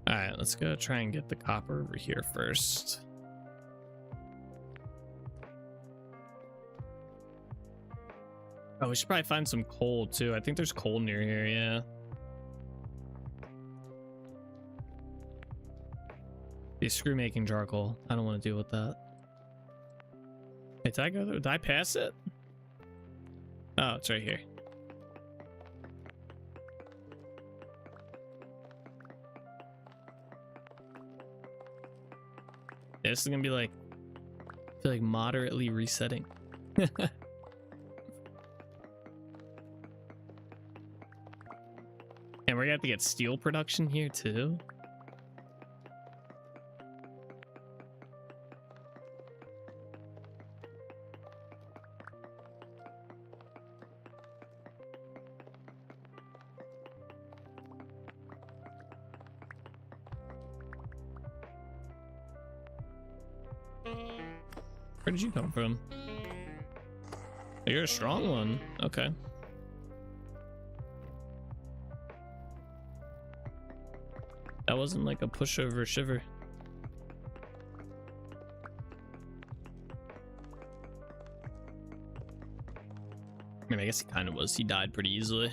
[SPEAKER 2] All right, let's go try and get the copper over here first. Oh, we should probably find some coal too. I think there's coal near here, yeah. The screw making charcoal. I don't want to deal with that. Hey, did I go there? Did I pass it? Oh, it's right here. Yeah, this is gonna be like, I feel like moderately resetting. And we're gonna have to get steel production here too. Where did you come from? Oh, you're a strong one. Okay. That wasn't like a pushover shiver. I mean, I guess he kind of was. He died pretty easily.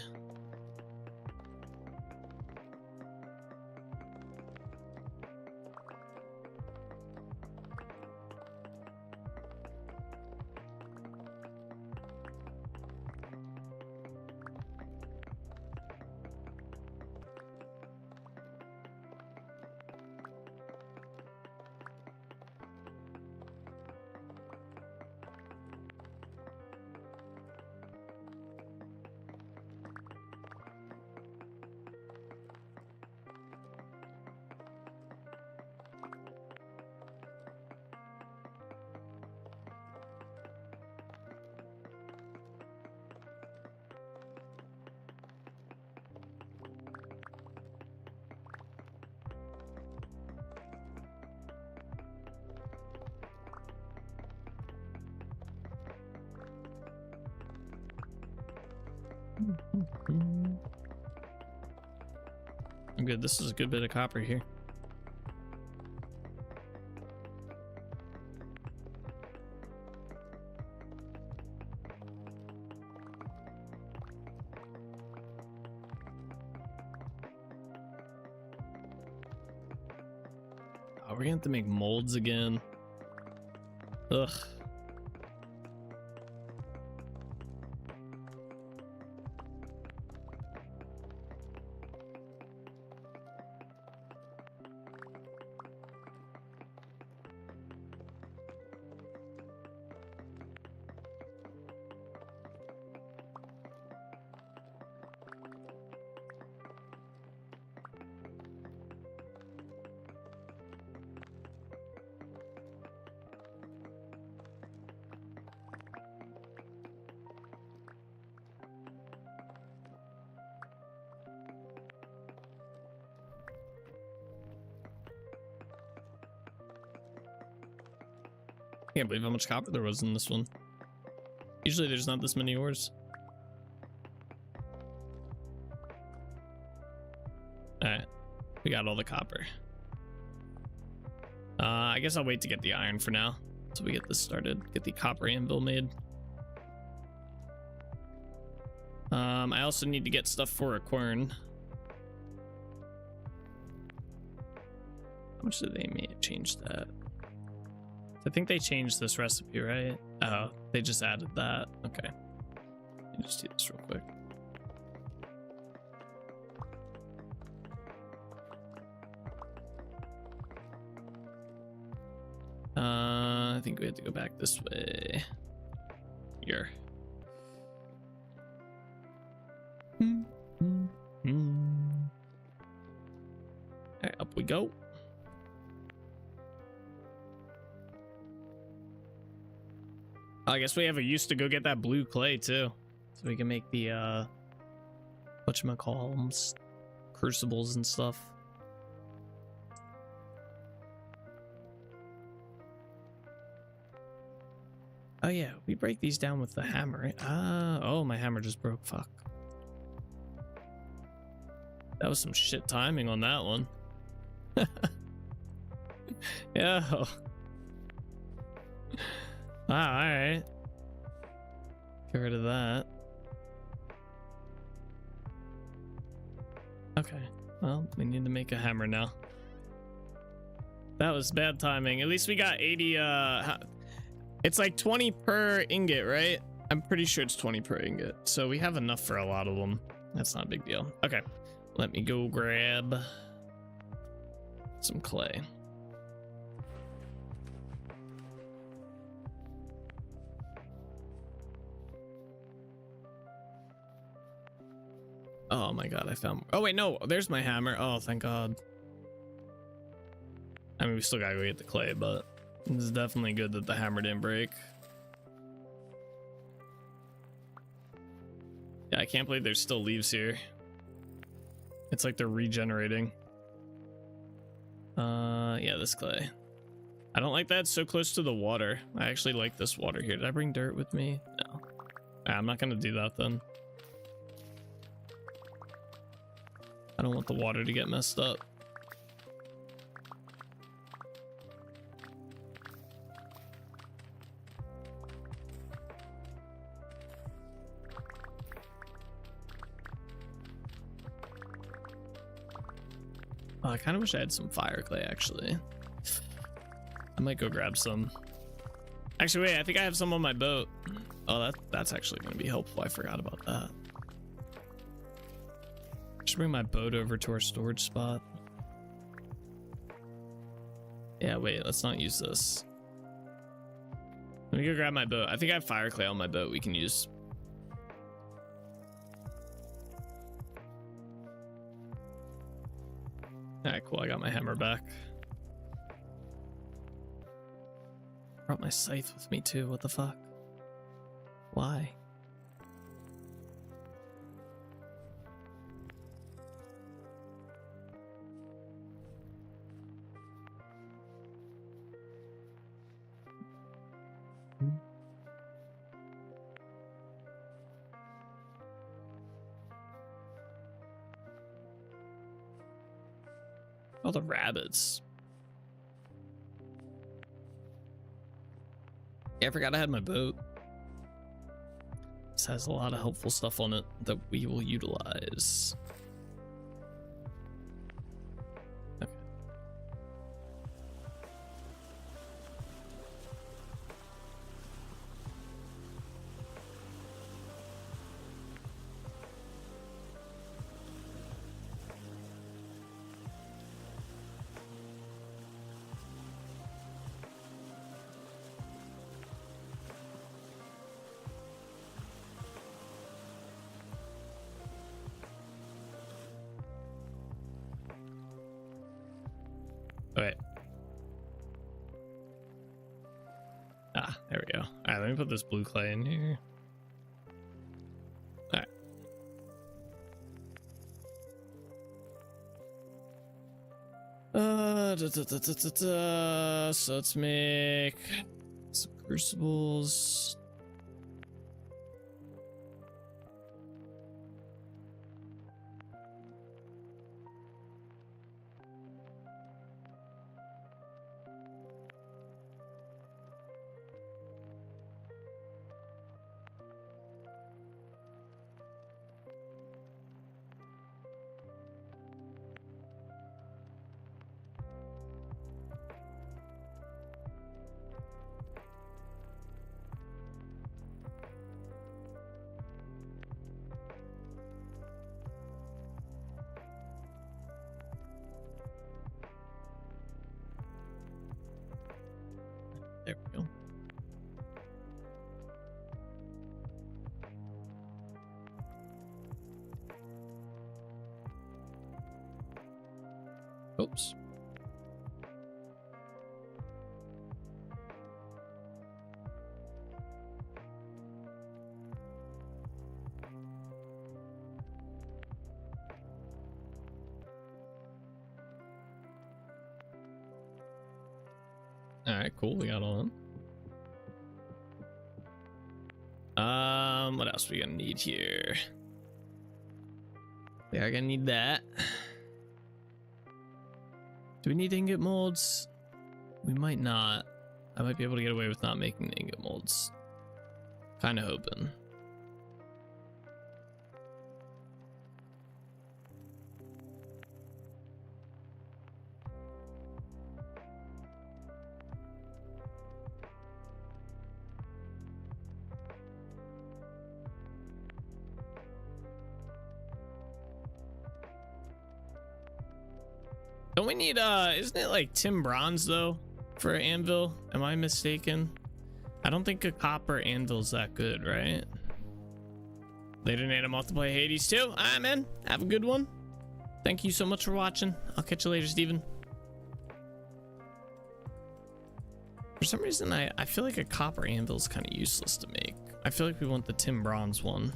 [SPEAKER 2] I'm good. This is a good bit of copper here. Oh, we're gonna have to make molds again. Ugh. Can't believe how much copper there was in this one. Usually there's not this many ores. Alright, we got all the copper. I guess I'll wait to get the iron for now, so we get this started. Get the copper anvil made. I also need to get stuff for a quern. How much did they change that? I think they changed this recipe, right? Oh, they just added that. Okay. Let me just do this real quick. I think we have to go back this way. Here. Alright, up we go. I guess we have a use to go get that blue clay too, so we can make the whatchamacallums, crucibles and stuff. Oh yeah, we break these down with the hammer, right? Oh, my hammer just broke. Fuck. That was some shit timing on that one. Yeah. Ah, alright. Get rid of that. Okay. Well, we need to make a hammer now. That was bad timing. At least we got 80, it's like 20 per ingot, right? I'm pretty sure it's 20 per ingot. So we have enough for a lot of them. That's not a big deal. Okay. Let me go grab some clay. Oh my god, I found... Oh wait, no, there's my hammer. Oh, thank god. I mean, we still gotta go get the clay, but it's definitely good that the hammer didn't break. Yeah, I can't believe there's still leaves here. It's like they're regenerating. Yeah, this clay. I don't like that it's so close to the water. I actually like this water here. Did I bring dirt with me? No. I'm not gonna do that then. I don't want the water to get messed up. Oh, I kind of wish I had some fire clay, actually. I might go grab some. Actually, wait, I think I have some on my boat. Oh, that's actually going to be helpful. I forgot about that. Just bring my boat over to our storage spot. Yeah, wait, let's not use this. Let me go grab my boat. I think I have fire clay on my boat we can use. Alright, cool. I got my hammer back. Brought my scythe with me too. What the fuck? Why? All the rabbits. Yeah, I forgot I had my boat. This has a lot of helpful stuff on it that we will utilize. Okay. Okay. Ah, there we go. All right, let me put this blue clay in here. All right. So let's make Some crucibles. There we go. Oops. All right, cool. We got all of them. What else we gonna need here? We are gonna need that. Do we need ingot molds? We might not. I might be able to get away with not making the ingot molds. Kind of hoping. Don't we need, isn't it like tin bronze though for an anvil? Am I mistaken? I don't think a copper anvil's that good, right? Later Nate, I'm off to play Hades too. All right, man. Have a good one. Thank you so much for watching. I'll catch you later, Steven. For some reason, I feel like a copper anvil is kind of useless to make. I feel like we want the tin bronze one.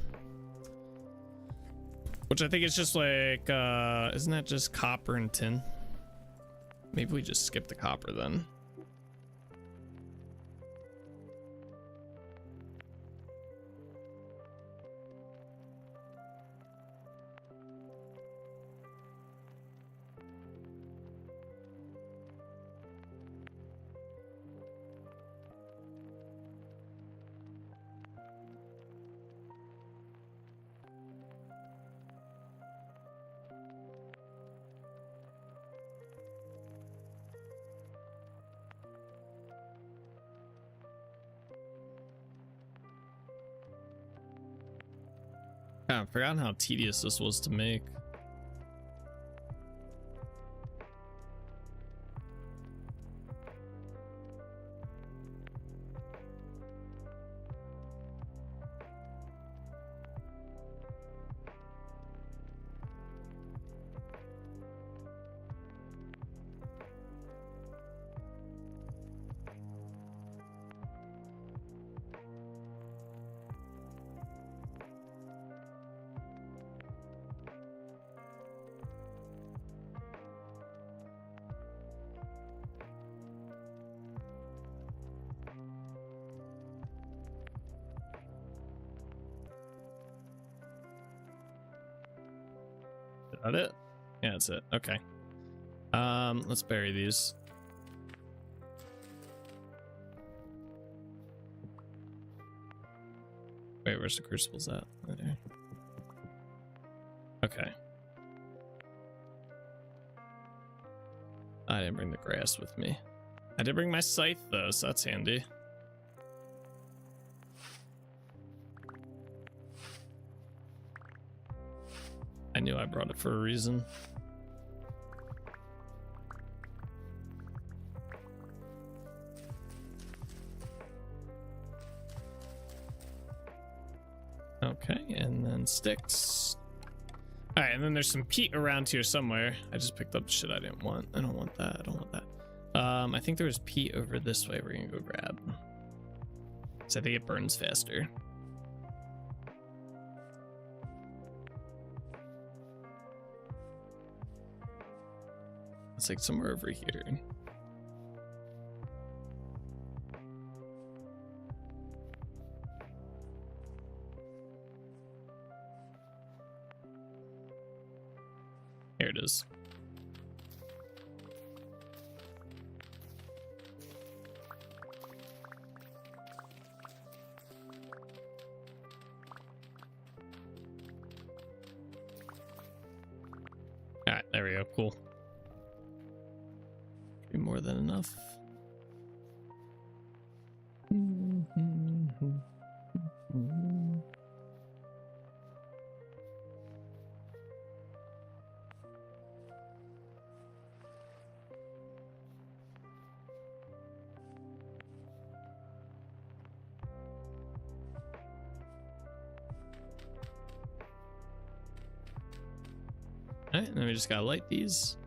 [SPEAKER 2] Which I think is just like, isn't that just copper and tin? Maybe we just skip the copper then. I've forgotten how tedious this was to make. Is that it? Yeah, that's it. Okay. Let's bury these. Wait, where's the crucibles at? Right there. Okay. I didn't bring the grass with me. I did bring my scythe though, so that's handy. I knew I brought it for a reason. Okay, and then sticks. All right, and then there's some peat around here somewhere. I just picked up shit I didn't want. I don't want that. I don't want that. I think there was peat over this way. We're gonna go grab. So I think it burns faster. It's like somewhere over here. Here it is. All right, there we go. Cool. Be more than enough. All right, then we just gotta light these.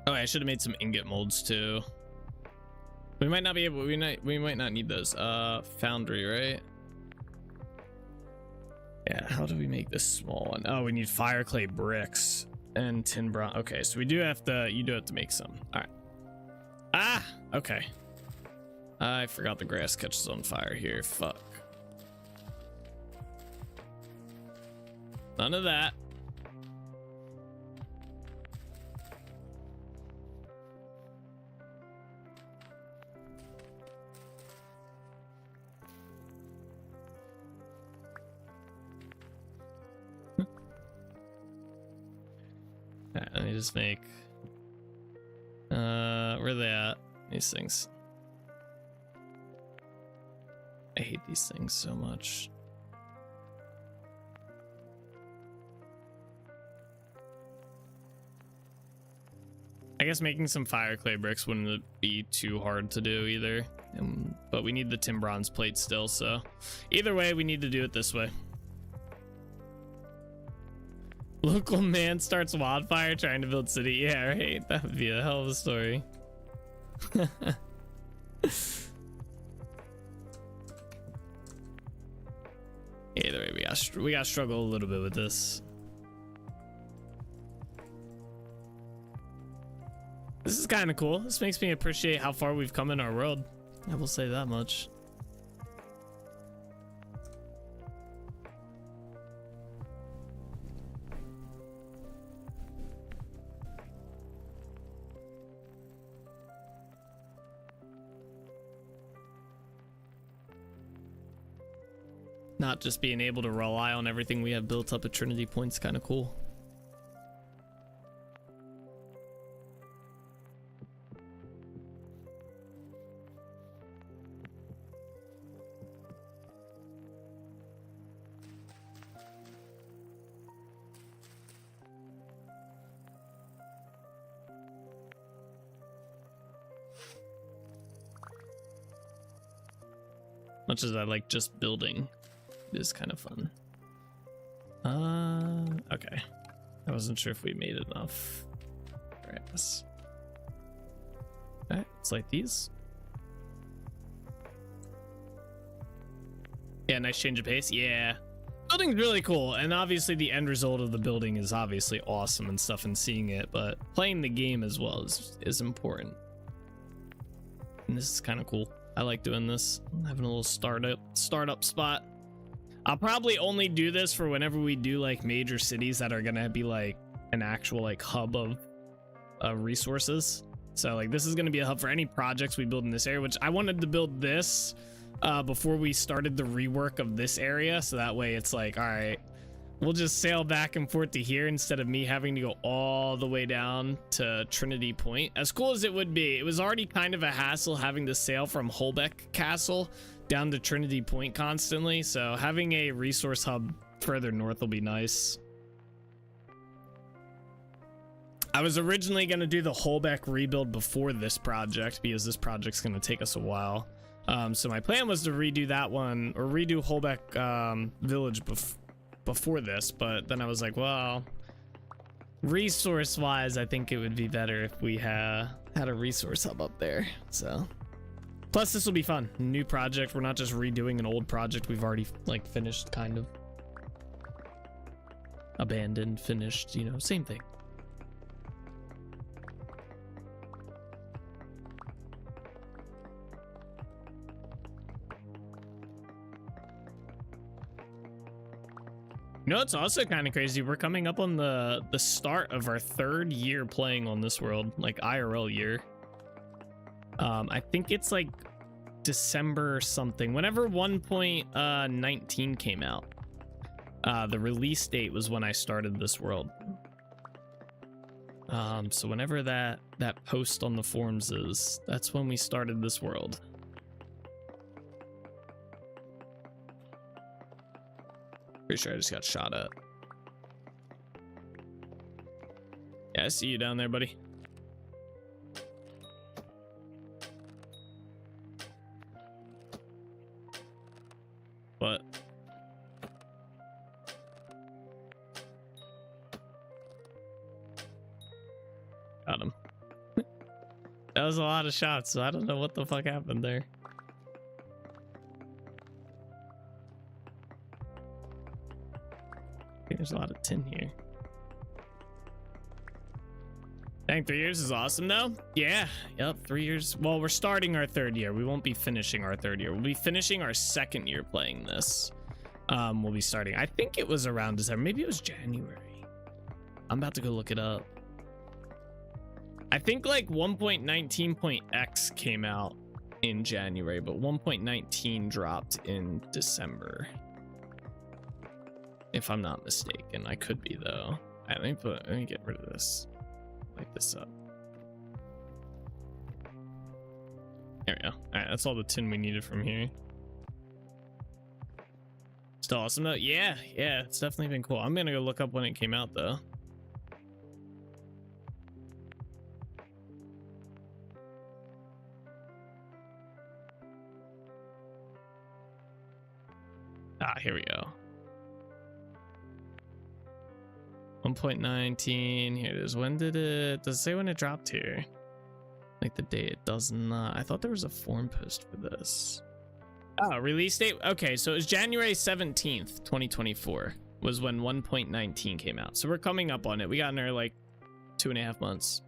[SPEAKER 2] Oh, I should have made some ingot molds too. We might not be able. We might not need those. Foundry, right? Yeah. How do we make this small one? Oh, we need fire clay bricks and tin bronze. Okay, so we do have to. You do have to make some. All right. Ah. Okay. I forgot the grass catches on fire here. Fuck. None of that. Alright, let me just make where are they at? These things. I hate these things so much. I guess making some fire clay bricks wouldn't be too hard to do either. But we need the tin bronze plate still, so either way, we need to do it this way. Local man starts wildfire trying to build city. Yeah, right. That would be a hell of a story. Either way, we gotta struggle a little bit with this. This is kind of cool. This makes me appreciate how far we've come in our world. I will say that much. Not just being able to rely on everything we have built up at Trinity Point's kind of cool. Much as I like just building, it is kind of fun. Okay. I wasn't sure if we made enough. All right, let's light these. Yeah, nice change of pace. Yeah, building's really cool, and obviously the end result of the building is obviously awesome and stuff, and seeing it, but playing the game as well is important. And this is kind of cool. I like doing this. I'm having a little startup spot. I'll probably only do this for whenever we do like major cities that are gonna be like an actual like hub of resources. So like this is gonna be a hub for any projects we build in this area, which I wanted to build this before we started the rework of this area, so that way it's like, all right, we'll just sail back and forth to here instead of me having to go all the way down to Trinity Point. As cool as it would be, it was already kind of a hassle having to sail from Holbeck Castle down to Trinity Point constantly, so having a resource hub further north will be nice. I was originally going to do the Holbeck rebuild before this project because this project's going to take us a while. So my plan was to redo that one, or redo Holbeck Village before this, but then I was like, well, resource wise I think it would be better if we had a resource hub up there. So plus this will be fun, new project. We're not just redoing an old project we've already like finished, kind of abandoned, finished, you know, same thing. You know, it's also kind of crazy. We're coming up on the start of our 3rd year playing on this world, like IRL year. I think it's like December or something. Whenever 1.19 came out, the release date was when I started this world. So whenever that post on the forums is, that's when we started this world. Pretty sure I just got shot at. Yeah, I see you down there, buddy. What? Got him. That was a lot of shots, so I don't know what the fuck happened there. I think there's a lot of tin here. Dang, 3 years is awesome though. Yeah, yep, 3 years. Well, we're starting our 3rd year. We won't be finishing our 3rd year. We'll be finishing our 2nd year playing this. We'll be starting. I think it was around December. Maybe it was January. I'm about to go look it up. I think like 1.19.x came out in January, but 1.19 dropped in December. If I'm not mistaken. I could be though. Let me get rid of this. Light this up. There we go. Alright, that's all the tin we needed from here. Still awesome though. Yeah, it's definitely been cool. I'm gonna go look up when it came out though. Here we go. 1.19. Here it is. When did it? Does it say when it dropped here? Like the date? It does not. I thought there was a forum post for this. Oh, release date. Okay, so it was January 17th, 2024 was when 1.19 came out. So we're coming up on it. We got in there like 2.5 months.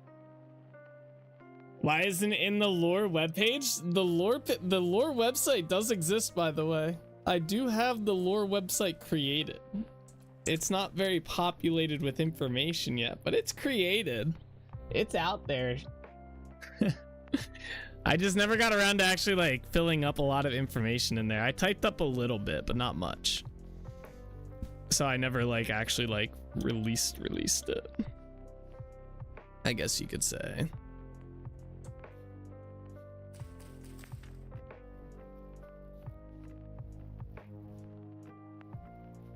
[SPEAKER 2] Why isn't it in the lore webpage? The lore website does exist, by the way. I do have the lore website created. It's not very populated with information yet, but it's created. It's out there. I just never got around to actually like filling up a lot of information in there. I typed up a little bit, but not much. So I never like actually like released it, I guess you could say.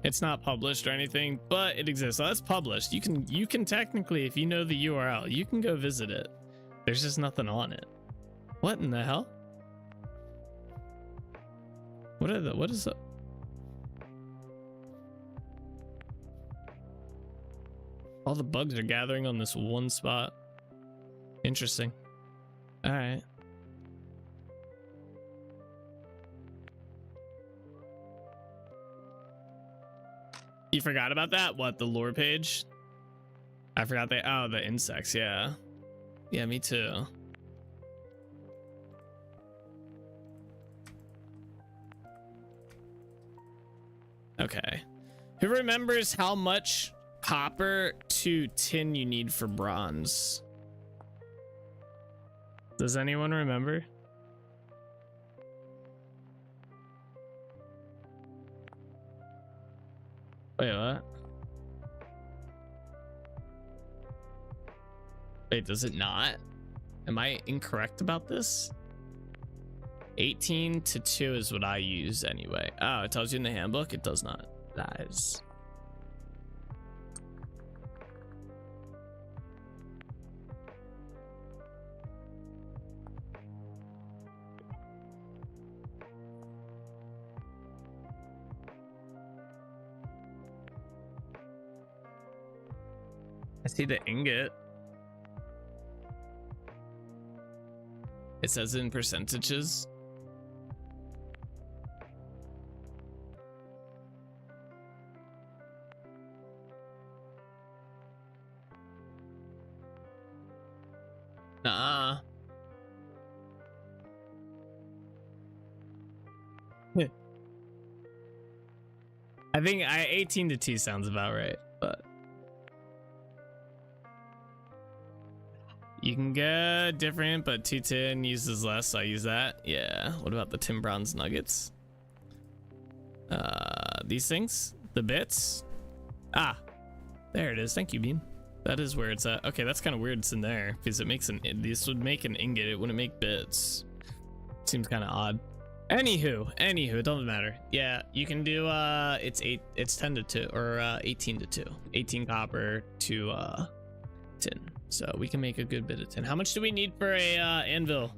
[SPEAKER 2] It's not published or anything, but it exists. So that's published. You can technically, if you know the URL, you can go visit it. There's just nothing on it. What in the hell? What is it? All the bugs are gathering on this one spot. Interesting. All right. You forgot about that? What, the lore page? I forgot the insects, yeah. Yeah, me too. Okay. Who remembers how much copper to tin you need for bronze? Does anyone remember? Wait, what? Wait, does it not? Am I incorrect about this? 18 to 2 is what I use anyway. Oh, it tells you in the handbook? It does not. Lies. I see the ingot. It says in percentages. Nah. I think 18 to 2 sounds about right, but you can get different, but 210 uses less, so I use that. Yeah. What about the tin bronze nuggets? These things, the bits. Ah, there it is. Thank you, Bean. That is where it's at. Okay, that's kind of weird it's in there because it makes this would make an ingot. It wouldn't make bits. Seems kind of odd. Anywho, it doesn't matter. Yeah, you can do it's 10 to 2 or 18 to 2. 18 copper to tin. So we can make a good bit of tin. How much do we need for a anvil?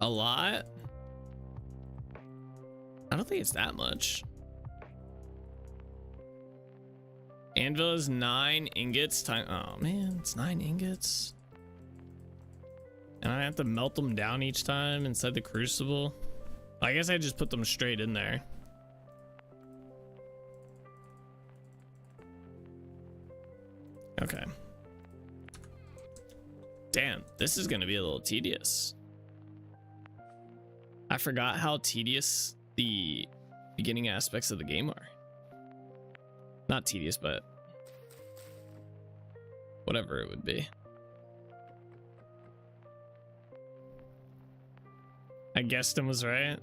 [SPEAKER 2] A lot? I don't think it's that much. Anvil is 9 ingots time. Oh man, it's 9 ingots. And I have to melt them down each time inside the crucible. I guess I just put them straight in there. Okay. Damn, this is gonna be a little tedious. I forgot how tedious the beginning aspects of the game are. Not tedious, but whatever it would be. I guessed him was right.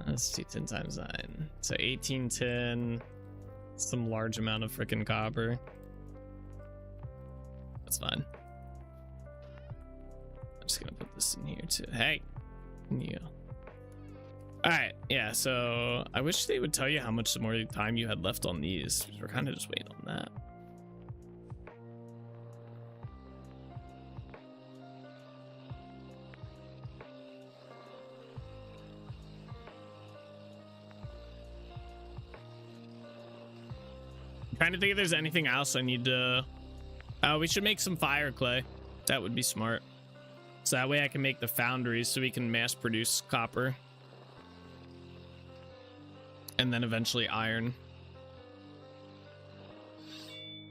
[SPEAKER 2] Let's do 10 times 9. So 1810, some large amount of freaking copper. That's fine. I'm just gonna put this in here too. Hey, you. All right, yeah. So I wish they would tell you how much more time you had left on these. We're kind of just waiting on that. I'm trying to think if there's anything else I need to. We should make some fire clay. That would be smart. So that way I can make the foundries so we can mass produce copper. And then eventually iron.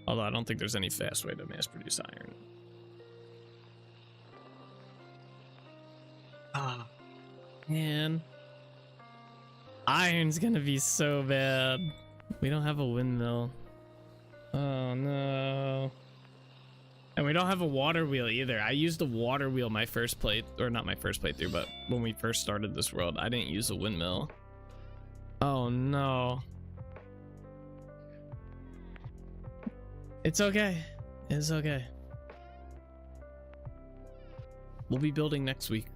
[SPEAKER 2] Although I don't think there's any fast way to mass produce iron. Ah, man. Iron's gonna be so bad. We don't have a windmill. Oh no. And we don't have a water wheel either. I used a water wheel my first play, or not my first playthrough, but when we first started this world, I didn't use a windmill. Oh no. It's okay. It's okay. We'll be building next week.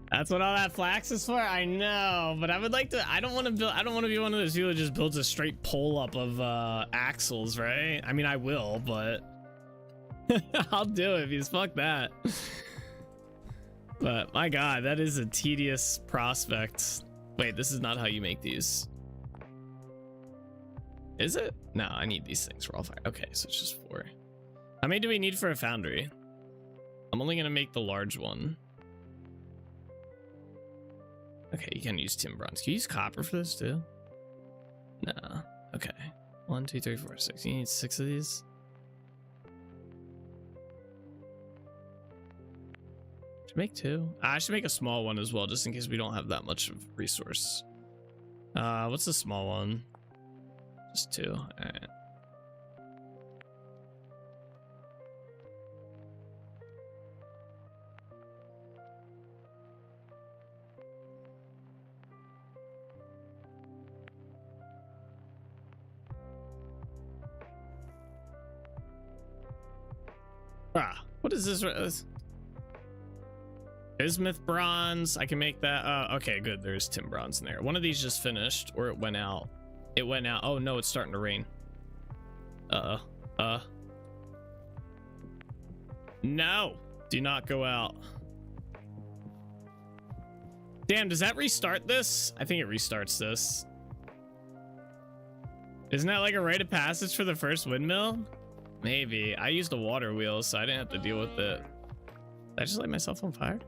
[SPEAKER 2] That's what all that flax is for? I know, but I would like to. I don't want to be one of those people who just builds a straight pole up of axles, right? I mean, I will, but I'll do it because fuck that. But my god, that is a tedious prospect. Wait, this is not how you make these. Is it? No, I need these things for all fire. Okay, so it's just 4. How many do we need for a foundry? I'm only gonna make the large one. Okay, you can use tin bronze. Can you use copper for this too? No. Okay. 1, 2, 3, 4, 6. You need 6 of these. Should make 2. I should make a small one as well, just in case we don't have that much of resource. What's the small one? Just 2. All right. What is this? Bismuth bronze. I can make that. Okay, good. There's tin bronze in there. One of these just finished, or it went out. It went out. Oh no, it's starting to rain. No, do not go out. Damn, does that restart this? I think it restarts this. Isn't that like a rite of passage for the first windmill? Maybe. I used a water wheel, so I didn't have to deal with it. Did I just light myself on fire?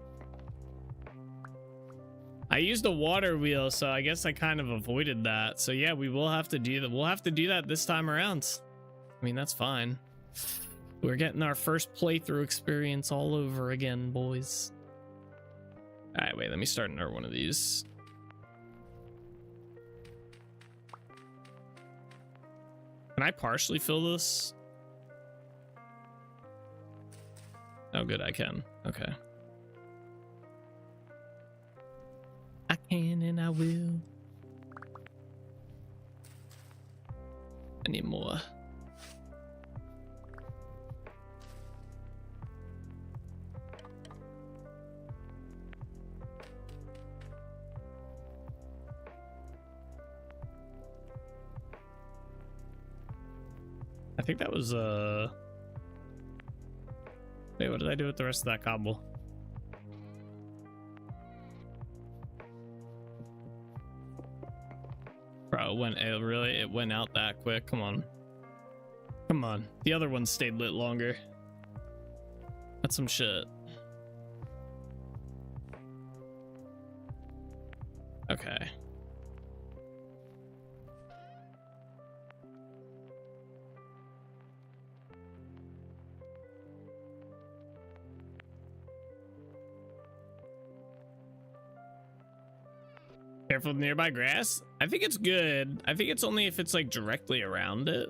[SPEAKER 2] I used a water wheel, so I guess I kind of avoided that. So yeah, we will have to do that. We'll have to do that this time around. I mean, that's fine. We're getting our first playthrough experience all over again, boys. All right, wait, let me start another one of these. Can I partially fill this? Oh, good, I can. Okay. I can and I will. I need more. I think that was wait, what did I do with the rest of that cobble? Bro, it went out that quick. Come on. Come on. The other one stayed lit longer. That's some shit. Okay. Careful with nearby grass. I think it's good. I think it's only if it's like directly around it.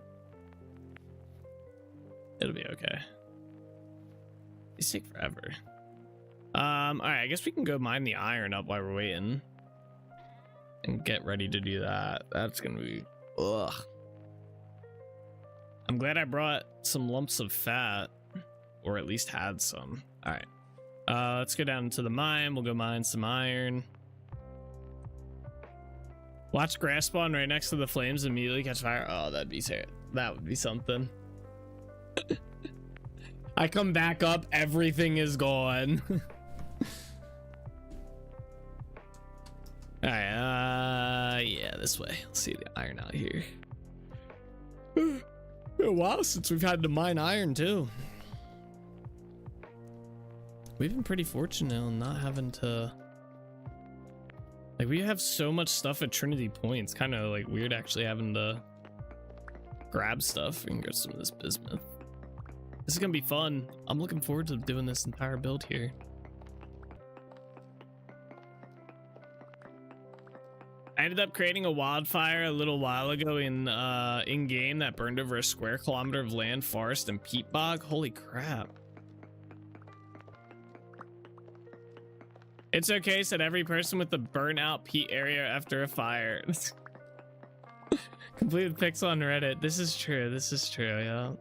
[SPEAKER 2] It'll be okay. These take forever. All right, I guess we can go mine the iron up while we're waiting and get ready to do that. That's gonna be ugh. I'm glad I brought some lumps of fat, or at least had some. All right, let's go down to the mine. We'll go mine some iron. Watch grass spawn right next to the flames and immediately catch fire. Oh, that'd be sad. That would be something. I come back up, everything is gone. All right, yeah, this way. Let's see the iron out here. Been a while since we've had to mine iron too. We've been pretty fortunate on not having to. Like, we have so much stuff at Trinity Point. It's kind of like weird actually having to grab stuff. We can get some of this bismuth. This is gonna be fun. I'm looking forward to doing this entire build here. I ended up creating a wildfire a little while ago in game that burned over a square kilometer of land, forest, and peat bog. Holy crap. It's okay, said every person with the burnout peat area after a fire. Completed pics on Reddit. This is true. This is true, yeah.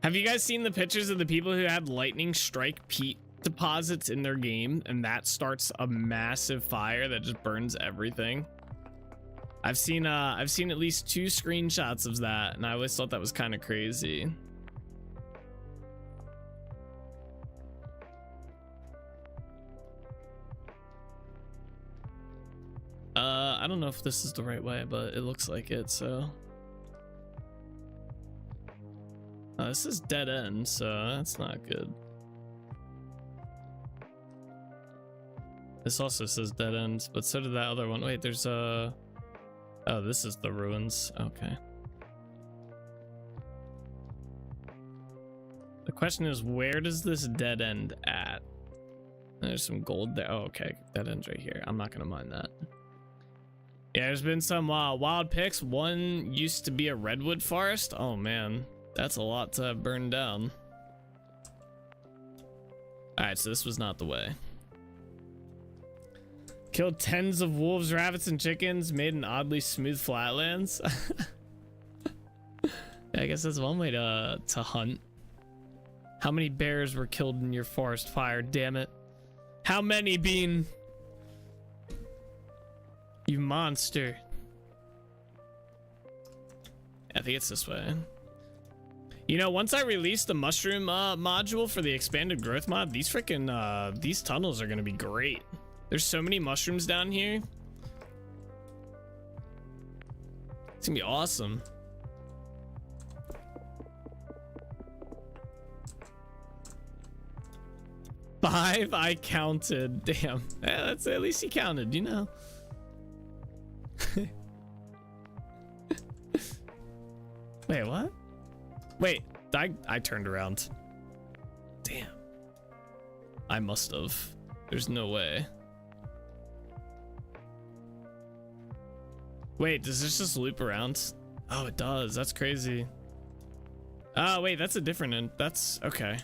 [SPEAKER 2] Have you guys seen the pictures of the people who had lightning strike peat deposits in their game and that starts a massive fire that just burns everything? I've seen at least 2 screenshots of that, and I always thought that was kind of crazy. I don't know if this is the right way, but it looks like it, so. This is dead end, so that's not good. This also says dead end, but so did that other one. Wait, there's a... Oh, this is the ruins. Okay. The question is, where does this dead end at? There's some gold there. Oh, okay. Dead end's right here. I'm not gonna mind that. Yeah, there's been some wild picks. One used to be a redwood forest. Oh man, that's a lot to burn down. All right, so this was not the way. Killed tens of wolves, rabbits, and chickens. Made an oddly smooth flatlands. Yeah, I guess that's one way to hunt. How many bears were killed in your forest fire? Damn it! How many, Bean? You monster. I think it's this way. You know, once I release the mushroom module for the expanded growth mod, these freaking these tunnels are gonna be great. There's so many mushrooms down here. It's gonna be awesome. 5 I counted. Damn. Yeah, that's at least he counted, you know. Wait, what? Wait, I turned around. Damn. I must have. There's no way. Wait, does this just loop around? Oh, it does. That's crazy. Oh, wait, that's a different end. That's okay.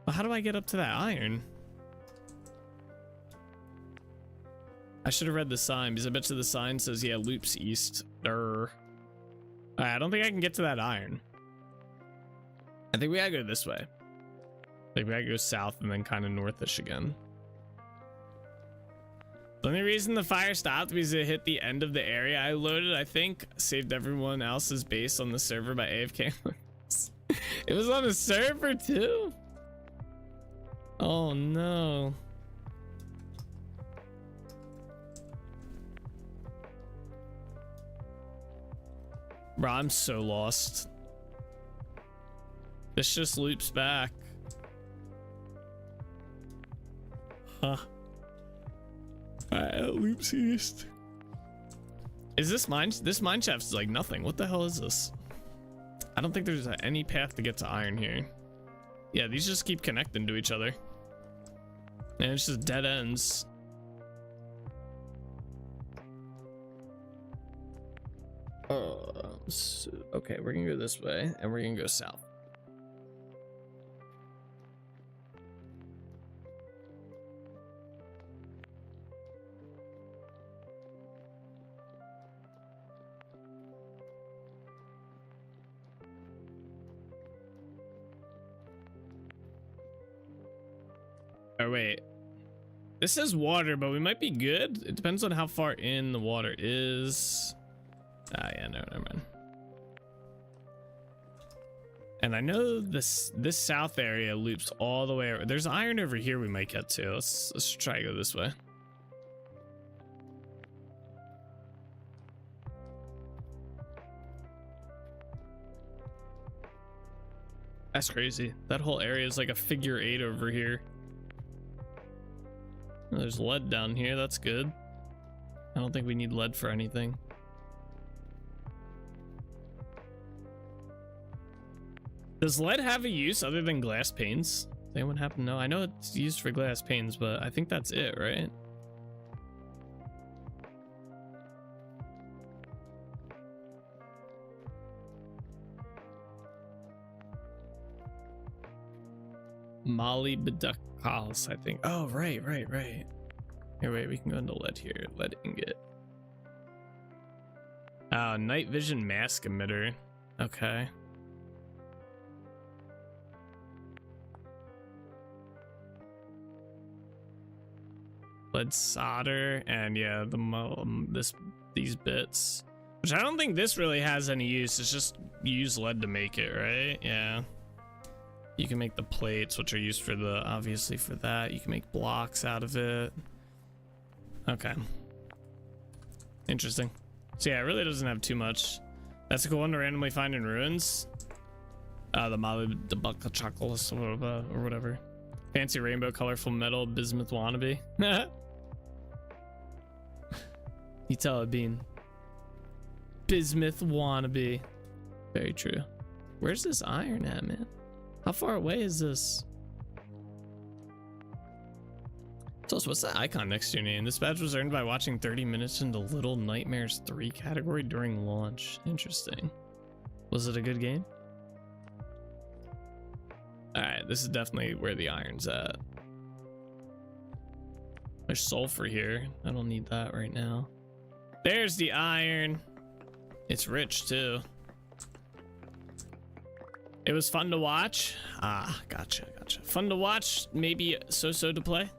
[SPEAKER 2] Well, how do I get up to that iron? I should have read the sign because I bet you the sign says, yeah, loops east. Alright, I don't think I can get to that iron. I think we gotta go this way. Like we gotta go south and then kind of northish again. The only reason the fire stopped because it hit the end of the area I loaded, I think, saved everyone else's base on the server by AFK. It was on a server too? Oh no. Bro, I'm so lost. This just loops back. Huh. Alright, loops east. Is this mine? This mine shaft is like nothing. What the hell is this? I don't think there's any path to get to iron here. Yeah, these just keep connecting to each other. And it's just dead ends. Okay, we're gonna go this way and we're gonna go south. Oh wait, this is water, but we might be good. It depends on how far in the water is. Ah, yeah, no, never mind. And I know this south area loops all the way over. There's iron over here we might get to. Let's try to go this way. That's crazy. That whole area is like a figure 8 over here. Oh, there's lead down here. That's good. I don't think we need lead for anything. Does lead have a use other than glass panes? Does anyone happen to know? I know it's used for glass panes, but I think that's it, right? Molybdenum, I think. Oh, right. Here, wait, we can go into lead here. Lead ingot. Night vision mask emitter. Okay. Lead solder and yeah, these bits, which I don't think this really has any use. It's just you use lead to make it, right? Yeah. You can make the plates, which are used for the, obviously for that. You can make blocks out of it. Okay. Interesting. So yeah, it really doesn't have too much. That's a cool one to randomly find in ruins. The Molybdenum or whatever. Fancy rainbow colorful metal bismuth wannabe. You tell it, Bean. Bismuth wannabe. Very true. Where's this iron at, man? How far away is this? So what's that icon next to your name? This badge was earned by watching 30 minutes into Little Nightmares 3 category during launch. Interesting. Was it a good game? Alright, this is definitely where the iron's at. There's sulfur here. I don't need that right now. There's the iron. It's rich too. It was fun to watch. Ah, gotcha. Fun to watch, maybe so-so to play.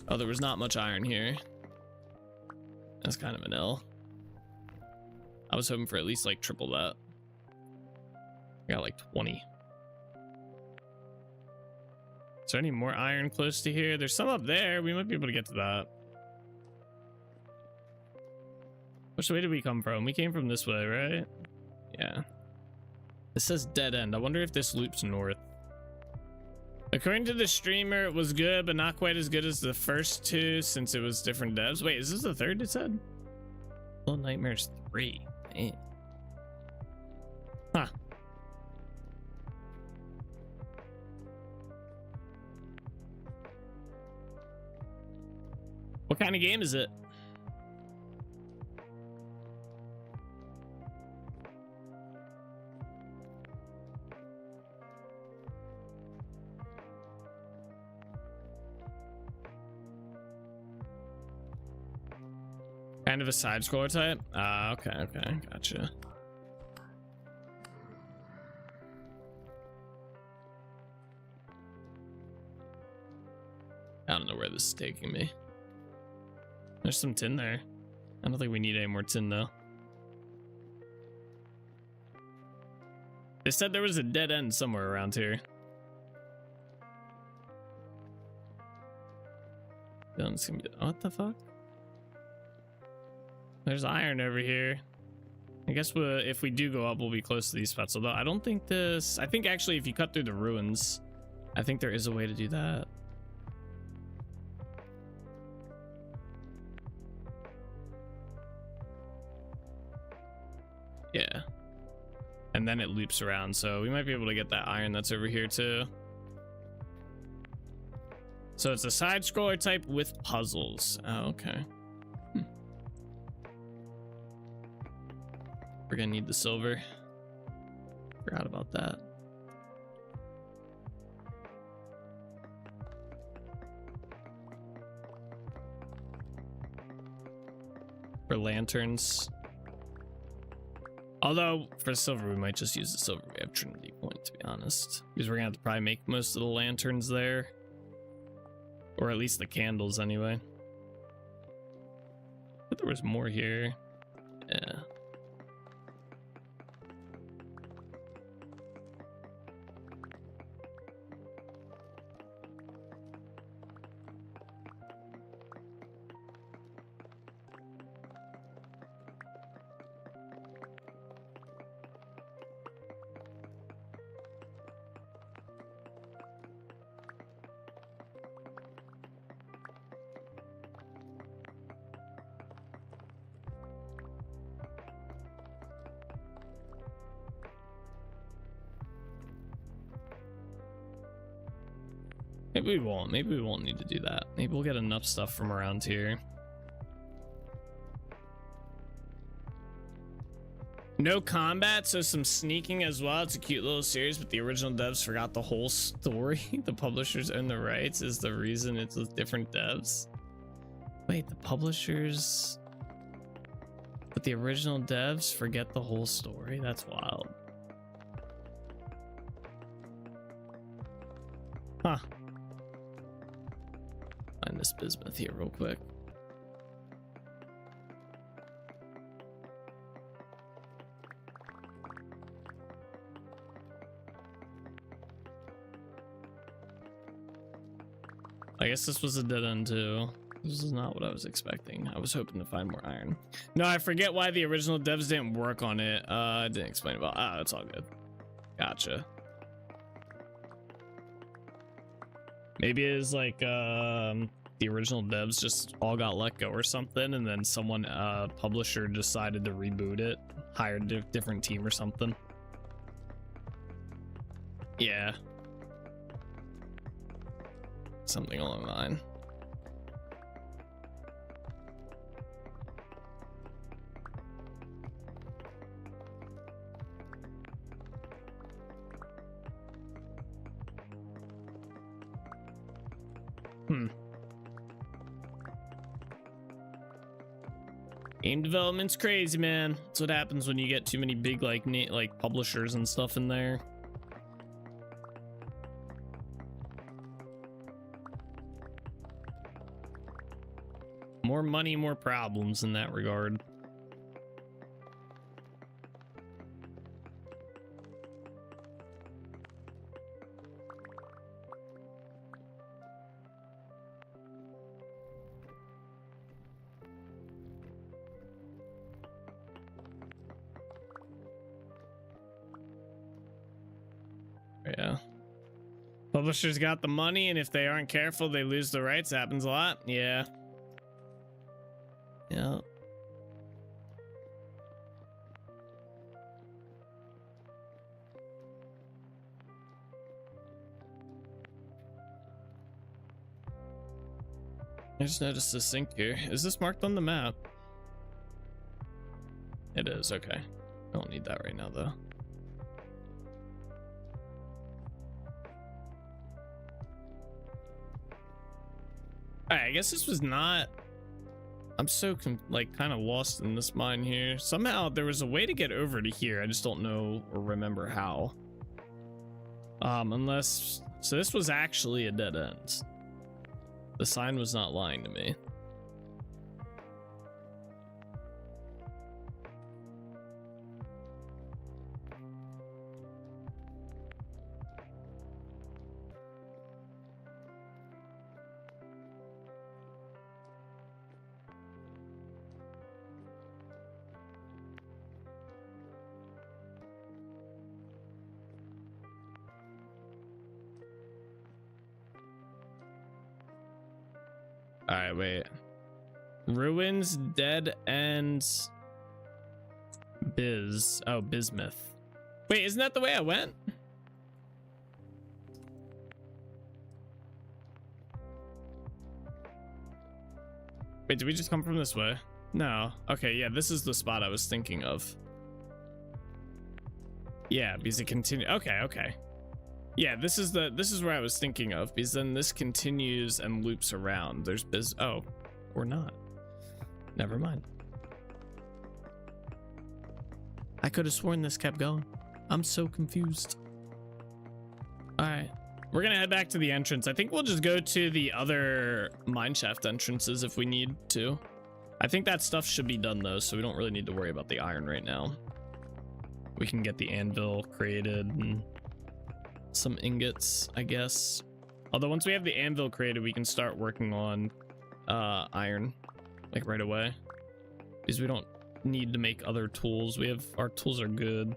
[SPEAKER 2] Oh, there was not much iron here. That's kind of an L. I was hoping for at least like triple that. I got like 20. Is there any more iron close to here? There's some up there. We might be able to get to that. Which way did we come from? We came from this way, right? Yeah. It says dead end. I wonder if this loops north. According to the streamer, it was good, but not quite as good as the first two since it was different devs. Wait, is this the third it said? Little Nightmares 3. Damn. Huh. What kind of game is it? Kind of a side scroller type? Okay, gotcha. I don't know where this is taking me. There's some tin there. I don't think we need any more tin though. They said there was a dead end somewhere around here. What the fuck? There's iron over here. I guess if we do go up, we'll be close to these spots. Although I don't think this... I think actually if you cut through the ruins, I think there is a way to do that. Yeah. And then it loops around, so we might be able to get that iron that's over here too. So it's a side scroller type with puzzles. Oh, okay. We're gonna need the silver. Forgot about that. For lanterns. Although for silver we might just use the silver we have Trinity point, to be honest, because we're gonna have to probably make most of the lanterns there, or at least the candles anyway. But there was more here. Yeah. Maybe we won't need to do that. Maybe we'll get enough stuff from around here. No combat, so some sneaking as well. It's a cute little series, but the original devs forgot the whole story. The publishers own the rights is the reason it's with different devs. Wait, the publishers... But the original devs forget the whole story? That's wild. Huh. Find this bismuth here real quick. I guess this was a dead end too. This is not what I was expecting. I was hoping to find more iron. No, I forget why the original devs didn't work on it. I didn't explain about. Ah, it's all good. Gotcha. Maybe it is like the original devs just all got let go or something, and then someone publisher decided to reboot it, hired a different team or something. Yeah. Something along the line. Game development's crazy, man. That's what happens when you get too many big like publishers and stuff in there. More money, more problems in that regard. yeah. Publishers got the money, and if they aren't careful, they lose the rights. Happens a lot. Yeah. Yeah. I just noticed a sink here. Is this marked on the map? It is, okay. Don't need that right now, though. Alright, I guess this was not... I'm so, like, kind of lost in this mine here. Somehow, there was a way to get over to here. I just don't know or remember how. Unless... So this was actually a dead end. The sign was not lying to me. All right, wait. Ruins, dead ends, bismuth. Wait, isn't that the way I went? Wait, did we just come from this way? No. Okay, yeah, this is the spot I was thinking of. Yeah, because it continues. Okay, okay. Yeah, this is where I was thinking of, because then this continues and loops around. There's oh, or not. Never mind. I could have sworn this kept going. I'm so confused. All right, we're gonna head back to the entrance. I think we'll just go to the other mineshaft entrances if we need to. I think that stuff should be done though, so we don't really need to worry about the iron right now. We can get the anvil created and some ingots, I guess. Although once we have the anvil created, we can start working on iron like right away, because we don't need to make other tools. Our tools are good.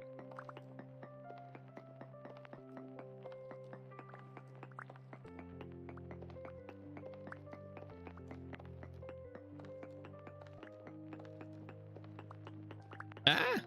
[SPEAKER 2] Ah!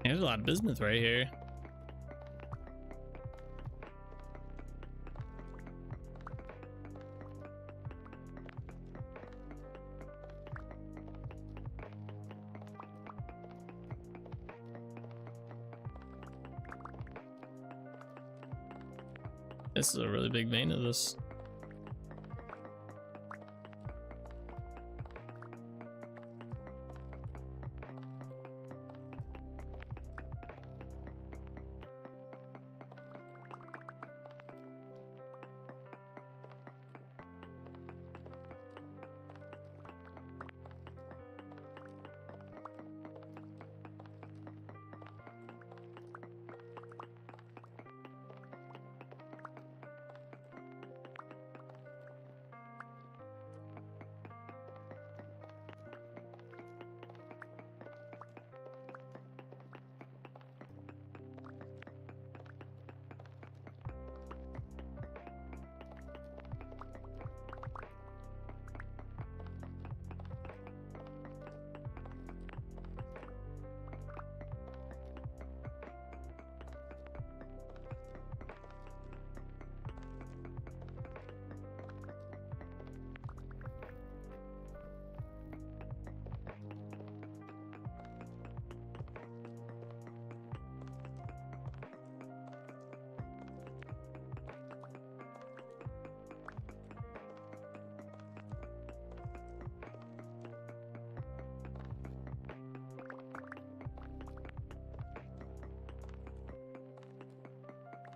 [SPEAKER 2] There's a lot of bismuth right here. This is a really big vein of this.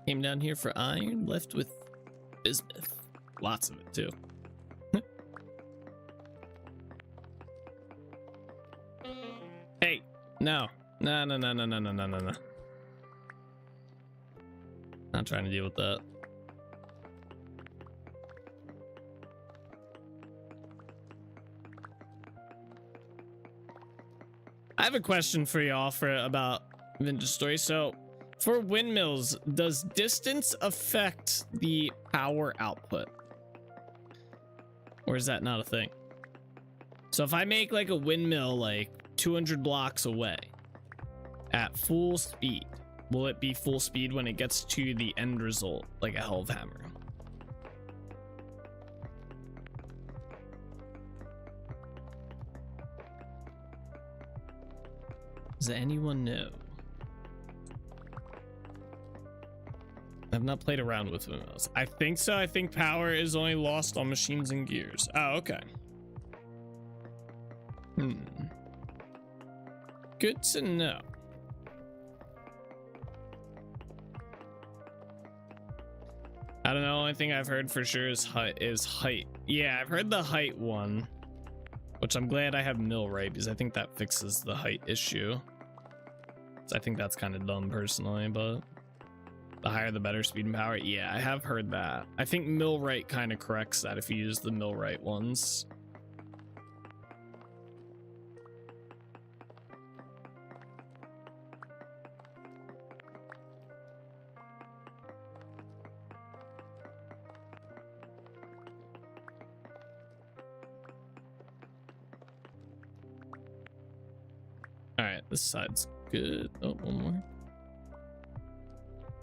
[SPEAKER 2] Came down here for iron, left with bismuth. Lots of it too. Hey, no. No. Not trying to deal with that. I have a question for y'all about vintage stories. So for windmills, does distance affect the power output? Or is that not a thing? So if I make like a windmill like 200 blocks away at full speed, will it be full speed when it gets to the end result, like a hell of hammer? Does anyone know? I've not played around with windmills. I think so. I think power is only lost on machines and gears. Oh, okay. Good to know. I don't know. Only thing I've heard for sure is height. Yeah, I've heard the height one, which I'm glad I have millwright because I think that fixes the height issue. So I think that's kind of dumb personally, but the higher the better speed and power. Yeah, I have heard that. I think millwright kind of corrects that if you use the millwright ones. All right, this side's good. Oh, one more.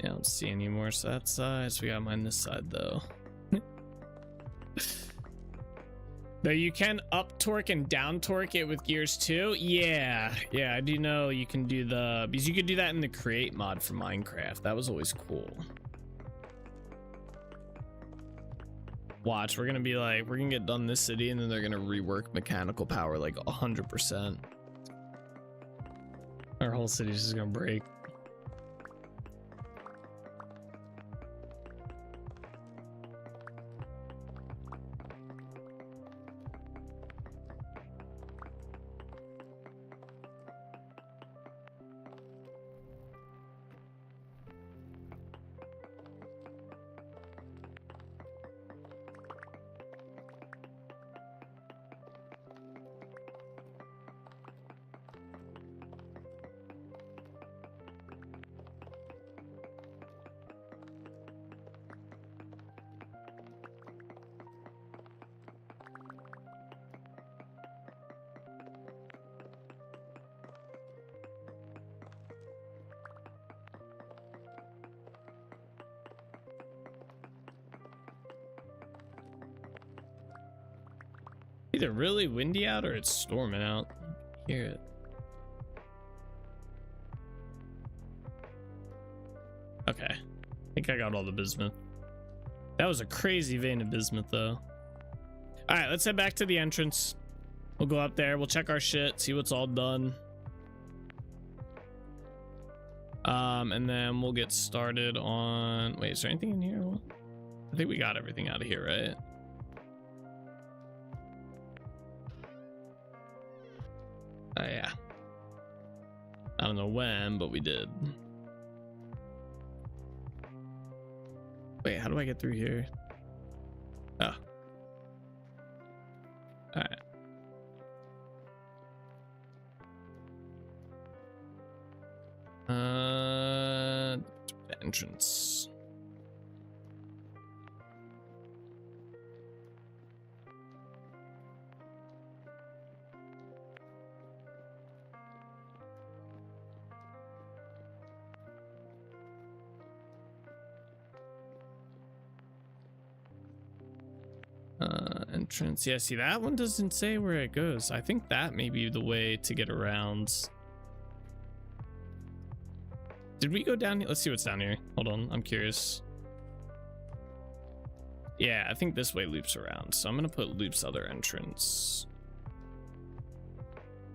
[SPEAKER 2] Yeah, I don't see any more so that side. So we got mine this side though. Though you can up torque and down torque it with gears too. Yeah, I do know you can do because you could do that in the create mod for Minecraft. That was always cool. Watch, we're gonna be like, we're gonna get done this city and then they're gonna rework mechanical power like 100%. Our whole city's just gonna break. Either really windy out or it's storming out. Hear it. Okay. I think I got all the bismuth. That was a crazy vein of bismuth though. All right, let's head back to the entrance. We'll go up there. We'll check our shit, see what's all done. And then we'll get started on... Wait, is there anything in here? I think we got everything out of here, right? Oh yeah. I don't know when, but we did. Wait, how do I get through here? Oh. All right. Entrance. Entrance. Yeah, see, that one doesn't say where it goes. I think that may be the way to get around. Did we go down here? Let's see what's down here. Hold on, I'm curious. Yeah, I think this way loops around. So I'm gonna put loops other entrance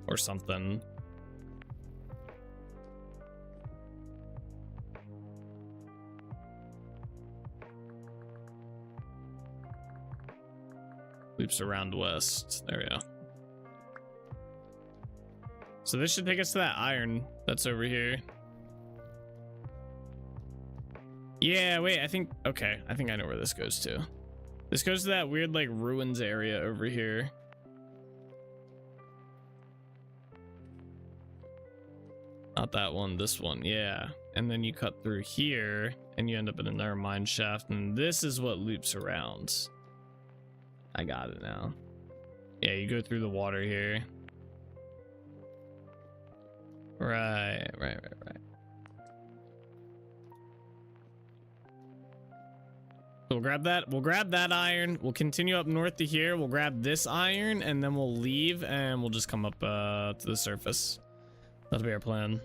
[SPEAKER 2] or something. Loops around west. There we go. So this should take us to that iron that's over here. Yeah, wait, I think I know where this goes to. This goes to that weird like ruins area over here. Not that one, this one, yeah. And then you cut through here and you end up in another mine shaft, and this is what loops around. I got it now. Yeah, you go through the water here. Right. So we'll grab that iron, we'll continue up north to here, we'll grab this iron, and then we'll leave and we'll just come up to the surface. That'll be our plan.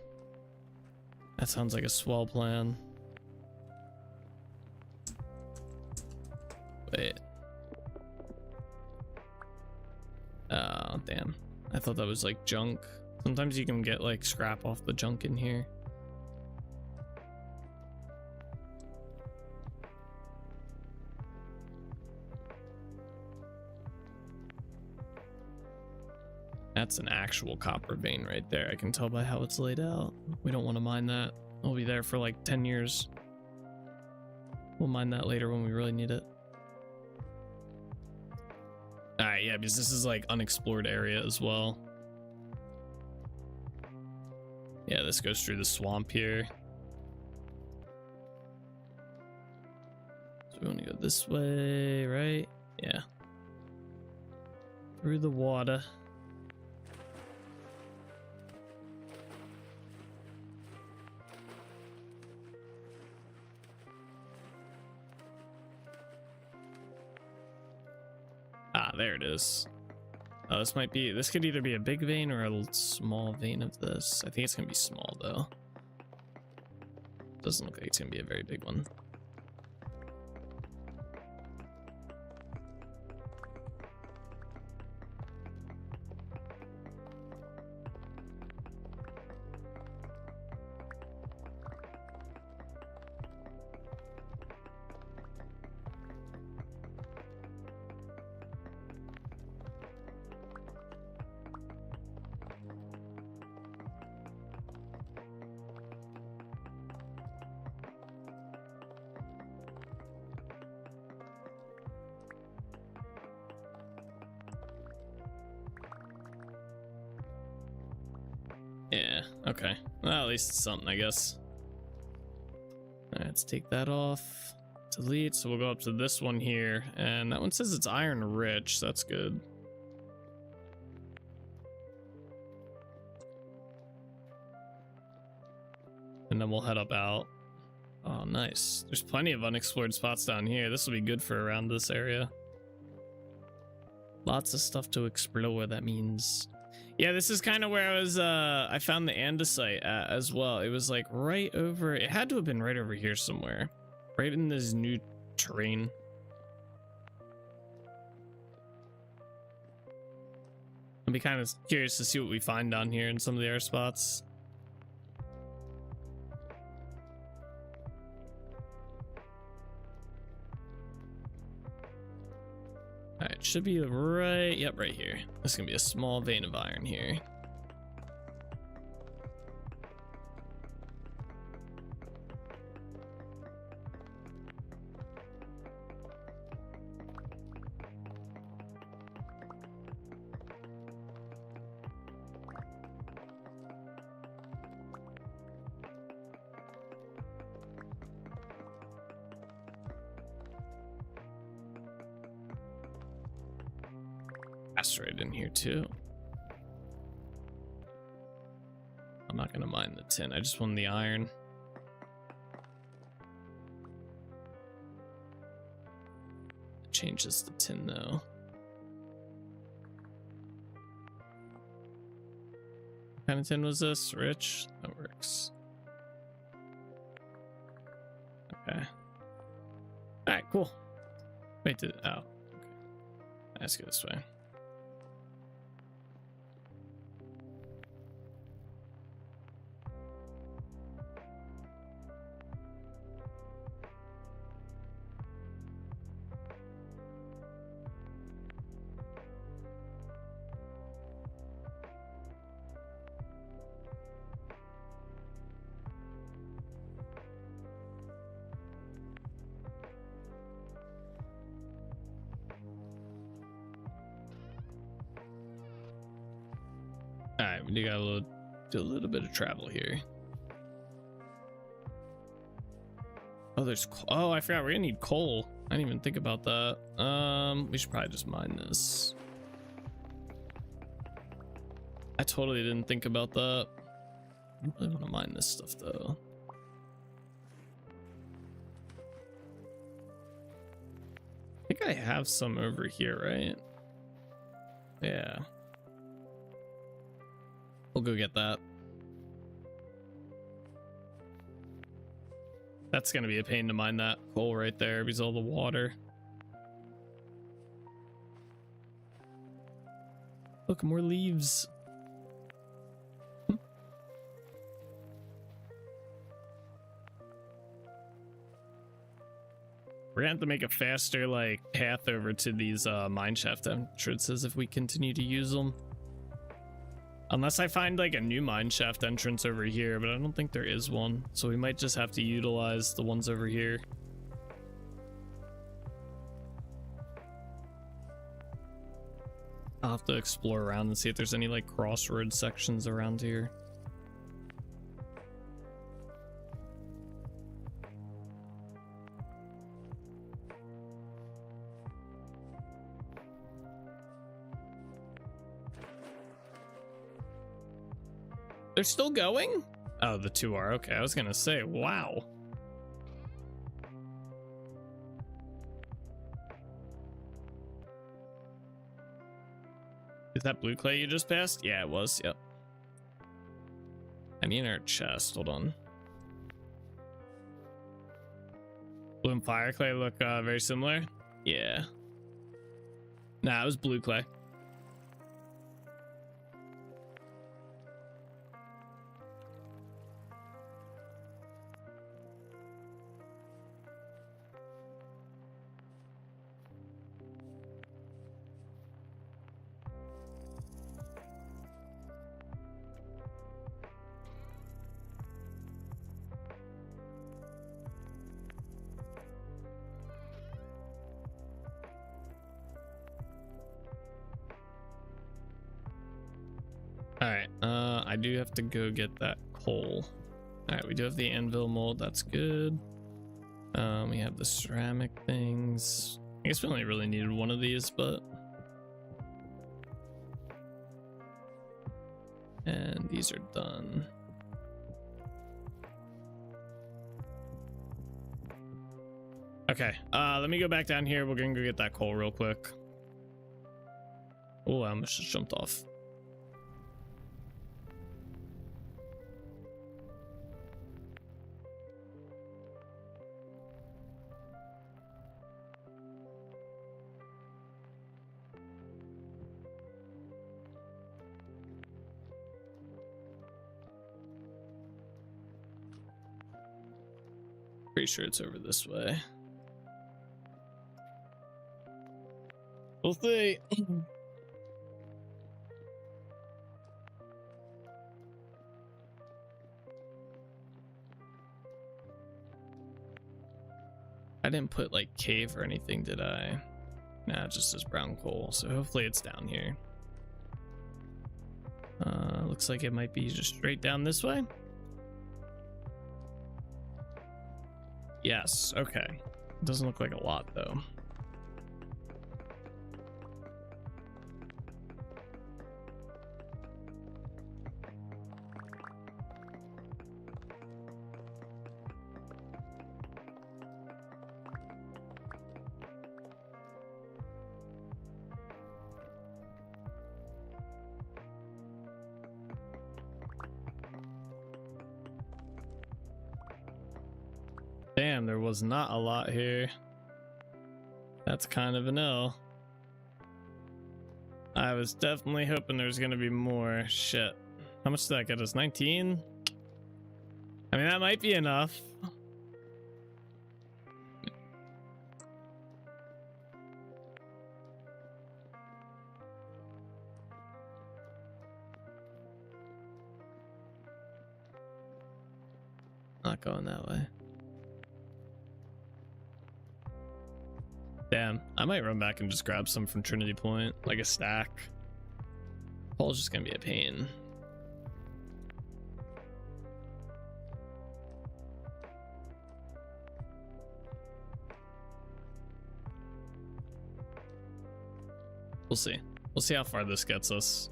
[SPEAKER 2] That sounds like a swell plan. Wait. Oh, damn. I thought that was like junk. Sometimes you can get like scrap off the junk in here. That's an actual copper vein right there. I can tell by how it's laid out. We don't want to mine that. We'll be there for like 10 years. We'll mine that later when we really need it. Alright, yeah, because this is like unexplored area as well. Yeah, this goes through the swamp here. So we want to go this way, right? Yeah. Through the water. Ah, there it is. Oh, this could either be a big vein or a small vein of this. I think it's gonna be small though. Doesn't look like it's gonna be a very big one. Yeah, okay. Well, at least it's something, I guess. Alright, let's take that off. Delete. So we'll go up to this one here. And that one says it's iron rich. So that's good. And then we'll head up out. Oh, nice. There's plenty of unexplored spots down here. This will be good for around this area. Lots of stuff to explore, that means. Yeah, this is kind of where I found the andesite at as well. It was like right over, it had to have been right over here somewhere. Right in this new terrain. I'll be kind of curious to see what we find down here in some of the other spots. Alright, should be right, yep, right here. This is gonna be a small vein of iron here. Asteroid in here too. I'm not gonna mine the tin, I just want the iron. It changes the tin though. What kind of tin was this? Rich? That works. Okay. Alright, cool. Wait, oh. Okay. Let's go this way. All right, we do got do a little bit of travel here. Oh, oh, I forgot we're gonna need coal. I didn't even think about that. We should probably just mine this. I totally didn't think about that. I really want to mine this stuff though. I think I have some over here, right? Yeah. We'll go get that. That's gonna be a pain to mine that coal right there because of all the water. Look, more leaves. We're gonna have to make a faster like path over to these mine shaft entrances if we continue to use them. Unless I find like a new mine shaft entrance over here, but I don't think there is one. So we might just have to utilize the ones over here. I'll have to explore around and see if there's any like crossroad sections around here. They're still going? Oh, the two are. Okay, I was gonna say, wow. Is that blue clay you just passed? Yeah, it was. Yep. I need our chest. Hold on. Blue and fire clay look very similar. Yeah. Nah, it was blue clay. All right, I do have to go get that coal. All right, we do have the anvil mold. That's good. We have the ceramic things. I guess we only really needed one of these, but... And these are done. Okay, let me go back down here. We're gonna go get that coal real quick. Oh, I almost just jumped off. Pretty sure it's over this way. We'll see. I didn't put like cave or anything, did I? Nah, just as brown coal. So hopefully it's down here. Looks like it might be just straight down this way. Yes, okay. Doesn't look like a lot though. Damn, there was not a lot here. That's kind of an L. I was definitely hoping there was gonna be more. Shit. How much did that get us? 19? I mean, that might be enough. Not going that way. Damn, I might run back and just grab some from Trinity Point, like a stack. Paul's just gonna be a pain. We'll see. We'll see how far this gets us.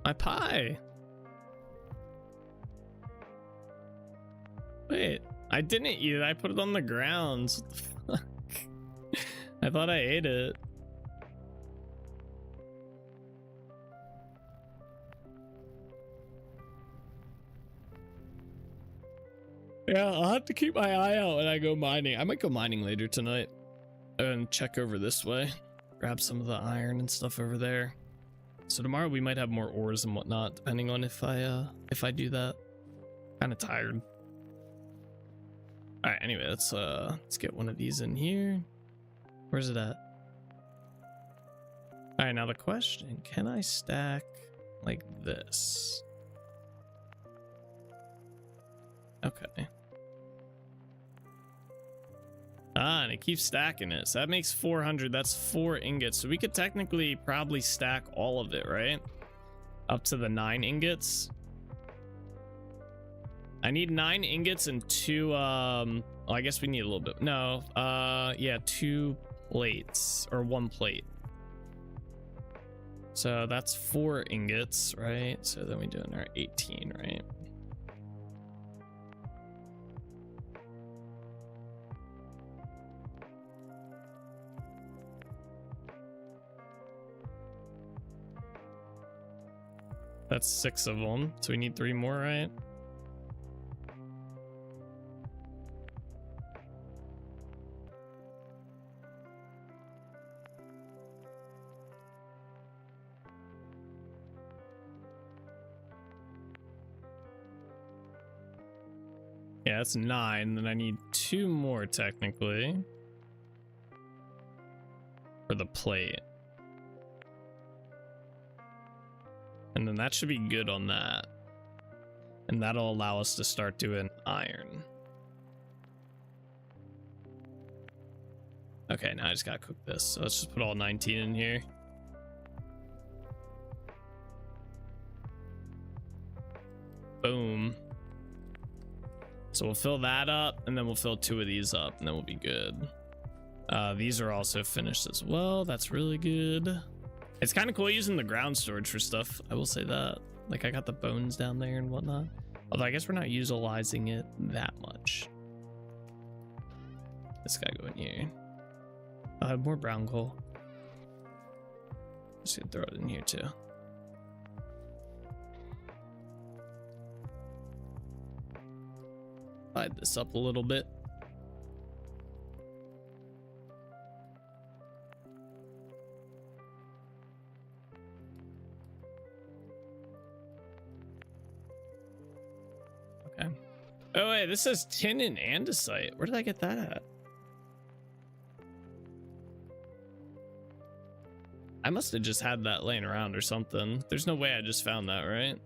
[SPEAKER 2] My pie. Wait, I didn't eat it. I put it on the ground. What the fuck? I thought I ate it. Yeah, I'll have to keep my eye out when I go mining. I might go mining later tonight and check over this way. Grab some of the iron and stuff over there. So tomorrow we might have more ores and whatnot, depending on if I do that. Kind of tired. All right, anyway, let's get one of these in here. Where's it at? All right, now the question, can I stack like this? Okay. Ah, and it keeps stacking it. So that makes 400. That's 4 ingots. So we could technically probably stack all of it, right? Up to the 9 ingots. I need 9 ingots and 2, well, I guess we need a little bit. No, yeah, 2 plates or 1 plate. So that's 4 ingots, right? So then we do our 18, right? That's 6 of them. So we need 3 more, right? Yeah, that's 9. Then I need 2 more technically for the plate. And then that should be good on that. And that'll allow us to start doing iron. Okay, now I just gotta cook this. So let's just put all 19 in here. Boom. So we'll fill that up, and then we'll fill 2 of these up, and then we'll be good. These are also finished as well. That's really good. It's kind of cool using the ground storage for stuff. I will say that. Like, I got the bones down there and whatnot. Although I guess we're not utilizing it that much. This guy go in here. I'll have more brown coal. Just gonna throw it in here too. Slide this up a little bit. Okay. Oh wait, this says tin and andesite. Where did I get that at? I must have just had that laying around or something. There's no way I just found that, right?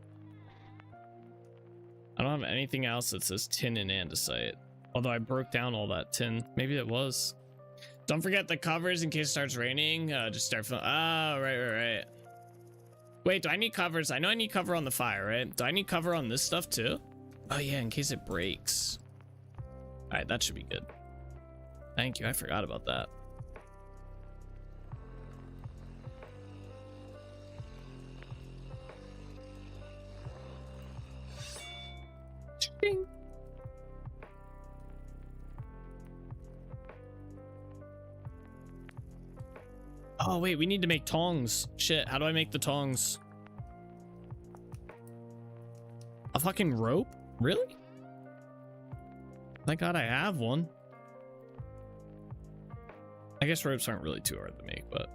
[SPEAKER 2] I don't have anything else that says tin and andesite. Although I broke down all that tin. Maybe it was. Don't forget the covers in case it starts raining. Just start filling. Oh, right. Wait, do I need covers? I know I need cover on the fire, right? Do I need cover on this stuff too? Oh yeah, in case it breaks. All right, that should be good. Thank you, I forgot about that. Ding. Oh wait, we need to make tongs. Shit, how do I make the tongs? A fucking rope? Really? Thank God I have one. I guess ropes aren't really too hard to make, but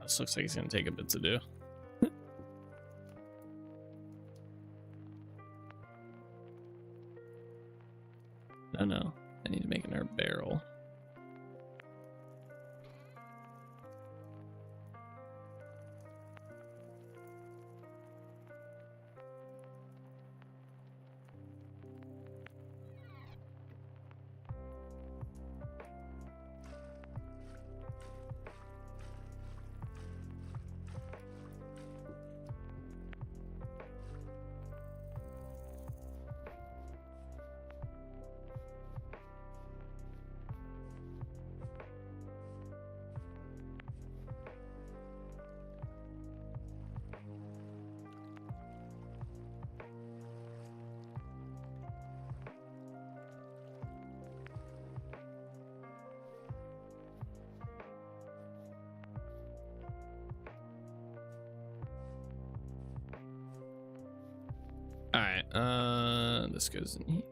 [SPEAKER 2] this looks like it's gonna take a bit to do. No, I need to make another barrel. right, this goes in here.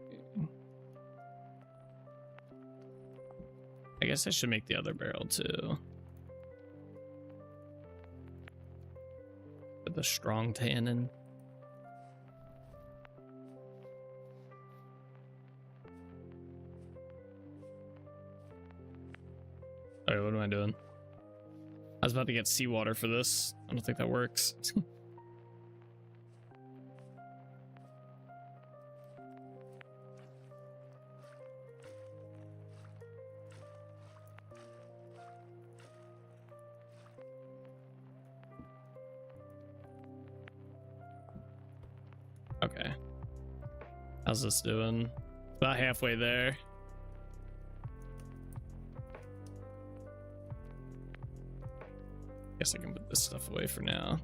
[SPEAKER 2] I guess I should make the other barrel too. With the strong tannin. Alright, what am I doing? I was about to get seawater for this. I don't think that works. Okay. How's this doing? About halfway there. Guess I can put this stuff away for now.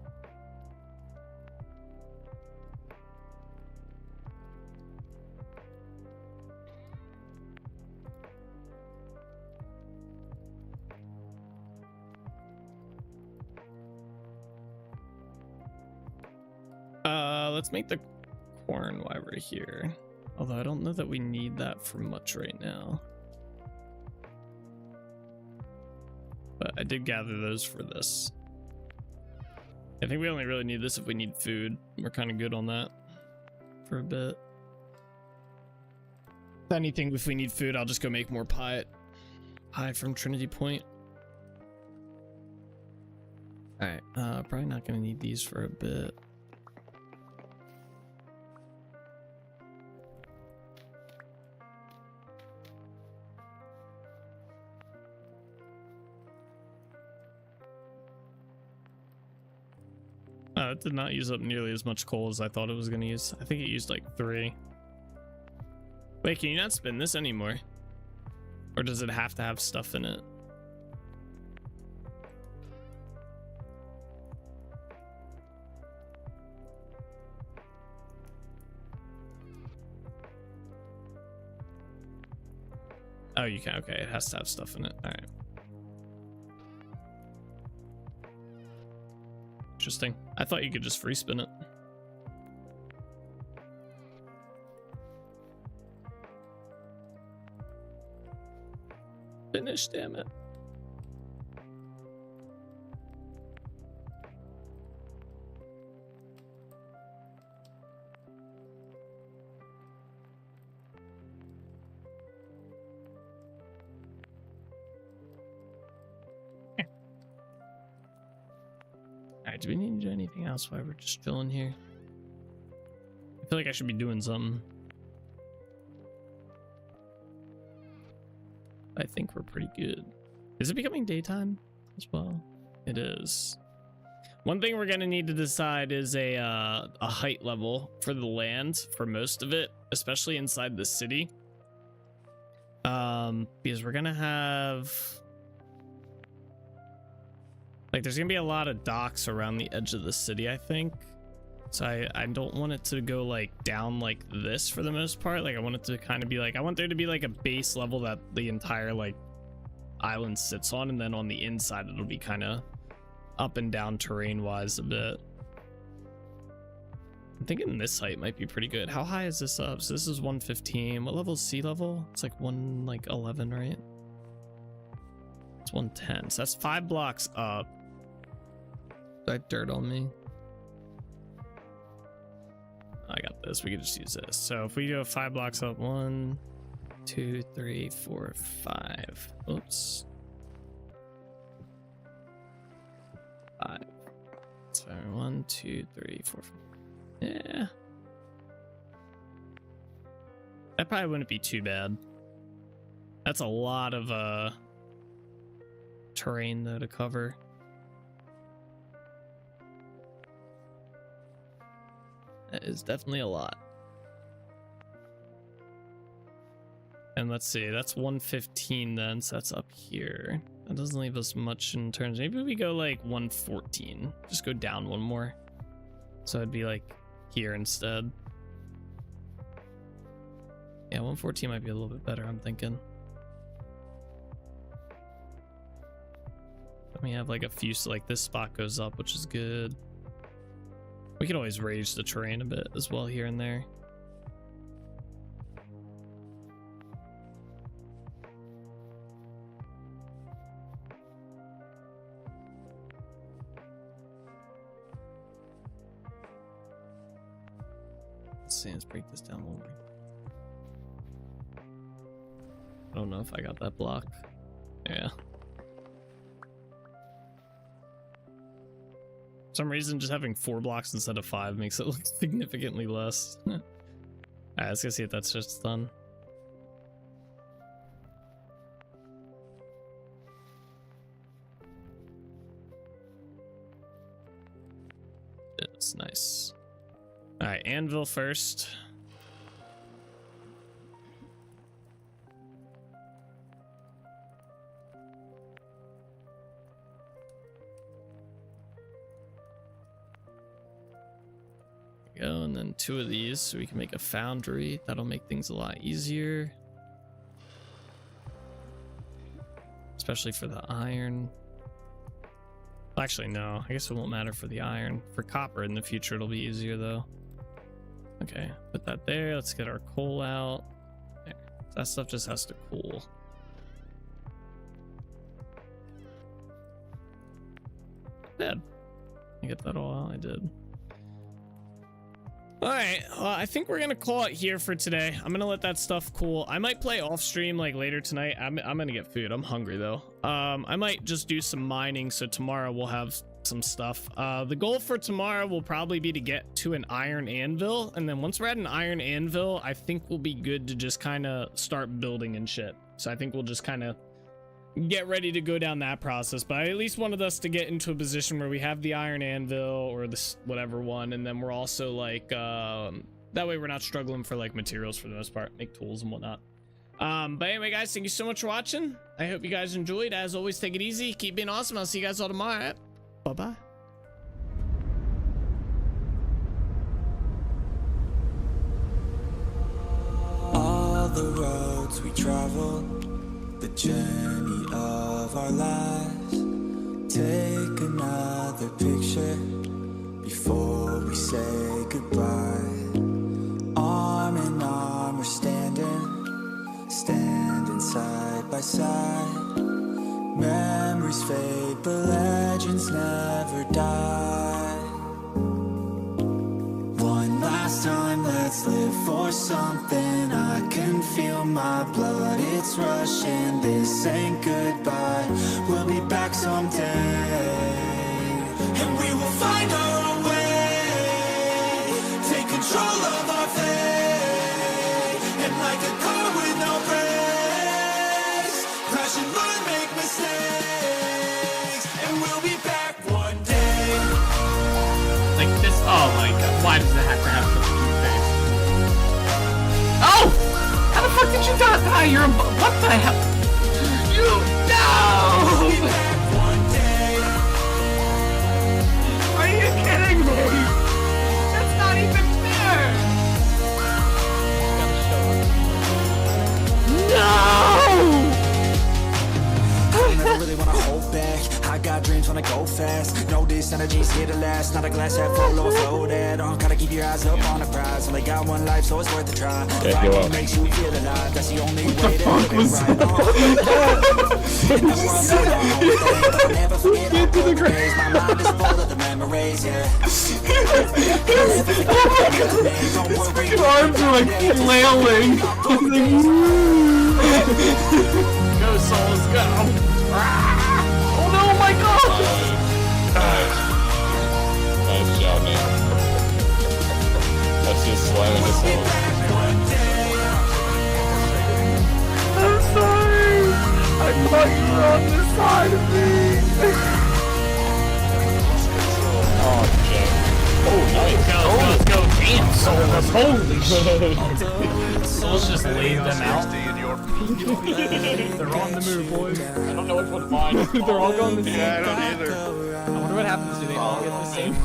[SPEAKER 2] Let's make the corn while we're here. Although I don't know that we need that for much right now. But I did gather those for this. I think we only really need this if we need food. We're kind of good on that for a bit. If anything, if we need food, I'll just go make more pie from Trinity Point. Alright, probably not gonna need these for a bit. It did not use up nearly as much coal as I thought it was going to use. I think it used like 3. Wait, can you not spin this anymore? Or does it have to have stuff in it? Oh, you can. Okay, it has to have stuff in it. All right. Interesting. I thought you could just free spin it. Finish, damn it. Alright, do we need to do anything else while we're just chilling here? I feel like I should be doing something. I think we're pretty good. Is it becoming daytime as well? It is. One thing we're gonna need to decide is a height level for the land for most of it, especially inside the city. Because we're gonna have there's gonna be a lot of docks around the edge of the city, I think. So I don't want it to go like down like this for the most part. Like I want it to kind of be like, I want there to be like a base level that the entire like island sits on, and then on the inside it'll be kind of up and down terrain wise a bit. I'm thinking this height might be pretty good. How high is this up? So this is 115. What level is sea level? It's like 11, right? It's 110. So that's 5 blocks up. That dirt on me. I got this. We can just use this. So if we go 5 blocks up, 1, 2, 3, 4, 5. Oops. 5. So 1, 2, 3, 4, 5. Yeah. That probably wouldn't be too bad. That's a lot of terrain though to cover. That is definitely a lot. And let's see, that's 115 then, so that's up here. That doesn't leave us much in terms. Maybe we go like 114. Just go down one more. So it'd be like here instead. Yeah, 114 might be a little bit better, I'm thinking. Let me have like a few, so like this spot goes up, which is good. We can always raise the terrain a bit as well here and there. Let's see, let's break this down a little bit. I don't know if I got that block. Yeah. For some reason, just having 4 blocks instead of 5 makes it look significantly less. Alright, let's go see if that's just done. It's nice. Alright, anvil first. Go, and then 2 of these so we can make a foundry. That'll make things a lot easier, especially for the iron. Well, actually no, I guess it won't matter for the iron. For copper in the future it'll be easier though. Okay, put that there. Let's get our coal out there. That stuff just has to cool. Bad. I get that all out. I did. All right, I think we're gonna call it here for today. I'm gonna let that stuff cool. I might play off stream like later tonight. I'm gonna get food. I'm hungry though. I might just do some mining, so tomorrow we'll have some stuff. The goal for tomorrow will probably be to get to an iron anvil, and then once we're at an iron anvil, I think we'll be good to just kind of start building and shit. So I think we'll just kind of get ready to go down that process, but I at least wanted us to get into a position where we have the iron anvil or this whatever one, and then we're also like that way we're not struggling for like materials for the most part, make tools and whatnot. But anyway guys, thank you so much for watching. I hope you guys enjoyed. As always, take it easy, keep being awesome. I'll see you guys all tomorrow. Bye bye.
[SPEAKER 1] All the roads we travel, the journey of our lives. Take another picture before we say goodbye. Arm in arm we're standing side by side. Memories fade but legends never die. One last time, let's live for something. I can feel my blood, it's rushing. This ain't goodbye, we'll be back someday, and we will find our own way. Take control of our fate, and like a car with no brakes, crash and learn, make mistakes, and we'll be back one day.
[SPEAKER 3] Like this, oh my god, why does it have to have such a cute face? Oh! How the fuck did you die? You're a, what the hell? You, no!
[SPEAKER 1] We'll be back one day.
[SPEAKER 3] Are you kidding me? That's not even fair! No!
[SPEAKER 1] I never really wanna hold back. I got dreams when I go fast. Know this energy's here to last. Not a glass half full or floated. Gotta keep your eyes up on the prize. Only got one life, so it's worth a try. Find what makes you feel alive. That's the only way to live it right. Never forget all the days. My mind is full of the memories, yeah.
[SPEAKER 3] His arms are like flailing. Go, souls, go! Oh no, my god!
[SPEAKER 4] Nice job, man. That's just slamming his soul.
[SPEAKER 3] I'm sorry! I thought you were on this side of me!
[SPEAKER 4] Oh, Jack. Oh, nice.
[SPEAKER 3] Let's go! Damn, souls! Holy shit! Souls just laid them out. They're on the move, boys.
[SPEAKER 4] I don't know which one mine is.
[SPEAKER 3] They're all going the same.
[SPEAKER 4] Yeah, I don't either.
[SPEAKER 3] I wonder what happens. Do they all get the same?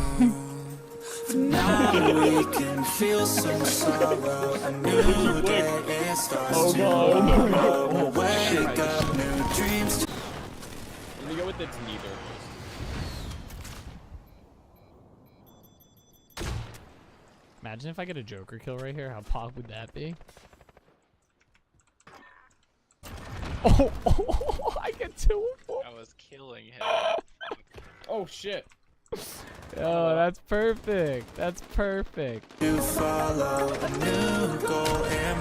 [SPEAKER 1] Now we can feel some sorrow. A new day, it starts tomorrow. Wake up, new dreams.
[SPEAKER 4] Let me go with the neither.
[SPEAKER 2] Imagine if I get a Joker kill right here. How pog would that be? Oh, I get 2 of 4.
[SPEAKER 5] I was killing him.
[SPEAKER 4] Oh shit.
[SPEAKER 2] Oh, that's perfect. That's perfect.
[SPEAKER 1] To follow a new goal and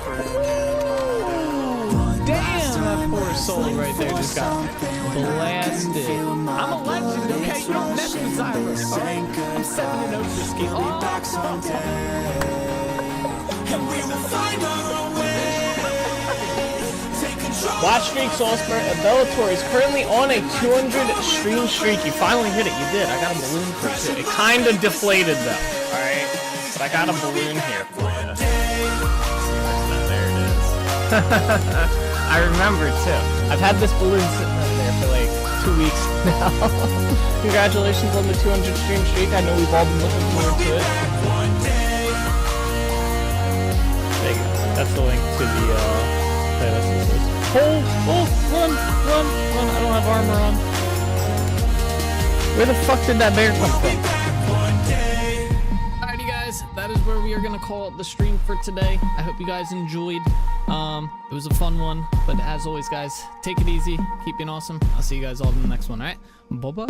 [SPEAKER 2] Damn, that poor soul right there just got blasted. I'm a legend, okay? You don't mess with Cyrus, alright? I'm 7-0 for ski.
[SPEAKER 1] and we will find our own way. Take control.
[SPEAKER 3] Watch Streak Salzburg. Bellator is currently on a 200 stream streak. You finally hit it. You did. I got a balloon for it. It kind of deflated though. All right, but I got a balloon here for you. There it is. I remember too. I've had this balloon sitting up there for like 2 weeks now. Congratulations on the 200 stream streak. I know we've all been looking forward to it. There you go. That's the link to the playlist. Run! I don't have armor on. Where the fuck did that bear come from?
[SPEAKER 2] Alrighty guys, that is where we are gonna call it the stream for today. I hope you guys enjoyed. It was a fun one, but as always guys, take it easy, keep being awesome. I'll see you guys all in the next one, alright? Bye bye.